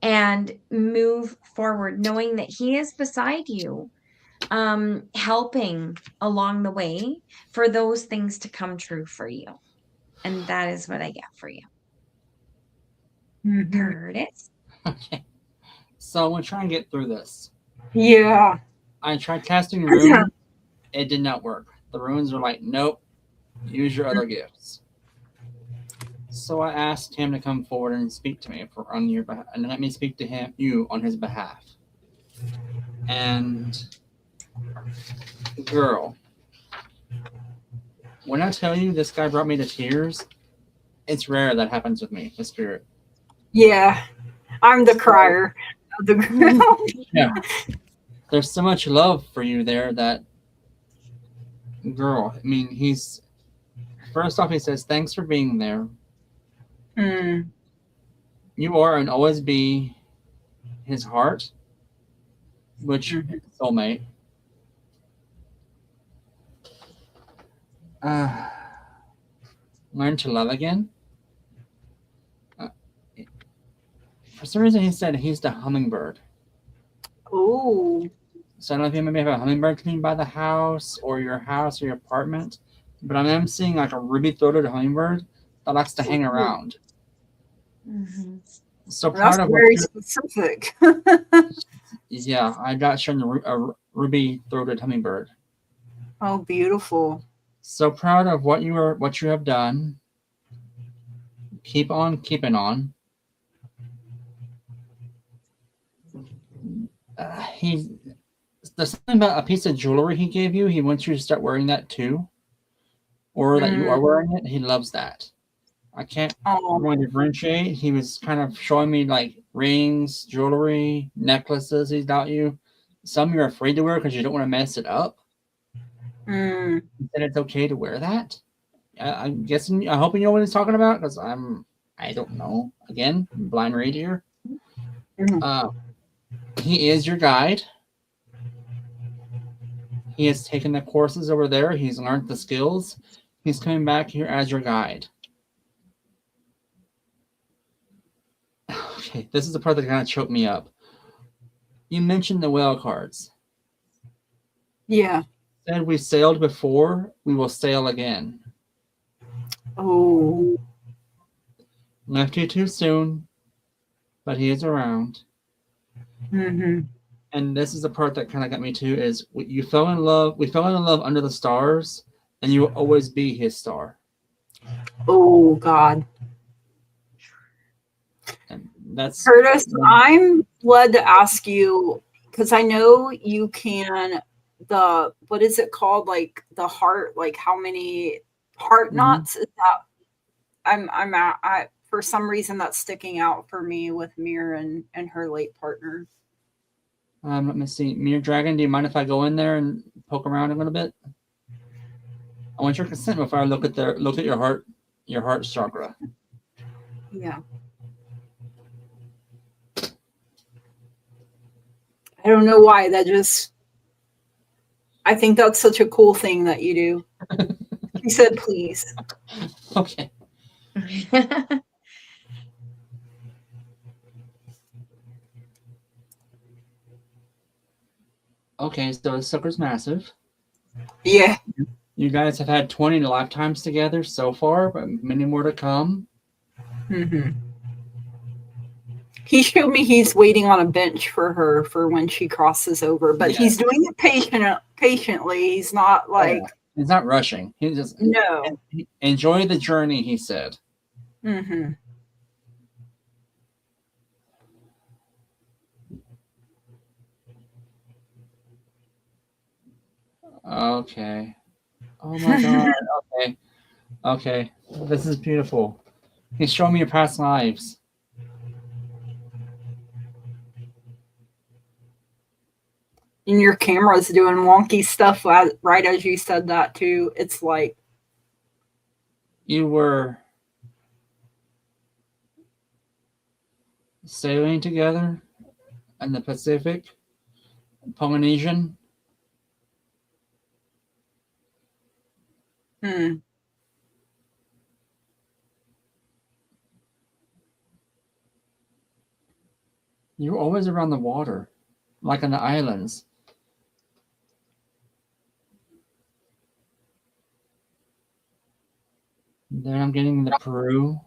and move forward, knowing that he is beside you, helping along the way for those things to come true for you. And that is what I get for you. Curtis? Okay. So we'll try and get through this. Yeah. I tried casting Rune. It did not work. The runes were like, nope, use your other gifts. So I asked him to come forward and speak to me on your behalf, and let me speak to you on his behalf. And girl, when I tell you this guy brought me to tears, it's rare that happens with me, the spirit. Yeah, I'm the crier of the group. Yeah, there's so much love for you there that, girl, I mean, first off, he says, thanks for being there. You are and always be his heart, which you're his soulmate. Learn to love again. For some reason, he said he's the hummingbird. Ooh. So I don't know if you maybe have a hummingbird coming by the house or your apartment. but I am seeing like a ruby-throated hummingbird that likes to hang around. Mm-hmm. So That's proud of very what specific. yeah, I got shown a ruby-throated hummingbird. Oh, beautiful. So proud of what you have done. Keep on keeping on. There's something about a piece of jewelry he gave you. He wants you to start wearing that too, or that you are wearing it. He loves that. I can't really differentiate. He was kind of showing me like rings, jewelry, necklaces he's got you. Some you're afraid to wear because you don't want to mess it up. He said it's okay to wear that. I'm guessing. I hope you know what he's talking about because I don't know. Again, blind read here. He is your guide. He has taken the courses over there. He's learned the skills. He's coming back here as your guide. Okay, this is the part that kind of choked me up. You mentioned the whale cards. Yeah. Said we sailed before, we will sail again. Oh. Left you too soon, but he is around. And this is the part that kind of got me too, is you fell in love. We fell in love under the stars, and you will always be his star. Oh, God. And that's Curtis, I'm led to ask you, because I know you can, what is it called? Like the heart, like how many heart knots is that? For some reason that's sticking out for me with Mir and her late partner. let me see. Mir Dragon, do you mind if I go in there and poke around a little bit? I want your consent before I look at your heart chakra. Yeah. I don't know why. I think that's such a cool thing that you do. He said, please. Okay. Okay, so this sucker's massive. Yeah. You guys have had 20 lifetimes together so far, but many more to come. He showed me he's waiting on a bench for her for when she crosses over, but he's doing it patiently. He's not like... He's not rushing. He's just... No. Enjoy the journey, he said. Okay. Oh my God. Okay. This is beautiful. He's showing me your past lives. And your camera's doing wonky stuff right as you said that too. It's like... You were sailing together in the Pacific, Polynesian. You're always around the water, like on the islands. Then I'm getting the Peru.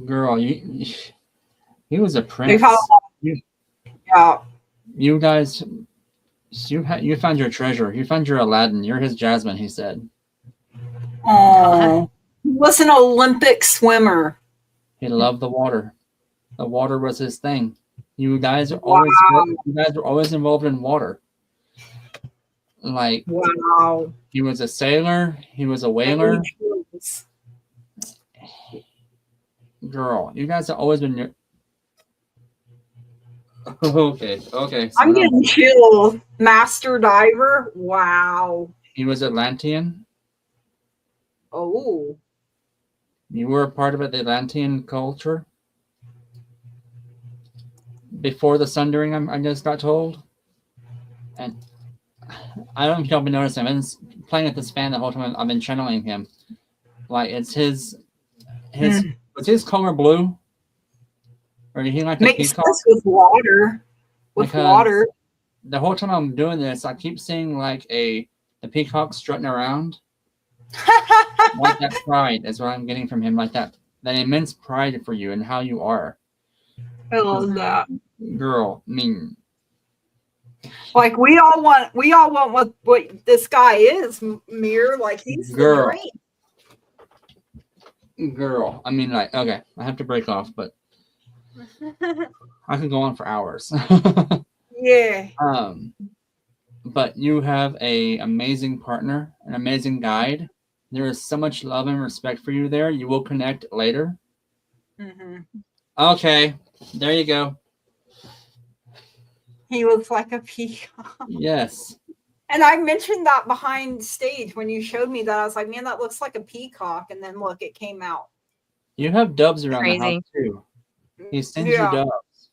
Girl, he was a prince. You guys, you found your treasure. You found your Aladdin. You're his Jasmine, he said. Oh, he was an Olympic swimmer. He loved the water. The water was his thing. You guys are always involved in water. Like, wow. He was a sailor. He was a whaler. Girl, you guys have always been Okay. So I'm getting chills. Master diver. Wow. He was Atlantean. Oh. You were a part of the Atlantean culture before the Sundering. I just got told, and I don't know if y'all been noticing. I've been playing with this fan the whole time. I've been channeling him. Like it's his Was his color blue? Or did he like the Makes peacock? sense with water. Because the whole time I'm doing this, I keep seeing like the peacock strutting around. Like that pride is what I'm getting from him, like that immense pride for you and how you are. I love that. Girl, I mean, like we all want what this guy is, Mir. Like he's the dream. Girl, I mean, like, okay, I have to break off, but I can go on for hours. Yeah. But you have a amazing partner, an amazing guide. There is so much love and respect for you there. You will connect later. Okay, there you go. He looks like a peacock. Yes. And I mentioned that behind stage when you showed me that. I was like, man, that looks like a peacock. And then look, it came out. You have doves around the house too. He sends you doves.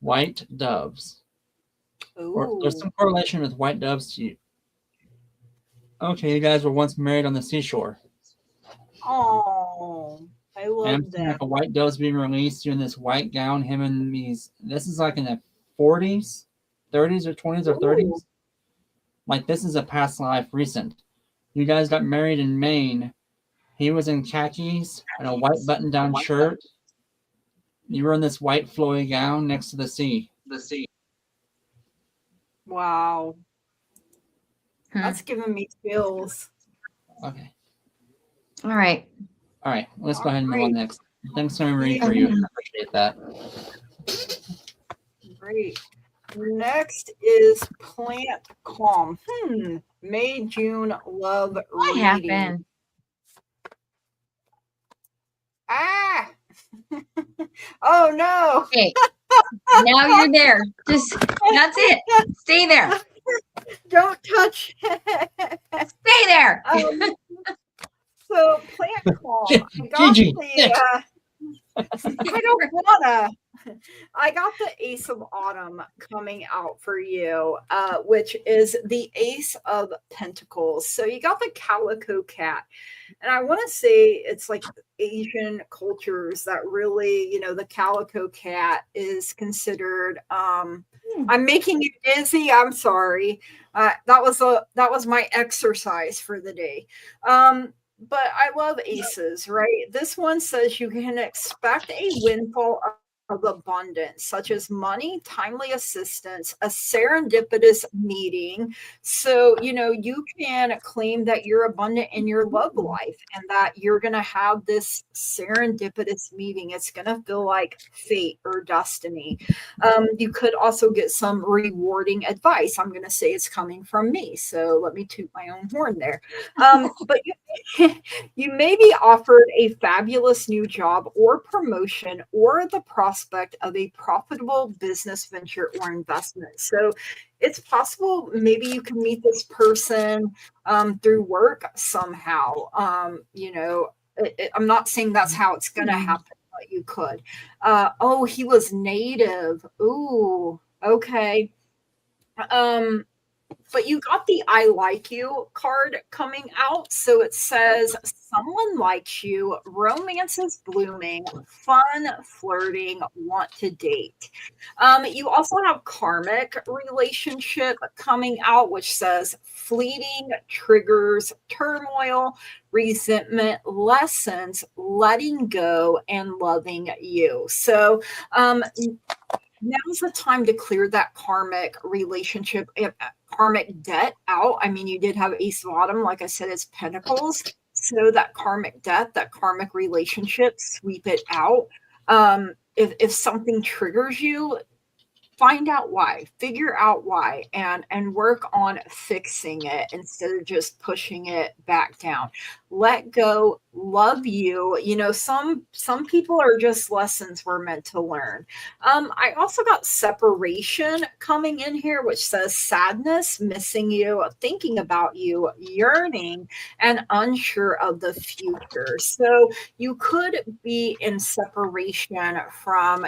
White doves. There's some correlation with white doves to you. Okay, you guys were once married on the seashore. Oh, I love that. Like a white dove's being released. You're in this white gown. Him and these. This is like in the 40s, 30s, or 20s, or 30s. Like this is a past life, recent. You guys got married in Maine. He was in khakis and a white button-down shirt. You were in this white flowy gown next to the sea. Wow. That's giving me chills. Okay. All right. Let's go ahead and move on next. Thanks so much for you. I appreciate that. Great. Next is Plant Calm. May, June, love reading. What happened? Ah! Oh no! Okay. Now you're there. That's it. Stay there. Don't touch it. Stay there. So Plant Calm. Gigi. I don't wanna. I got the Ace of Autumn coming out for you, which is the Ace of Pentacles. So you got the Calico Cat. And I want to say it's like Asian cultures that really, the Calico Cat is considered. I'm making you dizzy. I'm sorry. That was my exercise for the day. But I love aces, right? This one says you can expect a windfall of abundance, such as money, timely assistance, a serendipitous meeting. So, you can claim that you're abundant in your love life and that you're going to have this serendipitous meeting. It's going to feel like fate or destiny. You could also get some rewarding advice. I'm going to say it's coming from me. So let me toot my own horn there. But you may be offered a fabulous new job or promotion or the prospect of a profitable business venture or investment. So it's possible maybe you can meet this person through work somehow. I'm not saying that's how it's going to happen, but you could. He was native. Ooh, okay. But you got the I like you card coming out. So it says someone likes you, romance is blooming, fun, flirting, want to date. You also have karmic relationship coming out, which says fleeting, triggers, turmoil, resentment, lessons, letting go, and loving you. So now's the time to clear that karmic relationship, karmic debt out. I mean, you did have Ace of Autumn. Like I said, it's Pentacles. So that karmic debt, that karmic relationship, sweep it out. If something triggers you, find out why, figure out why, and work on fixing it instead of just pushing it back down. Let go, love you. Some people are just lessons we're meant to learn. I also got separation coming in here, which says sadness, missing you, thinking about you, yearning, and unsure of the future. So you could be in separation from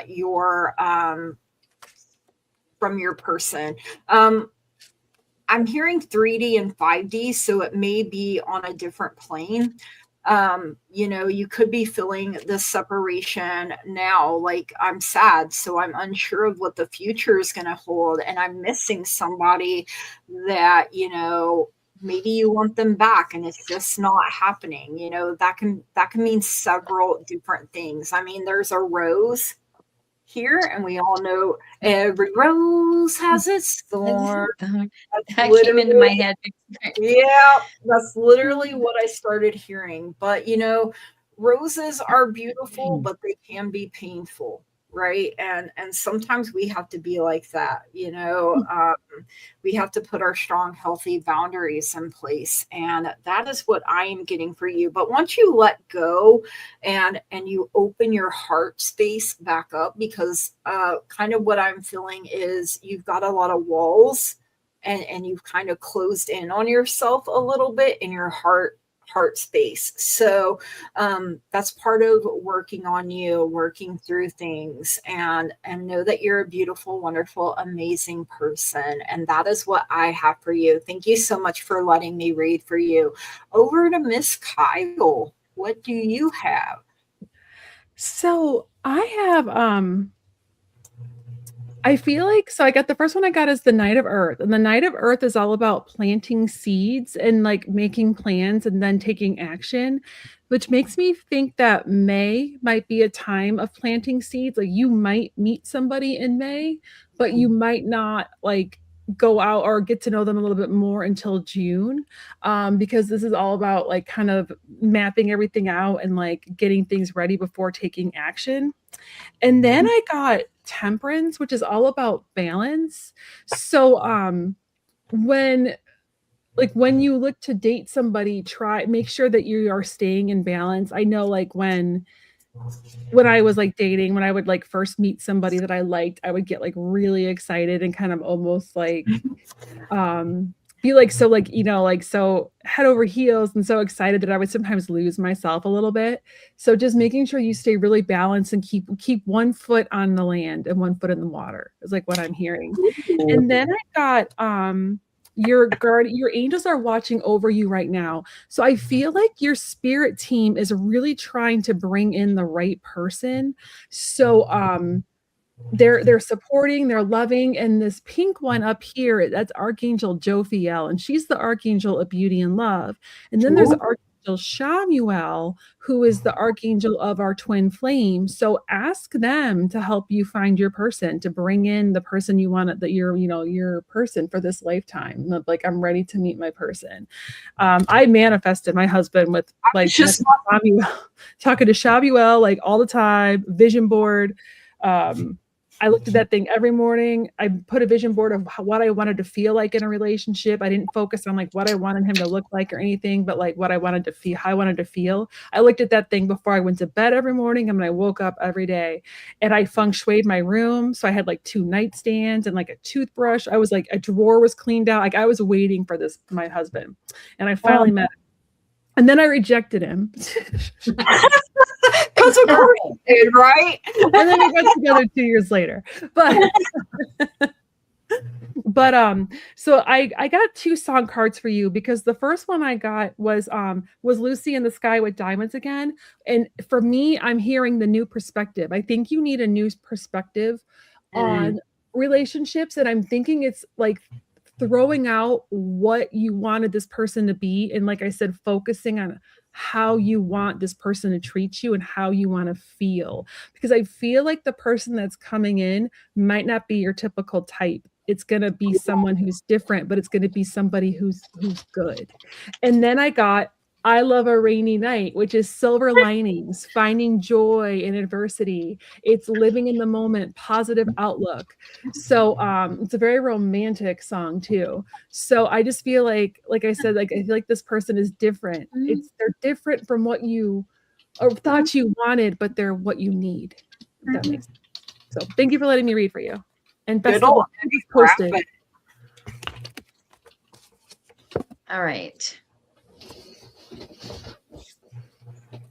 your person. I'm hearing 3D and 5D, so it may be on a different plane. You know, you could be feeling this separation now, like I'm sad, so I'm unsure of what the future is going to hold, and I'm missing somebody that, you know, maybe you want them back and it's just not happening. You know, that can mean several different things. I mean, there's a rose here, and we all know every rose has its thorn. That came into my head. Yeah, that's literally what I started hearing. But you know, roses are beautiful, but they can be painful, right? And sometimes we have to be like that, you know. We have to put our strong, healthy boundaries in place, and that is what I am getting for you. But once you let go and you open your heart space back up, because kind of what I'm feeling is you've got a lot of walls, and you've kind of closed in on yourself a little bit in your heart space. So that's part of working on you, working through things, and know that you're a beautiful, wonderful, amazing person. And that is what I have for you. Thank you so much for letting me read for you. Over to Miss Kyle. What do you have? So I have I feel like, so I got, the first one I got is the Knight of Earth. And the Knight of Earth is all about planting seeds and like making plans and then taking action, which makes me think that May might be a time of planting seeds. Like you might meet somebody in May, but you might not like go out or get to know them a little bit more until June, because this is all about like kind of mapping everything out and like getting things ready before taking action. And then I got Temperance, which is all about balance. So when you look to date somebody, make sure that you are staying in balance. I know like when I was like dating, when I would like first meet somebody that I liked, I would get like really excited and kind of almost like be like so like, you know, like so head over heels and so excited that I would sometimes lose myself a little bit. So just making sure you stay really balanced and keep one foot on the land and one foot in the water is like what I'm hearing. And then I got your angels are watching over you right now. So I feel like your spirit team is really trying to bring in the right person. So they're supporting, they're loving, and this pink one up here, that's Archangel Jophiel, and she's the Archangel of beauty and love. And then there's Archangel Shamuel, who is the Archangel of our twin flame. So ask them to help you find your person, to bring in the person you want, that you're, you know, your person for this lifetime. Like, I'm ready to meet my person. I manifested my husband with like just talking to Shamuel like all the time, vision board. I looked at that thing every morning. I put a vision board of what I wanted to feel like in a relationship. I didn't focus on like what I wanted him to look like or anything, but like what I wanted to feel, how I wanted to feel. I looked at that thing before I went to bed every morning and when I woke up every day. And I feng shuied my room. So I had like 2 nightstands and like a toothbrush. I was like, a drawer was cleaned out. Like I was waiting for this, my husband. And I finally met him. And then I rejected him. Because of course you did, right? And then we got together 2 years later. But so I got 2 song cards for you, because the first one I got was Lucy in the Sky with Diamonds Again. And for me, I'm hearing the new perspective. I think you need a new perspective on relationships. And I'm thinking it's like throwing out what you wanted this person to be. And like I said, focusing on how you want this person to treat you and how you want to feel. Because I feel like the person that's coming in might not be your typical type. It's going to be someone who's different, but it's going to be somebody who's good. And then I got I Love a Rainy Night, which is silver linings, finding joy in adversity. It's living in the moment, positive outlook. So it's a very romantic song too. So I just feel like I said, like I feel like this person is different. They're different from what you or thought you wanted, but they're what you need. If that makes sense. So thank you for letting me read for you. And best of luck. Posted. All right.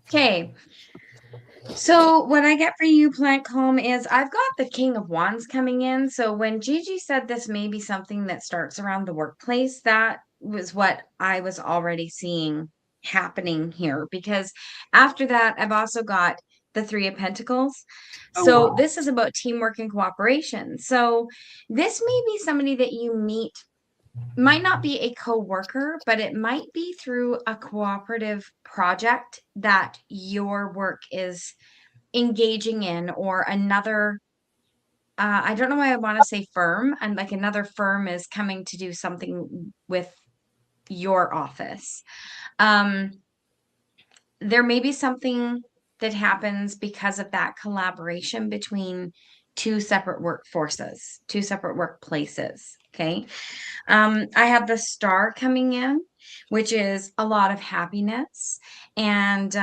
Okay. So what I get for you, Plant Calm, is I've got the King of Wands coming in. So when Gigi said this may be something that starts around the workplace, that was what I was already seeing happening here, because after that, I've also got the Three of Pentacles. Oh, So wow. this is about teamwork and cooperation. So this may be somebody that you meet, might not be a co-worker, but it might be through a cooperative project that your work is engaging in, or another, I don't know why I want to say firm, and like another firm is coming to do something with your office. There may be something that happens because of that collaboration between two separate workforces, two separate workplaces. Okay. I have the Star coming in, which is a lot of happiness and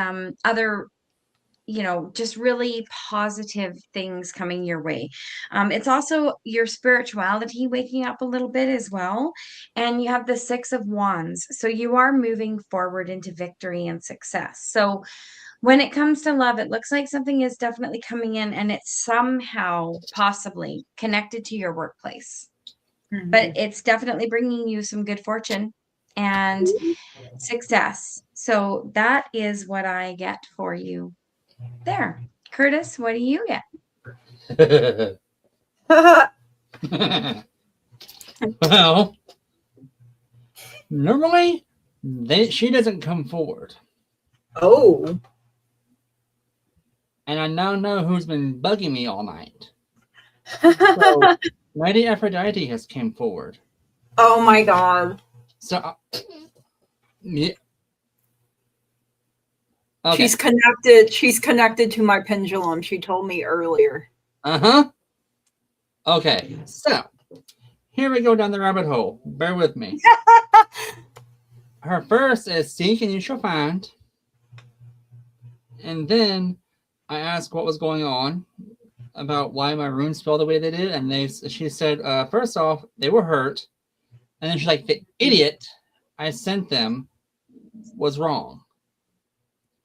other, just really positive things coming your way. It's also your spirituality waking up a little bit as well. And you have the Six of Wands. So you are moving forward into victory and success. So when it comes to love, it looks like something is definitely coming in, and it's somehow possibly connected to your workplace. Mm-hmm. But it's definitely bringing you some good fortune and success. So that is what I get for you there. Curtis, what do you get? Well, normally she doesn't come forward. Oh. And I now know who's been bugging me all night. So, Lady Aphrodite has came forward. Oh my God. So, yeah. Okay. She's connected to my pendulum. She told me earlier. Uh-huh. Okay, so here we go down the rabbit hole. Bear with me. Her first is seek and you shall find. And then I asked what was going on, about why my runes fell the way they did, and she said, first off, they were hurt. And then she's like, the idiot I sent them was wrong.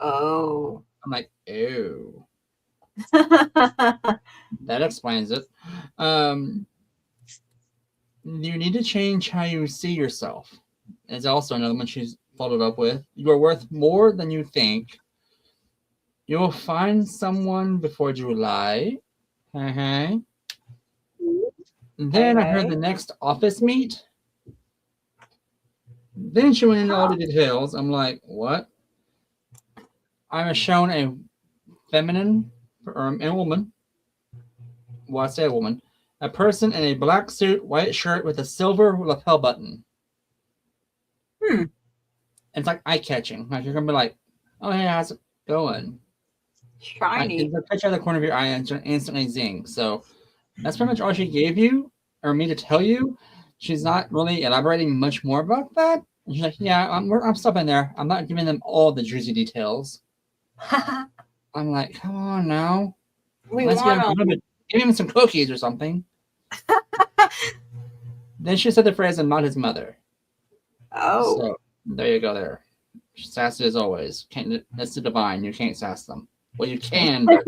Oh. I'm like, ew. That explains it. You need to change how you see yourself. Is also another one she's followed up with. You are worth more than you think. You will find someone before July. Uh-huh. Then I heard the next office meet. Then she went into all the details. I'm like, what? I was shown a feminine, or a woman. Well, I say a woman. A person in a black suit, white shirt with a silver lapel button. It's like eye-catching. Like you're gonna be like, oh hey, how's it going? Shiny. Like, touch out the corner of your eye and instantly zing. So that's pretty much all she gave you, or me to tell you. She's not really elaborating much more about that. And she's like, yeah, I'm stopping there. I'm not giving them all the juicy details. I'm like, come on now. Give him some cookies or something. Then she said the phrase, I'm not his mother. Oh. So there you go there. Sassy as always. That's the divine. You can't sass them. Well, you can, but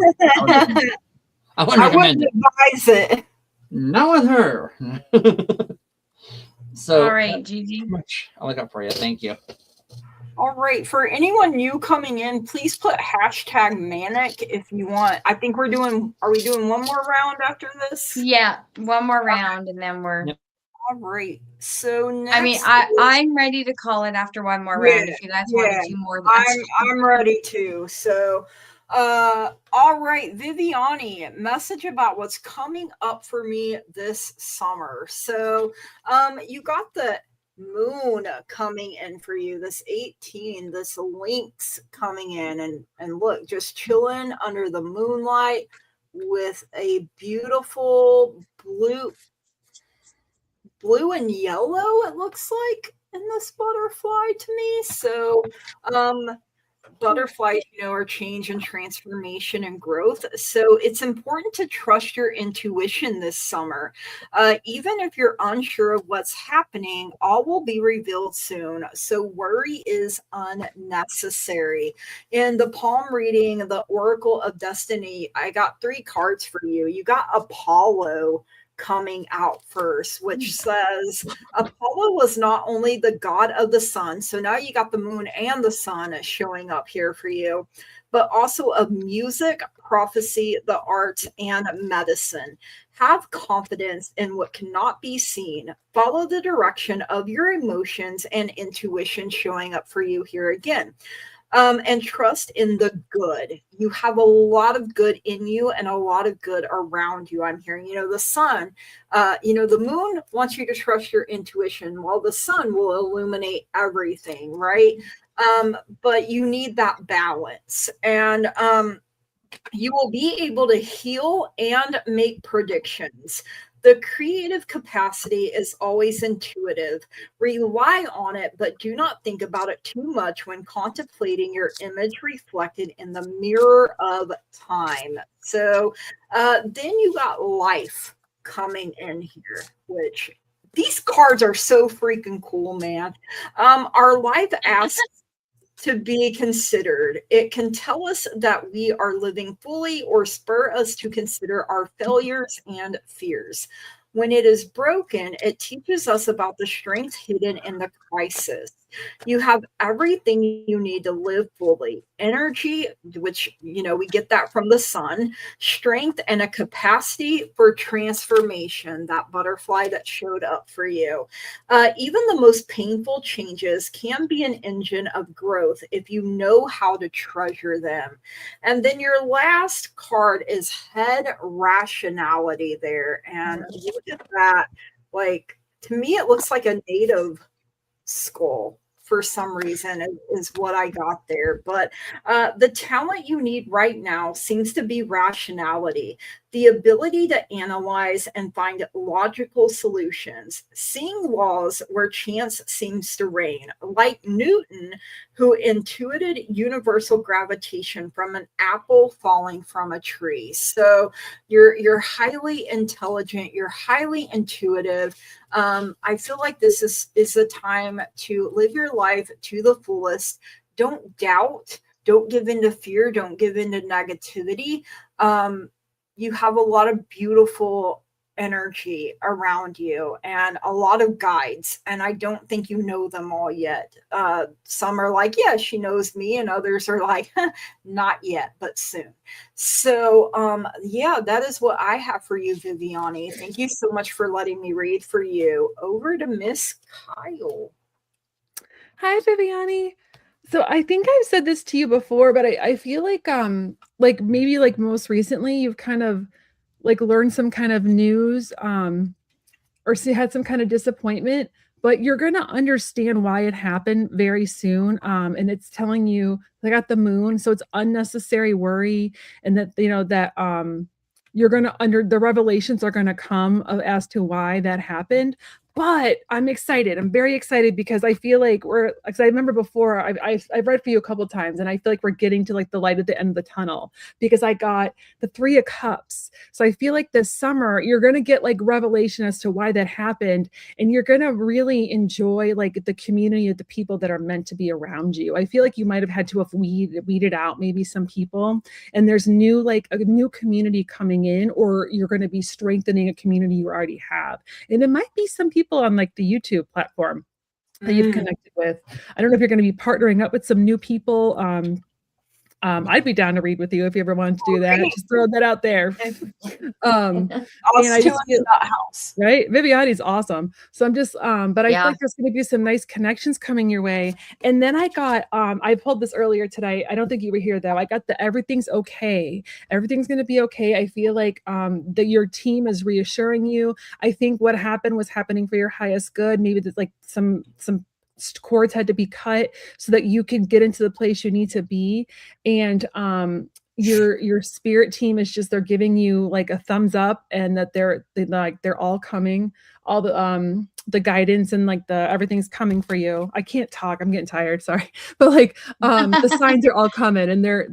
I wouldn't advise it. Not with her. So, all right, Gigi. I'll look up for you. Thank you. All right. For anyone new coming in, please put hashtag Manic if you want. I think are we doing one more round after this? Yeah, one more round and then we're... Yep. All right. So next, I mean, I'm ready to call it after one more round. If you guys want to do more, I'm ready to. So, all right, Viviani, message about what's coming up for me this summer. So, you got the moon coming in for you, this 18, this lynx coming in, and look, just chilling under the moonlight with a beautiful blue and yellow, it looks like, in this butterfly to me. So butterflies, are change and transformation and growth. So it's important to trust your intuition this summer. Even if you're unsure of what's happening, all will be revealed soon. So worry is unnecessary. In the palm reading, the Oracle of Destiny, I got 3 cards for you. You got Apollo coming out first, which says Apollo was not only the god of the sun, so now you got the moon and the sun showing up here for you, but also of music, prophecy, the arts, and medicine. Have confidence in what cannot be seen. Follow the direction of your emotions and intuition showing up for you here again. And trust in the good. You have a lot of good in you and a lot of good around you. I'm hearing, the sun, the moon wants you to trust your intuition, while the sun will illuminate everything, right? But you need that balance. And you will be able to heal and make predictions. The creative capacity is always intuitive. Rely on it, but do not think about it too much when contemplating your image reflected in the mirror of time. So then you got life coming in here, which these cards are so freaking cool, man. Our life asks to be considered. It can tell us that we are living fully or spur us to consider our failures and fears. When it is broken, it teaches us about the strength hidden in the crisis. You have everything you need to live fully. Energy, which, we get that from the sun, strength, and a capacity for transformation, that butterfly that showed up for you. Even the most painful changes can be an engine of growth if you know how to treasure them. And then your last card is head rationality there. And look at that. Like, to me, it looks like a native skull for some reason is what I got there. But the talent you need right now seems to be rationality, the ability to analyze and find logical solutions, seeing laws where chance seems to reign, like Newton, who intuited universal gravitation from an apple falling from a tree. So you're highly intelligent, you're highly intuitive. I feel like this is the time to live your life to the fullest. Don't doubt, don't give in to fear, don't give in to negativity. You have a lot of beautiful energy around you and a lot of guides, and I don't think you know them all yet. Some are like, yeah, she knows me, and others are like, not yet, but soon. So yeah, that is what I have for you, Viviani. Thank you so much for letting me read for you. Over to Miss Kyle. Hi, Viviani. So I think I've said this to you before, but I feel like maybe like most recently you've kind of like learned some kind of news or had some kind of disappointment, but you're going to understand why it happened very soon. And it's telling you, I got the moon, so it's unnecessary worry, and that you're going to the revelations are going to come as to why that happened. But I'm excited. I'm very excited because I feel like because I remember before I've read for you a couple of times, and I feel like we're getting to like the light at the end of the tunnel because I got the 3 of Cups. So I feel like this summer you're going to get like revelation as to why that happened, and you're going to really enjoy like the community of the people that are meant to be around you. I feel like you might have had to have weeded out maybe some people, and there's a new community coming in, or you're going to be strengthening a community you already have. And it might be some people on like the YouTube platform that you've connected with. I don't know if you're going to be partnering up with some new people. I'd be down to read with you if you ever wanted to do that. Just throwing that out there. And I just feel, house. Right? Viviani's awesome. So I'm just, but I feel like there's going to be some nice connections coming your way. And then I got, I pulled this earlier today. I don't think you were here though. I got the everything's okay. Everything's going to be okay. I feel like that your team is reassuring you. I think what happened was happening for your highest good. Maybe there's like some cords had to be cut so that you can get into the place you need to be. And your spirit team is just, they're giving you like a thumbs up, and that they're all coming, all the guidance and like everything's coming for you. I can't talk, I'm getting tired, sorry. But like the signs are all coming, and they're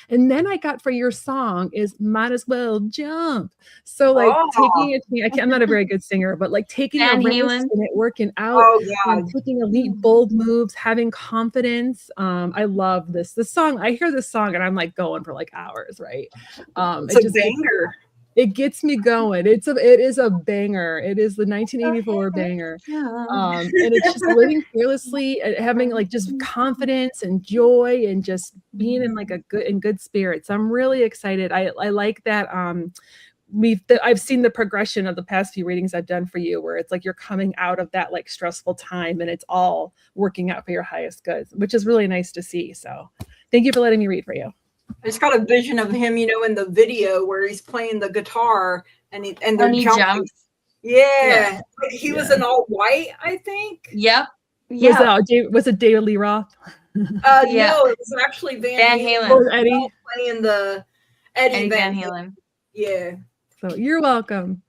and then I got for your song is Might As Well Jump. So like taking it, I'm not a very good singer, but like taking a risk and it working out, taking elite bold moves, having confidence. I love this song. I hear this song and I'm like going for like hours, right? It's a banger. It gets me going. It is a banger. It is the 1984 banger. And it's just living fearlessly and having like just confidence and joy and just being in like good spirits. I'm really excited. I like that I've seen the progression of the past few readings I've done for you, where it's like you're coming out of that like stressful time and it's all working out for your highest good, which is really nice to see. So thank you for letting me read for you. I just got a vision of him, in the video where he's playing the guitar and they're jumping. Jumps. Yeah. Like he was in all white, I think. Yep. Was it David Lee Roth? No, it was actually Van Halen. Or Eddie playing the Eddie Van Halen. Yeah. So you're welcome.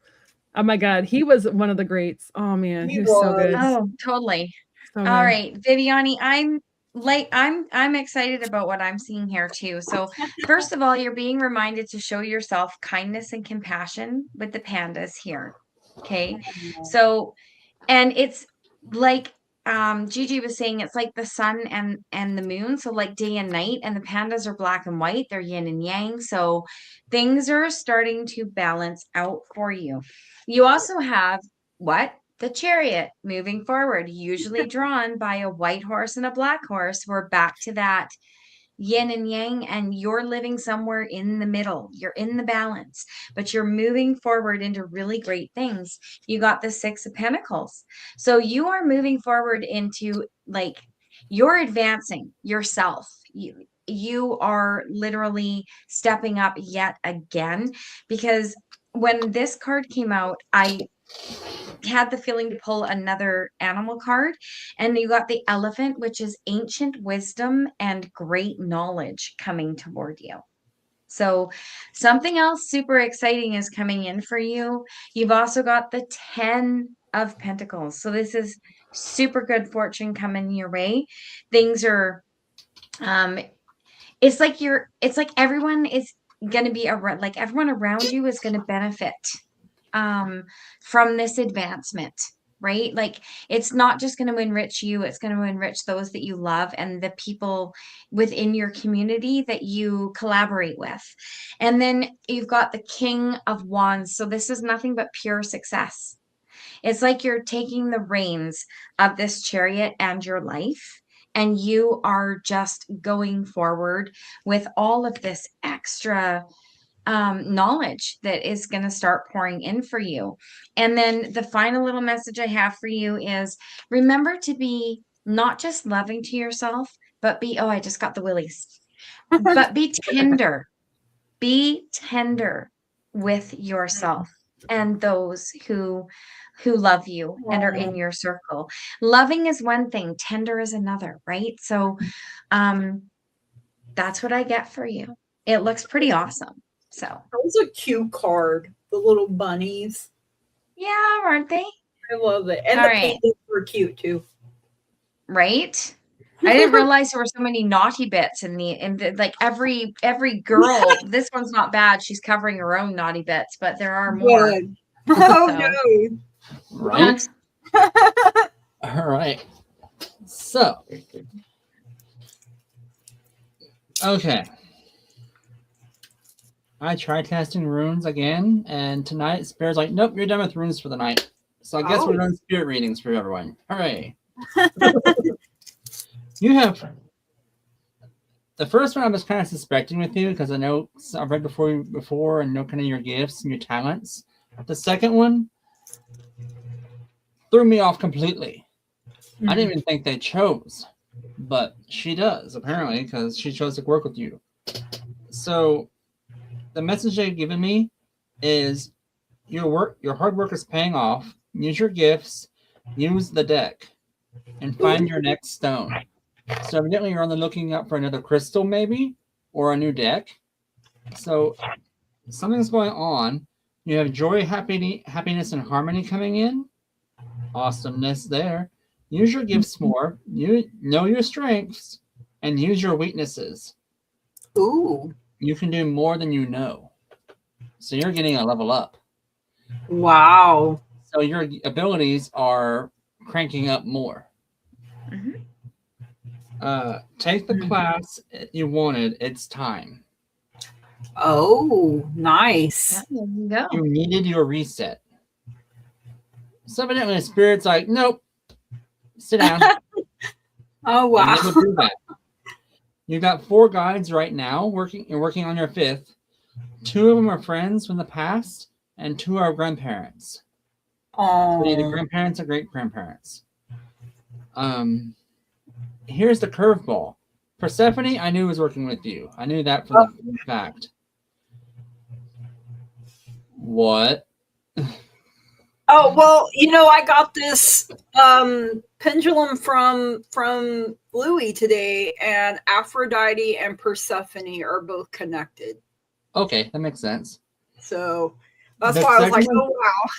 Oh my God, he was one of the greats. Oh man, he was so good. Oh, totally. So all good. right, Viviani, I'm excited about what I'm seeing here too. So first of all, you're being reminded to show yourself kindness and compassion with the pandas here. Okay. So, and it's like Gigi was saying, it's like the sun and the moon. So like day and night, and the pandas are black and white, they're yin and yang. So things are starting to balance out for you. You also have the Chariot moving forward, usually drawn by a white horse and a black horse. We're back to that yin and yang, and you're living somewhere in the middle. You're in the balance, but you're moving forward into really great things. You got the Six of Pentacles. So you are moving forward into like you're advancing yourself. You are literally stepping up yet again, because when this card came out, I had the feeling to pull another animal card, and you got the elephant, which is ancient wisdom and great knowledge coming toward you. So something else super exciting is coming in for you. You've also got the 10 of Pentacles. So this is super good fortune coming your way. Things are it's like everyone is going to be around, like everyone around you is going to benefit from this advancement, right? Like it's not just going to enrich you, it's going to enrich those that you love and the people within your community that you collaborate with. And then you've got the King of Wands. So this is nothing but pure success. It's like you're taking the reins of this chariot and your life, and you are just going forward with all of this extra knowledge that is going to start pouring in for you. And then the final little message I have for you is remember to be not just loving to yourself, but I just got the willies, but be tender. Be tender with yourself and those who love you and are in your circle. Loving is one thing, tender is another, right? So that's what I get for you. It looks pretty awesome. So that was a cute card. The little bunnies. Yeah, aren't they? I love it. And the pandas were cute too. Right? I didn't realize there were so many naughty bits in like every girl. This one's not bad. She's covering her own naughty bits, but there are more. No. Right. All right. So, okay. I tried casting runes again, and tonight Spirit's like, nope, you're done with runes for the night. So I guess we're doing spirit readings for everyone. Hooray. You have the first one I was kind of suspecting with you because I know I've read before and know kind of your gifts and your talents. The second one threw me off completely. I didn't even think they chose, but she does apparently because she chose to work with you. So the message they've given me is your hard work is paying off. Use your gifts, use the deck, and find your next stone. So evidently you're only looking up for another crystal maybe, or a new deck. So something's going on. You have joy, happiness, and harmony coming in. Awesomeness there. Use your gifts more. You know your strengths, and use your weaknesses. Ooh. You can do more than you know. So you're getting a level up. Wow. So your abilities are cranking up more. Mm-hmm. Take the class you wanted. It's time. Oh, nice. There you go. You needed your reset. So evidently the spirit's like, nope. Sit down. Oh, And wow. they will do that. You got 4 guides right now You're working on your 5th. 2 of them are friends from the past, and 2 are grandparents. So either grandparents or great grandparents. Here's the curveball. Persephone, I knew was working with you. I knew that from the fact. What? Oh, well, I got this pendulum from Louis today, and Aphrodite and Persephone are both connected. Okay, that makes sense. So that's why I was like, oh, wow.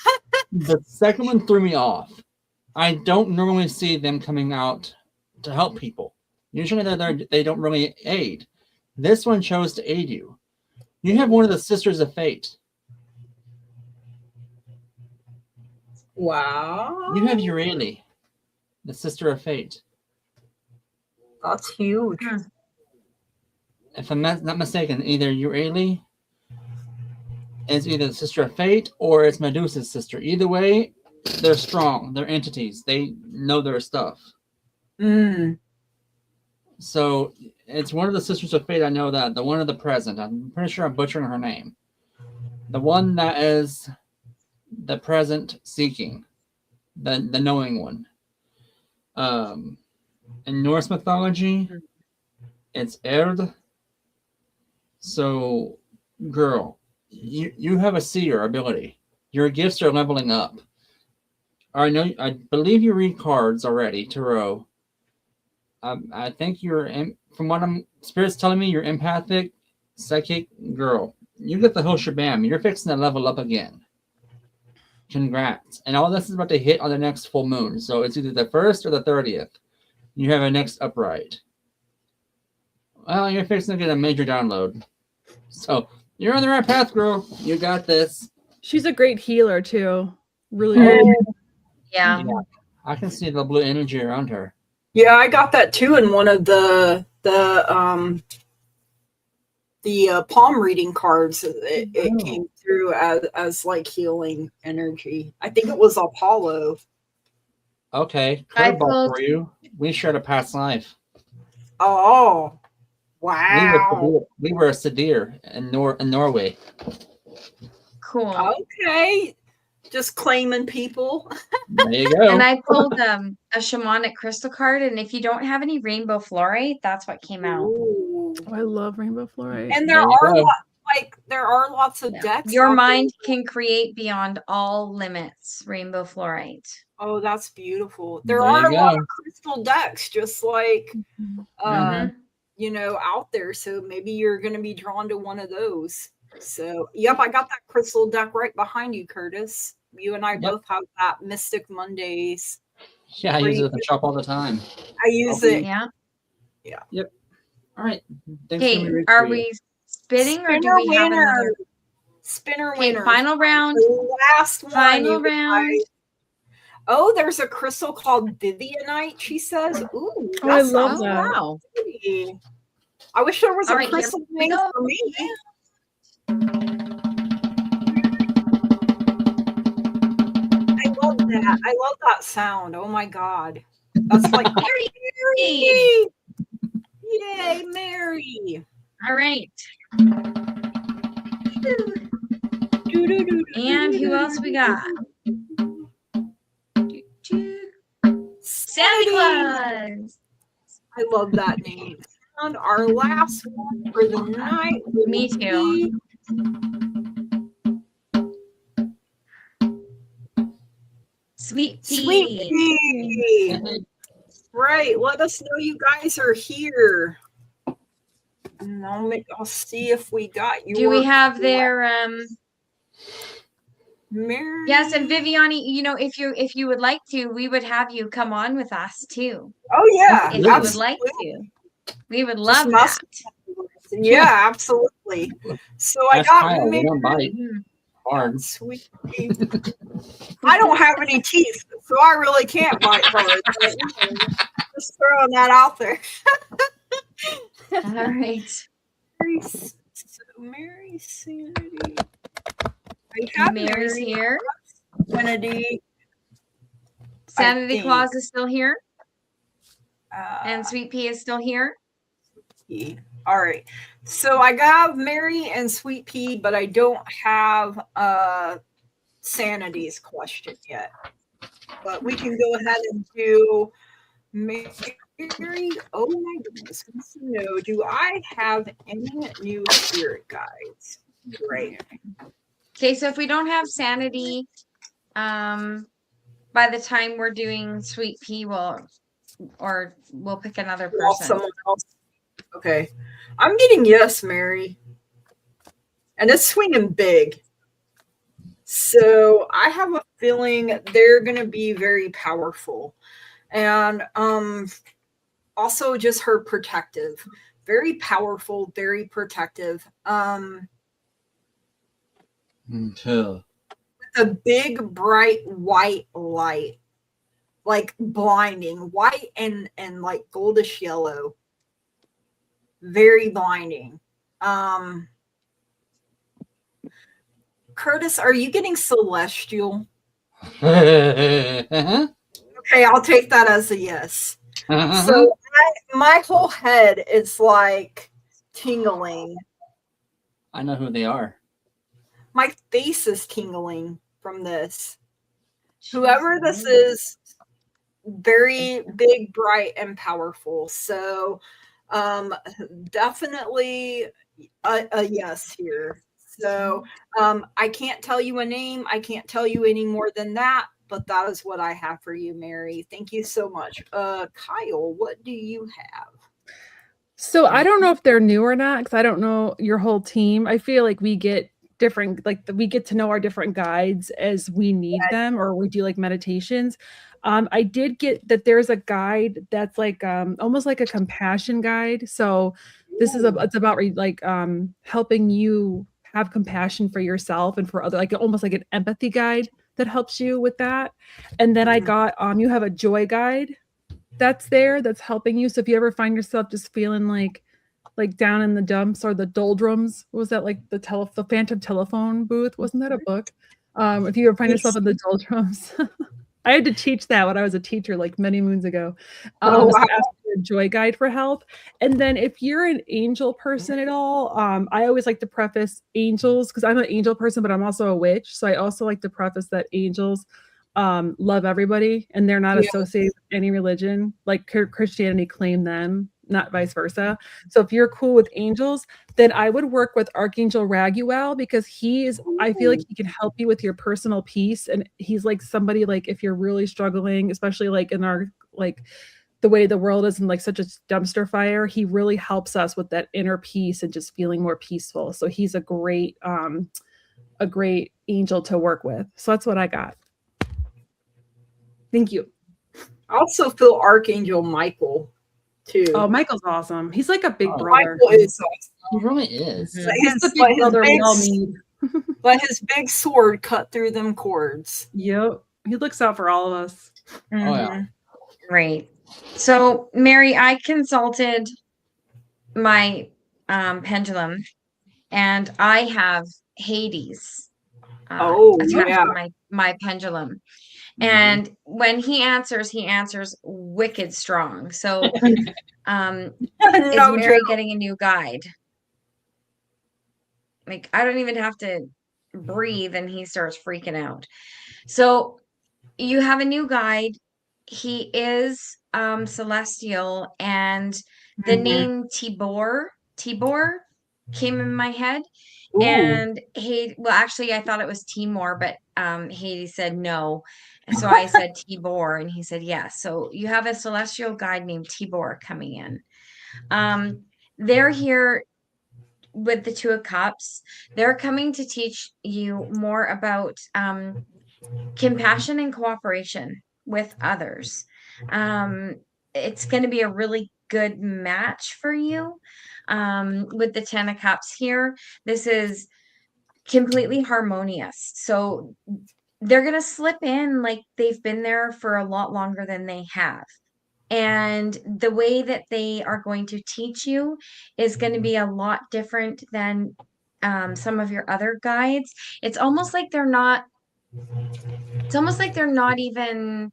The second one threw me off. I don't normally see them coming out to help people. Usually they don't really aid. This one chose to aid you. You have one of the Sisters of Fate. Wow. You have Euryale, the Sister of Fate. That's huge. If I'm not mistaken, either Euryale is either the Sister of Fate or it's Medusa's sister. Either way, they're strong. They're entities. They know their stuff. So it's one of the Sisters of Fate. I know that. The one of the present. I'm pretty sure I'm butchering her name. The one that is the present seeking. The knowing one. In Norse mythology, it's Erd. So, girl, you have a seer ability. Your gifts are leveling up. I believe you read cards already, Tarot. I think from what Spirit's telling me, you're empathic, psychic girl. You get the whole shebang. You're fixing to level up again. Congrats. And all this is about to hit on the next full moon. So it's either the 1st or the 30th. You have a next upright. Well, you're fixing to get a major download. So you're on the right path, girl. You got this. She's a great healer too. Really. Yeah. I can see the blue energy around her. Yeah, I got that too in one of the palm reading cards. It came through as like healing energy. I think it was Apollo. Okay, curveball for you. We shared a past life. Oh, wow. We were a Sadir in Norway. Cool. Okay. Just claiming people. There you go. And I pulled a shamanic crystal card, and if you don't have any rainbow fluorite, that's what came out. Oh, I love rainbow fluorite. And there are lots of decks. Your mind can create beyond all limits. Rainbow fluorite. Oh, that's beautiful. There are a lot of crystal decks, just like out there. So maybe you're going to be drawn to one of those. So, yep, I got that crystal deck right behind you, Curtis. You and I both have that Mystic Mondays. Yeah, I use it at the shop all the time. I use it. Yeah. Yeah. Yep. All right. Okay, are we spinning or do we have another? Spinner winner. Final round. The last one. Final round. Oh, there's a crystal called Vivianite, she says. Ooh, I love that. Wow. Pretty. I wish there was a crystal name for me. I love that. I love that sound. Oh my God. That's like Mary. Yay, Mary. All right. And who else we got? Santa Claus. I love that name. And our last one for the night. Me too. Sweet Pea. Right. Let us know you guys are here. And I'll see if we got you. Do we have their Mary? Yes, and Viviani, if you would like to, we would have you come on with us too. Oh yeah. If you would like to. We would love that. Yeah, absolutely. So I got Mary. Hard. Sweet. I don't have any teeth, so I really can't bite hard. Just throwing that out there. All right. So Mary Sanity. I have Mary's Mary, here. Sanity. Sanity Claus is still here. And Uh, Sweet Pea is still here. all right. So I got Mary and Sweet Pea, but I don't have Sanity's question yet. But we can go ahead and do Mary. Oh my goodness. No, do I have any new spirit guides? Great. Okay, so if we don't have Sanity, by the time we're doing Sweet Pea, we'll pick another person. Someone else. Okay. I'm getting yes, Mary. And it's swinging big. So I have a feeling they're going to be very powerful. And also just her protective. Very powerful, very protective. A big bright white light, like blinding, white and like goldish yellow, very blinding. Curtis, are you getting celestial? Okay, I'll take that as a yes. So my whole head is like tingling. I know who they are. My face is tingling from this. Whoever this is, very big, bright, and powerful. So definitely a yes here. So I can't tell you a name. I can't tell you any more than that, but that is what I have for you, Mary. Thank you so much. Kyle, what do you have? So I don't know if they're new or not, because I don't know your whole team. I feel like we get different, like we get to know our different guides as we need them, or we do like meditations. I did get that there's a guide that's like almost like a compassion guide. So this is it's about like helping you have compassion for yourself and for other, like almost like an empathy guide that helps you with that. And then I got you have a joy guide that's there that's helping you. So if you ever find yourself just feeling like down in the dumps or the doldrums, what was that, like the phantom telephone booth? Wasn't that a book? If you ever find yourself in the doldrums, I had to teach that when I was a teacher like many moons ago. So ask for a joy guide for help. And then if you're an angel person at all, I always like to preface angels, because I'm an angel person, but I'm also a witch. So I also like to preface that angels love everybody and they're not associated with any religion. Like Christianity claim them, not vice versa. So if you're cool with angels, then I would work with Archangel Raguel, because I feel like he can help you with your personal peace. And he's like somebody, like if you're really struggling, especially like in our, like the way the world is in like such a dumpster fire, he really helps us with that inner peace and just feeling more peaceful. So he's a great angel to work with. So that's what I got. Thank you. I also feel Archangel Michael too. Oh, Michael's awesome. He's like a big brother. Michael is He awesome. really is. He's the big brother we all need. But his big sword cut through them cords. Yep. He looks out for all of us. Oh, yeah. Great. So, Mary, I consulted my pendulum, and I have Hades attached to my pendulum. And when he answers wicked strong. So is Mary getting a new guide? Like, I don't even have to breathe and he starts freaking out. So you have a new guide. He is celestial, and the name Tibor came in my head. Ooh. And actually I thought it was Timor, but he said no. So I said Tibor, and he said yes. So you have a celestial guide named Tibor coming in. They're here with the Two of Cups. They're coming to teach you more about compassion and cooperation with others. It's going to be a really good match for you. With the Ten of Cups here, this is completely harmonious. So they're going to slip in like they've been there for a lot longer than they have. And the way that they are going to teach you is going to be a lot different than some of your other guides, it's almost like they're not even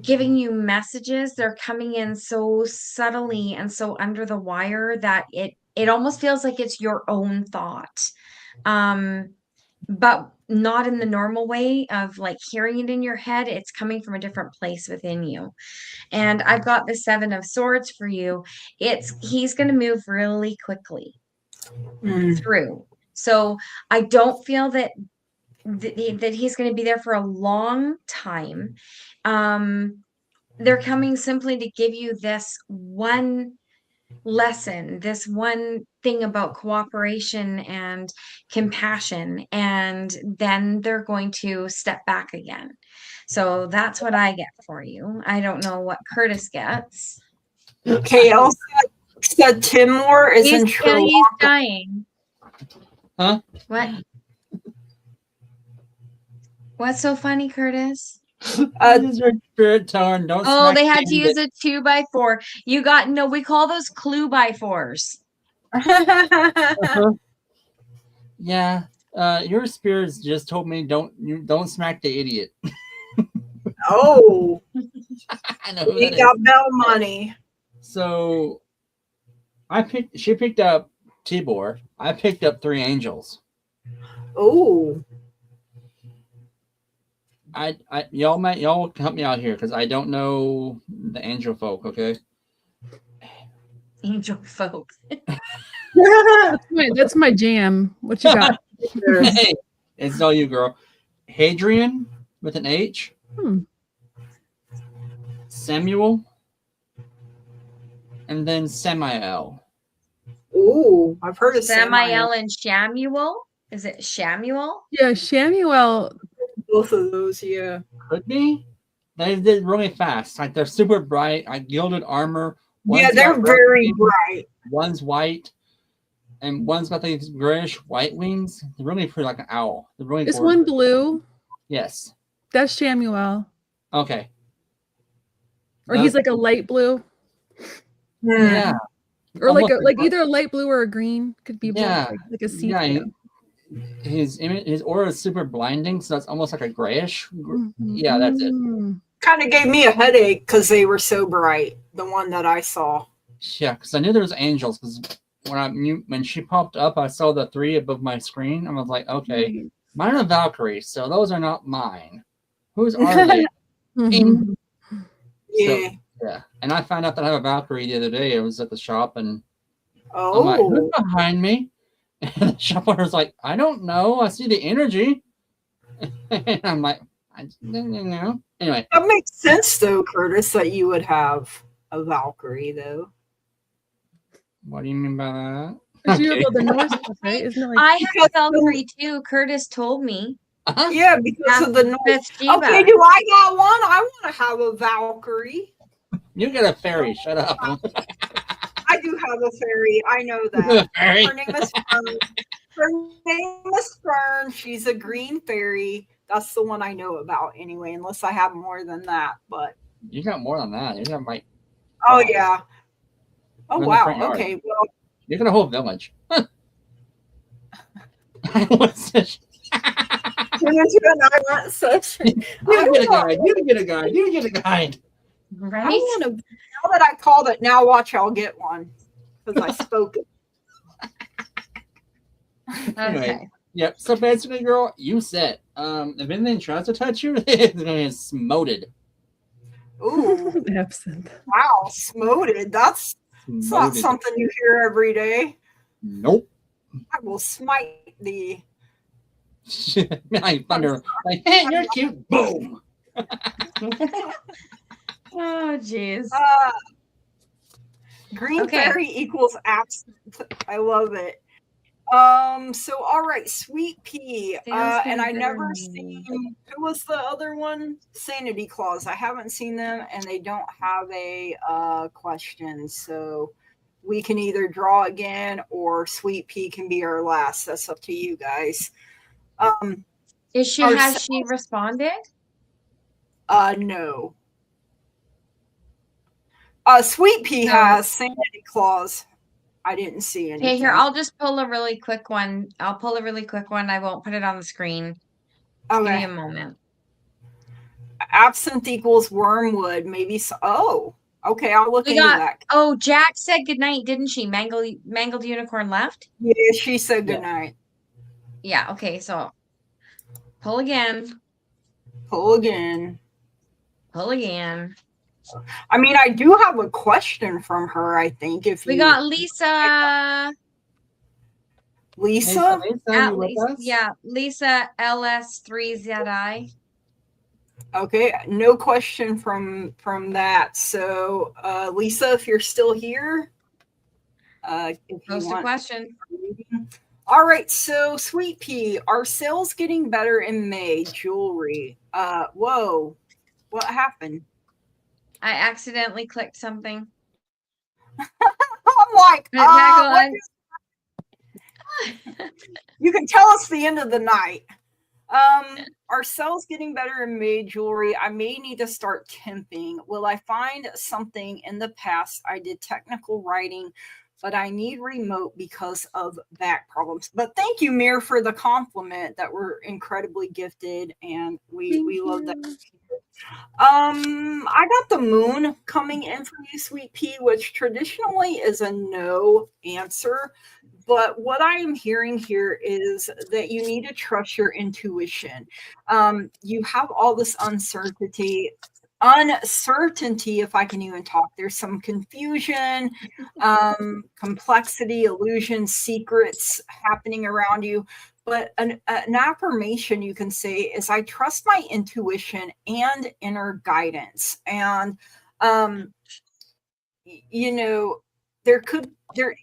giving you messages. They're coming in so subtly and so under the wire that it almost feels like it's your own thought. But not in the normal way of like hearing it in your head. It's coming from a different place within you. And I've got the 7 of Swords for you. He's going to move really quickly through. So I don't feel that he's going to be there for a long time. They're coming simply to give you this one lesson, this one thing about cooperation and compassion, and then they're going to step back again. So that's what I get for you. I don't know what Curtis gets. KL said Timor is in Sri Lanka. He's dying. Huh? What? What's so funny, Curtis? Your spirit torn. Don't. Oh, they had to use a 2x4. You got no. We call those clue by 4s. Yeah. Your spirits just told me don't smack the idiot. Oh, I know who he that got is. bell money. So, she picked up Tibor. I picked up 3 angels. Oh, Y'all help me out here because I don't know the angel folk. Okay. Angel folk. That's my jam. What you got? Hey, it's all you, girl. Hadrian with an H. Samuel. And then Samael. ooh, I've heard of Samael and Shamuel. Is it Shamuel? Yeah, Shamuel. Both of those, yeah. Could be. They did really fast. Like they're super bright. Like gilded armor. Yeah, they're very bright. One's white, and one's got these grayish white wings. They're really pretty, like an owl. They're really. Is gorgeous. one blue? Yes. That's Shamuel. Okay. Or he's like a light blue. Yeah. Or like either a light blue or a green. Could be Yeah. like a sea. Yeah. His aura is super blinding, so it's almost like a grayish. Yeah, that's it. Kind of gave me a headache because they were so bright. The one that I saw. Yeah, because I knew there was angels. Because when she popped up, I saw the 3 above my screen. I was like, okay, mine are Valkyries, so those are not mine. Whose are they? Yeah. So, yeah, and I found out that I have a Valkyrie the other day. I was at the shop, and Oh, I'm like, who's behind me? And the shop owner's like, I don't know. I see the energy. And I'm like, I don't know. Anyway. That makes sense, though, Curtis, that you would have a Valkyrie, though. What do you mean by that? Okay. You know the Norse stuff, right? Isn't it like I have a Valkyrie too. Curtis told me. Yeah, because of the Norse. Okay, do I got one? I want to have a Valkyrie. You get a fairy. Shut up. I do have a fairy. I know that. Fairy. Her name is Fern. Her name is Fern. She's a green fairy. That's the one I know about anyway, unless I have more than that. But you got more than that. You got like. Oh yeah. Oh wow. Okay. Well, you got a whole village. What's this? You get a guide. You get a guide. You get a guide. Right. Now that I called it, now watch, I'll get one because I spoke it. Anyway, yep. So basically, girl, you said, if anything tries to touch you, it's gonna get smoted. Ooh, absinthe. Wow, smoted. That's not something you hear every day. Nope. I will smite thee. Like thunder. Like, hey, you're cute. Boom. Oh, jeez. Green fairy equals absinthe. I love it. So all right, Sweet Pea. And I never seen, who was the other one? Sanity Clause. I haven't seen them, and they don't have a question. So we can either draw again, or Sweet Pea can be our last. That's up to you guys. Has she responded? No. Sweet Pea has Sanity Clause. I didn't see anything. Okay, here, I'll just pull a really quick one. I'll pull a really quick one. I won't put it on the screen. Just give me a moment. Absinthe equals wormwood. Maybe so. Oh, okay. I'll look into that. Oh, Jack said goodnight, didn't she? Mangled Unicorn left? Yeah, she said goodnight. Yeah, okay, so pull again. Pull again. Pull again. I mean, I do have a question from her, I think. If we got Lisa. Lisa? At least, yeah, Lisa LS3ZI. Okay, no question from that. So, Lisa, if you're still here, if post a question. All right, so Sweet Pea, are sales getting better in May? Jewelry. Whoa, what happened? I accidentally clicked something. I'm like, you can tell us the end of the night. Are sales getting better in May? Jewelry. I may need to start temping. Will I find something? In the past, I did technical writing, but I need remote because of back problems. But thank you, Mir, for the compliment that we're incredibly gifted, and we love that. I got the moon coming in for you, Sweet Pea, which traditionally is a no answer. But what I am hearing here is that you need to trust your intuition. You have all this uncertainty, if I can even talk. There's some confusion, complexity, illusion, secrets happening around you. But an affirmation you can say is, I trust my intuition and inner guidance. And,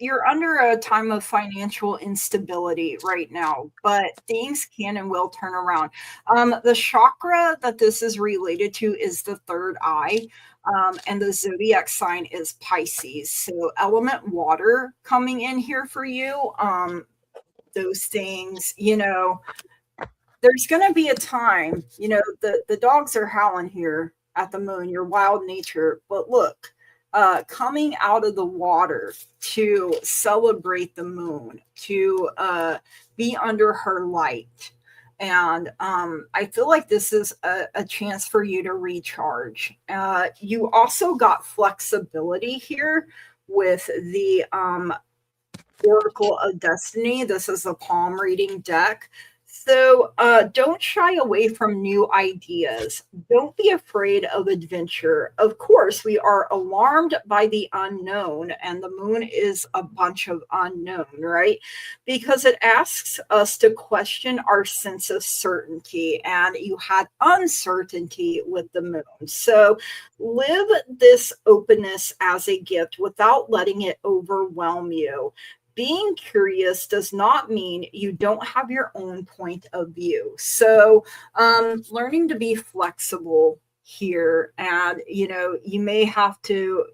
you're under a time of financial instability right now, but things can and will turn around. The chakra that this is related to is the third eye, and the zodiac sign is Pisces. So element water coming in here for you. Those things, there's going to be a time, the dogs are howling here at the moon, your wild nature. But look, coming out of the water to celebrate the moon, to be under her light. And I feel like this is a chance for you to recharge. You also got flexibility here with the Oracle of Destiny. This is a palm reading deck. So don't shy away from new ideas. Don't be afraid of adventure. Of course, we are alarmed by the unknown, and the moon is a bunch of unknown, right? Because it asks us to question our sense of certainty, and you had uncertainty with the moon. So live this openness as a gift without letting it overwhelm you. Being curious does not mean you don't have your own point of view. So learning to be flexible here, and you may have to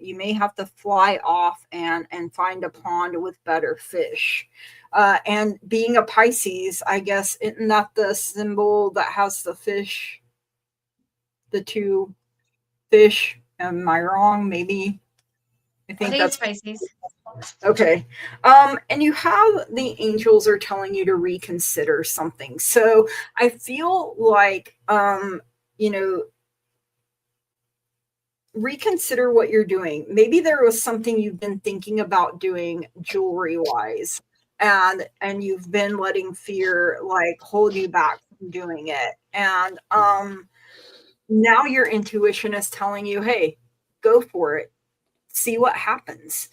fly off and find a pond with better fish. And being a Pisces, I guess, isn't that the symbol that has the fish, the two fish? Am I wrong? Maybe. I think that's Pisces. Okay. And you have the angels are telling you to reconsider something. So I feel like, reconsider what you're doing. Maybe there was something you've been thinking about doing jewelry wise, and you've been letting fear hold you back from doing it. And now your intuition is telling you, hey, go for it. See what happens.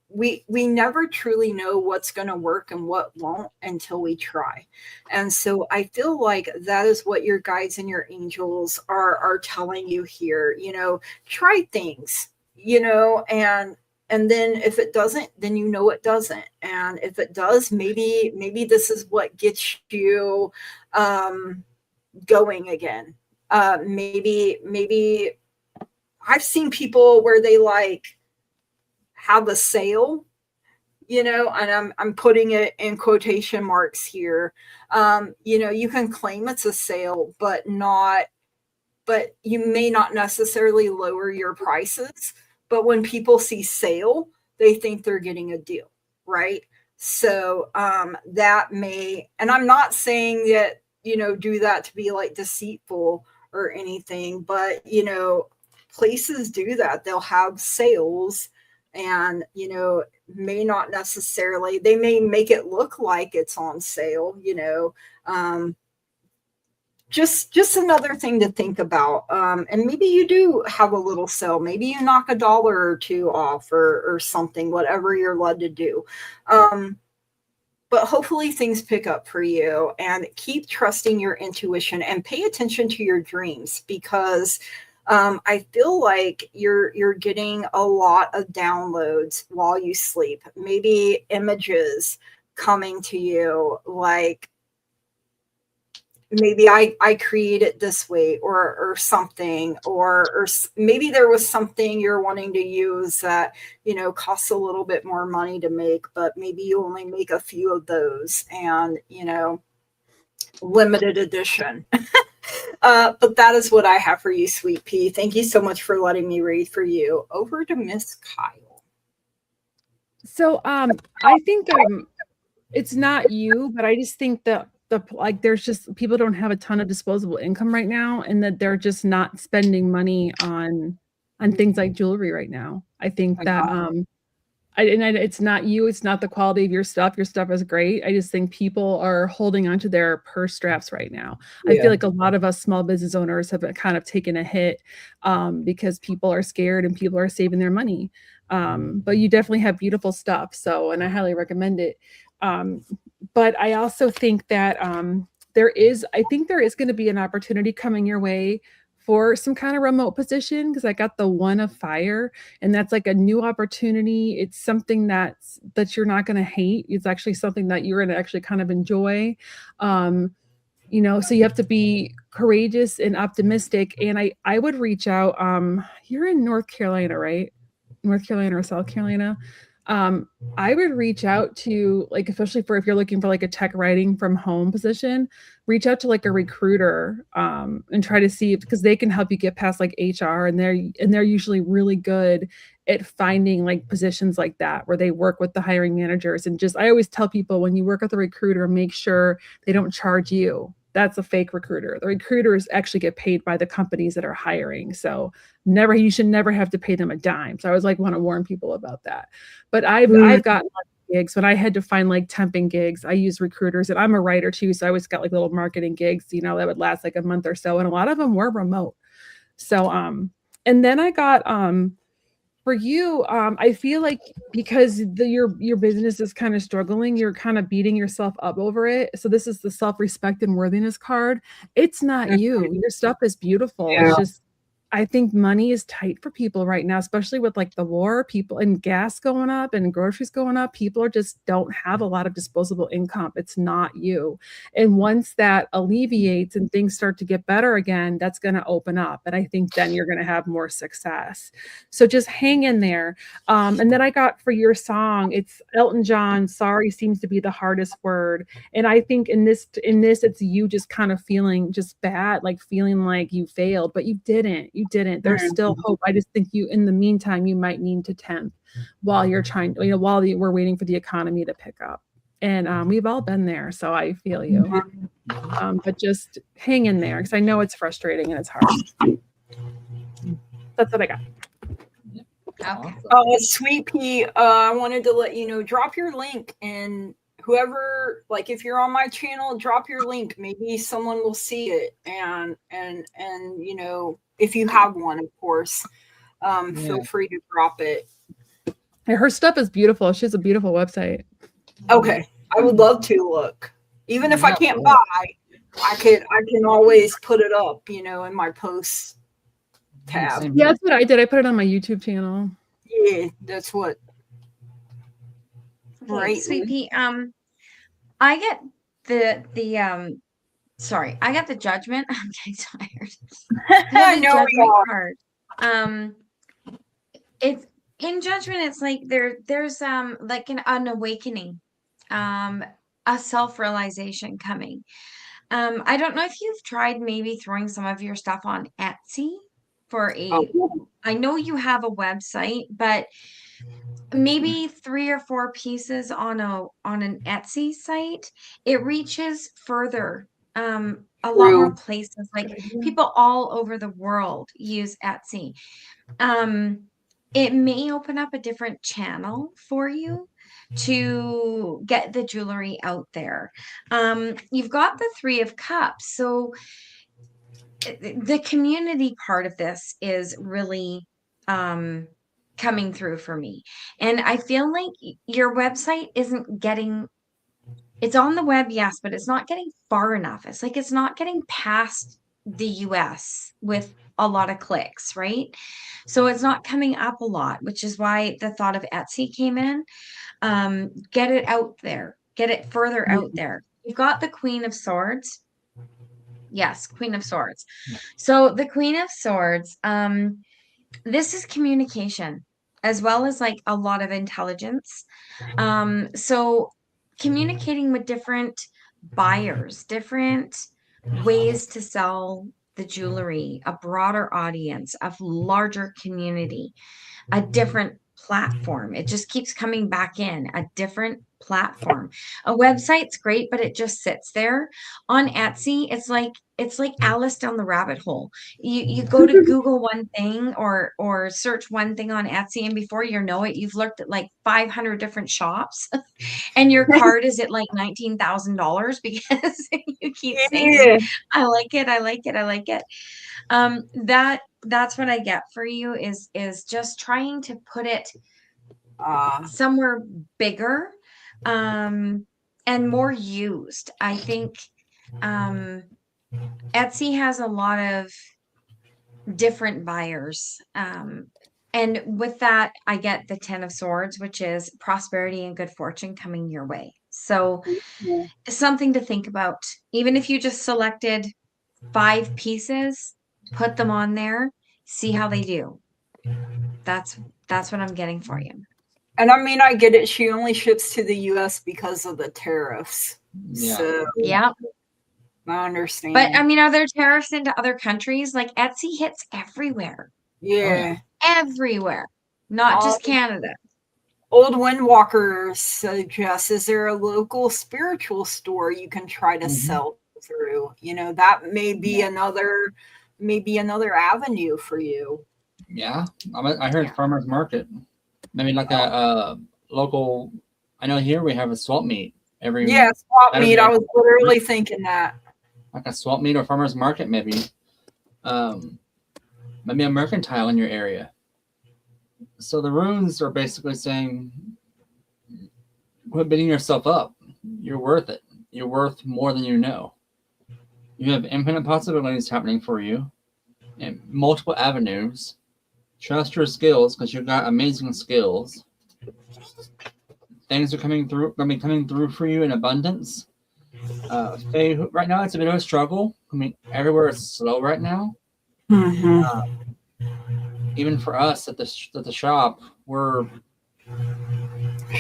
We never truly know what's going to work and what won't until we try. And so I feel like that is what your guides and your angels are telling you here. Try things, and then if it doesn't, then it doesn't. And if it does, maybe this is what gets you going again. Maybe I've seen people where they have a sale, and I'm putting it in quotation marks here. You can claim it's a sale, but you may not necessarily lower your prices. But when people see sale, they think they're getting a deal, right? So that may, and I'm not saying that, do that to be like deceitful or anything, but, places do that. They'll have sales and, may not necessarily, they may make it look like it's on sale, just another thing to think about. And maybe you do have a little sale. Maybe you knock $1 or 2 off or something, whatever you're led to do. But hopefully things pick up for you, and keep trusting your intuition and pay attention to your dreams, because I feel like you're getting a lot of downloads while you sleep. Maybe images coming to you, like, maybe I create it this way or something, or maybe there was something you're wanting to use that, costs a little bit more money to make, but maybe you only make a few of those, and, limited edition. But that is what I have for you, Sweet Pea. Thank you so much for letting me read for you. Over to Miss Kyle. So I think it's not you, but I just think that there's just, people don't have a ton of disposable income right now, and that they're just not spending money on things like jewelry right now. I think that it's not you, it's not the quality of your stuff. Your stuff is great. I just think people are holding onto their purse straps right now. I feel like a lot of us small business owners have kind of taken a hit because people are scared and people are saving their money. But you definitely have beautiful stuff. So, and I highly recommend it. But I also think that there is going to be an opportunity coming your way for some kind of remote position, because I got the one of fire, and that's like a new opportunity. It's something that you're not going to hate. It's actually something that you're going to actually kind of enjoy. So you have to be courageous and optimistic. And I would reach out. You're in North Carolina, right? North Carolina or South Carolina. I would reach out to, like, especially for if you're looking for like a tech writing from home position, reach out to like a recruiter and try to see, because they can help you get past like HR, and they're usually really good at finding like positions like that where they work with the hiring managers. And just, I always tell people, when you work with a recruiter, make sure they don't charge you. That's a fake recruiter. The recruiters actually get paid by the companies that are hiring. So you should never have to pay them a dime. So I always like want to warn people about that. But I've gotten gigs when I had to find like temping gigs. I use recruiters, and I'm a writer too. So I always got like little marketing gigs, that would last like a month or so. And a lot of them were remote. So, and then I got, for you, I feel like because your business is kind of struggling, you're kind of beating yourself up over it. So this is the self-respect and worthiness card. It's not you. Your stuff is beautiful. Yeah. It's just, I think money is tight for people right now, especially with like the war, people and gas going up and groceries going up. People just don't have a lot of disposable income. It's not you. And once that alleviates and things start to get better again, that's going to open up. And I think then you're going to have more success. So just hang in there. And then I got for your song, it's Elton John, Sorry Seems to Be the Hardest Word. And I think in this, it's you just kind of feeling just bad, like feeling like you failed, but you didn't. There's still hope. I just think in the meantime, you might need to temp while you're trying, while we're waiting for the economy to pick up. And we've all been there. So I feel you. But just hang in there, because I know it's frustrating and it's hard. That's what I got. Okay. Sweet Pea, I wanted to let you know, drop your link, and whoever, like, if you're on my channel, drop your link. Maybe someone will see it, and if you have one, of course, feel free to drop it. Her stuff is beautiful. She has a beautiful website. Okay, I would love to look. Even if I can't buy, I can always put it up, in my posts tab. Yeah, that's what I did. I put it on my YouTube channel. Yeah, that's what. Okay, right, Sweet Pea. I get the I got the Judgment. I'm getting tired. I know Judgment card. It's in Judgment. It's like there's like an awakening, a self-realization coming. I don't know if you've tried maybe throwing some of your stuff on Etsy for I know you have a website, but maybe 3 or 4 pieces on an Etsy site, it reaches further. A lot more places, like people all over the world use Etsy. It may open up a different channel for you to get the jewelry out there. You've got the 3 of Cups, so the community part of this is really coming through for me. And I feel like your website isn't getting, it's on the web, yes, but it's not getting far enough. It's like it's not getting past the US with a lot of clicks, right? So it's not coming up a lot, which is why the thought of Etsy came in. Get it out there, get it further out there. You've got the Queen of Swords. Yes, Queen of Swords. So the Queen of Swords, this is communication as well as like a lot of intelligence. So communicating with different buyers, different ways to sell the jewelry, a broader audience, a larger community, a different platform. It just keeps coming back in, a different platform. A website's great, but it just sits there. On Etsy, it's like Alice down the rabbit hole. You go to Google one thing or search one thing on Etsy, and before you know it, you've looked at like 500 different shops, and your card is at like $19,000 because you keep saying, "I like it, I like it, I like it." That's what I get for you is just trying to put it somewhere bigger and more used. I think Etsy has a lot of different buyers. And with that, I get the 10 of Swords, which is prosperity and good fortune coming your way. So something to think about. Even if you just selected 5 pieces, put them on there, see how they do. That's what I'm getting for you. And I mean, I get it. She only ships to the US because of the tariffs. Yeah. So yeah, I understand. but I mean, are there tariffs into other countries? Like Etsy hits everywhere. Yeah. Everywhere, not just Canada. Old Windwalker suggests, is there a local spiritual store you can try to sell through? You know, that may be another avenue for you. Yeah. I heard farmers market. Maybe like a local, I know here we have a swap meet every swap meet. I was literally thinking that. Like a swap meet or farmers market, maybe. Maybe a mercantile in your area. So the runes are basically saying, quit beating yourself up. You're worth it. You're worth more than you know. You have infinite possibilities happening for you in multiple avenues. Trust your skills because you've got amazing skills. Things are going to be coming through for you in abundance. Right now it's a bit of a struggle. I mean, everywhere is slow right now. Even for us at the shop, we're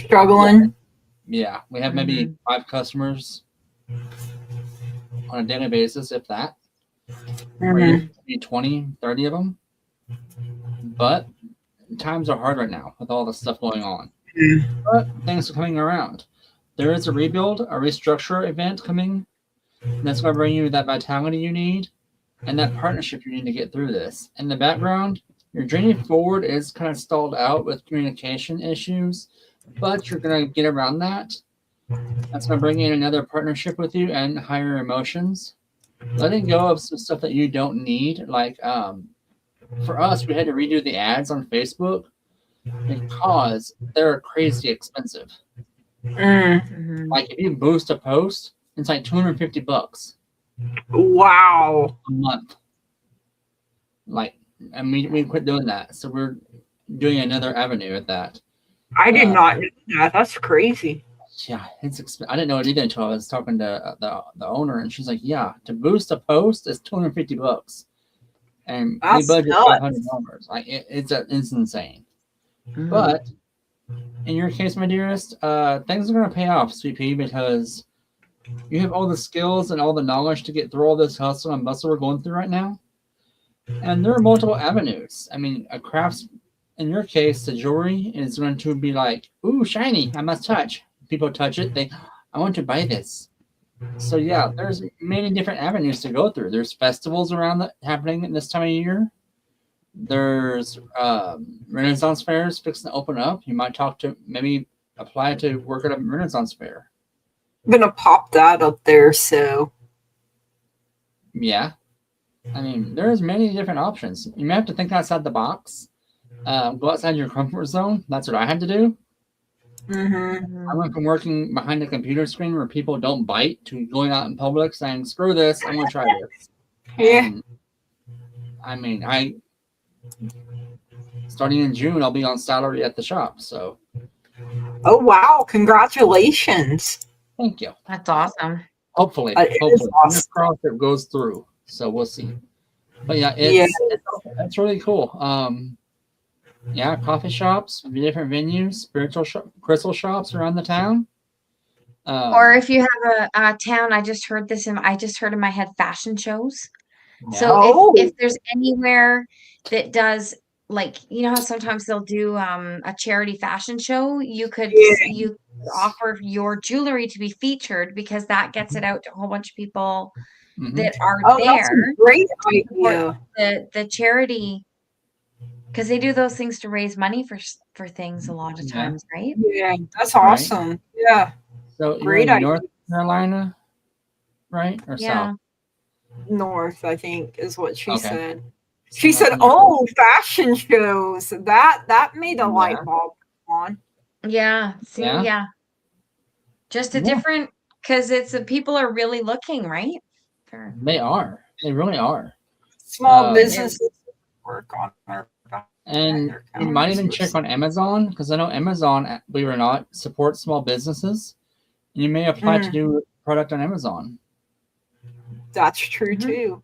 struggling. Yeah, we have maybe 5 customers on a daily basis, if that. Maybe 20, 30 of them. But times are hard right now with all the stuff going on. But things are coming around. There is a rebuild, a restructure event coming. That's going to bring you that vitality you need and that partnership you need to get through this. In the background, your journey forward is kind of stalled out with communication issues, but you're going to get around that. That's going to bring in another partnership with you and higher emotions. Letting go of some stuff that you don't need. Like, for us, we had to redo the ads on Facebook because they're crazy expensive. Like, if you boost a post, it's like $250. Wow. A month. Like, and we quit doing that. So we're doing another avenue at that. I did not know that. That's crazy. Yeah, it's I didn't know it either until I was talking to the owner, and she's like, "Yeah, to boost a post is $250, and we budget $500. Like it's insane." But in your case, my dearest, things are gonna pay off, Sweet Pea, because you have all the skills and all the knowledge to get through all this hustle and bustle we're going through right now. And there are multiple avenues. I mean, a crafts in your case, the jewelry is going to be like, ooh, shiny, I must touch. People touch it, I want to buy this. So yeah, there's many different avenues to go through. There's festivals happening in this time of year. There's Renaissance fairs fixing to open up. You might maybe apply to work at a Renaissance fair. I'm gonna pop that up there. So yeah, I mean, there's many different options. You may have to think outside the box. Go outside your comfort zone. That's what I had to do. I went from working behind a computer screen where people don't bite to going out in public saying, screw this, I'm going to try this. Yeah. And, I mean, starting in June, I'll be on salary at the shop. So. Oh, wow. Congratulations. Thank you. That's awesome. Hopefully. Awesome. Cross it goes through. So we'll see. But yeah, it's really cool. Yeah, coffee shops, different venues, crystal shops around the town. Or if you have a town, I just heard in my head, fashion shows. Yeah. So if there's anywhere that does, like, you know how sometimes they'll do a charity fashion show, you could offer your jewelry to be featured, because that gets it out to a whole bunch of people that are there. That's a great idea. The charity, because they do those things to raise money for things a lot of times, right? Yeah, that's awesome. Right. Yeah. So great idea. North Carolina, right? Or south? North, I think, is what she said. She said, "Oh, fashion shows." That made a light bulb come on. Yeah. See, yeah. Just a different, because people are really looking, right? They are. They really are. Small businesses work on their. And you might even check on Amazon, because I know Amazon, believe it or not, supports small businesses. You may apply to do a product on Amazon. That's true too.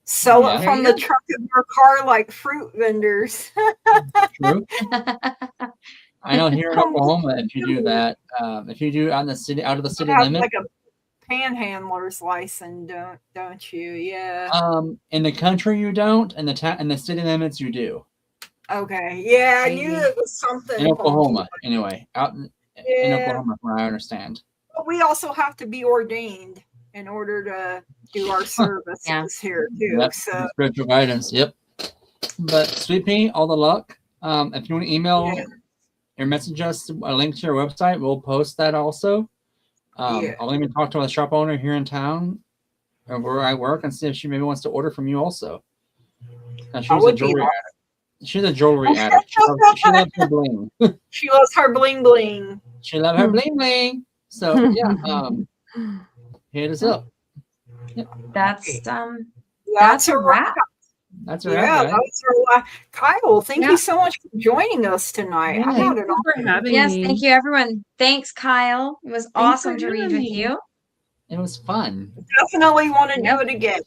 Sell it from the trunk of your car like fruit vendors. True. I know here in Oklahoma, if you do that, if you do out of the city limit, like a panhandler's license, don't you? Yeah. In the country you don't, and the city limits you do. Okay. Yeah, I knew it was something. In Oklahoma, anyway, out in Oklahoma, from what I understand. But we also have to be ordained in order to do our services here too. Yep. So spiritual guidance. Yep. But Sweet Pea, all the luck. If you want to email or message us a link to your website, we'll post that also. I'll even talk to a shop owner here in town where I work and see if she maybe wants to order from you also. She's a jewelry addict. She's a jewelry addict. She loves her bling. She loves her bling bling. She loves her bling bling. So yeah, hit us up. Yep. That's a wrap. That's a wrap. Yeah, that's a wrap. Kyle, thank you so much for joining us tonight. Yeah, thank you for having me. Thank you, everyone. Thanks, Kyle. It was awesome to read with you. It was fun. Definitely want to do it again.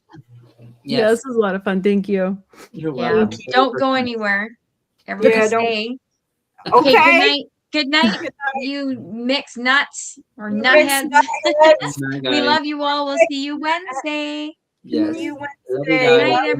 Yes, this was a lot of fun. Thank you. You're welcome. Don't go anywhere. Everybody stay. Okay. Good night. You mix nuts or nutheads. We love you all. We'll see you Wednesday. Yes. See you Wednesday. Good night, everybody.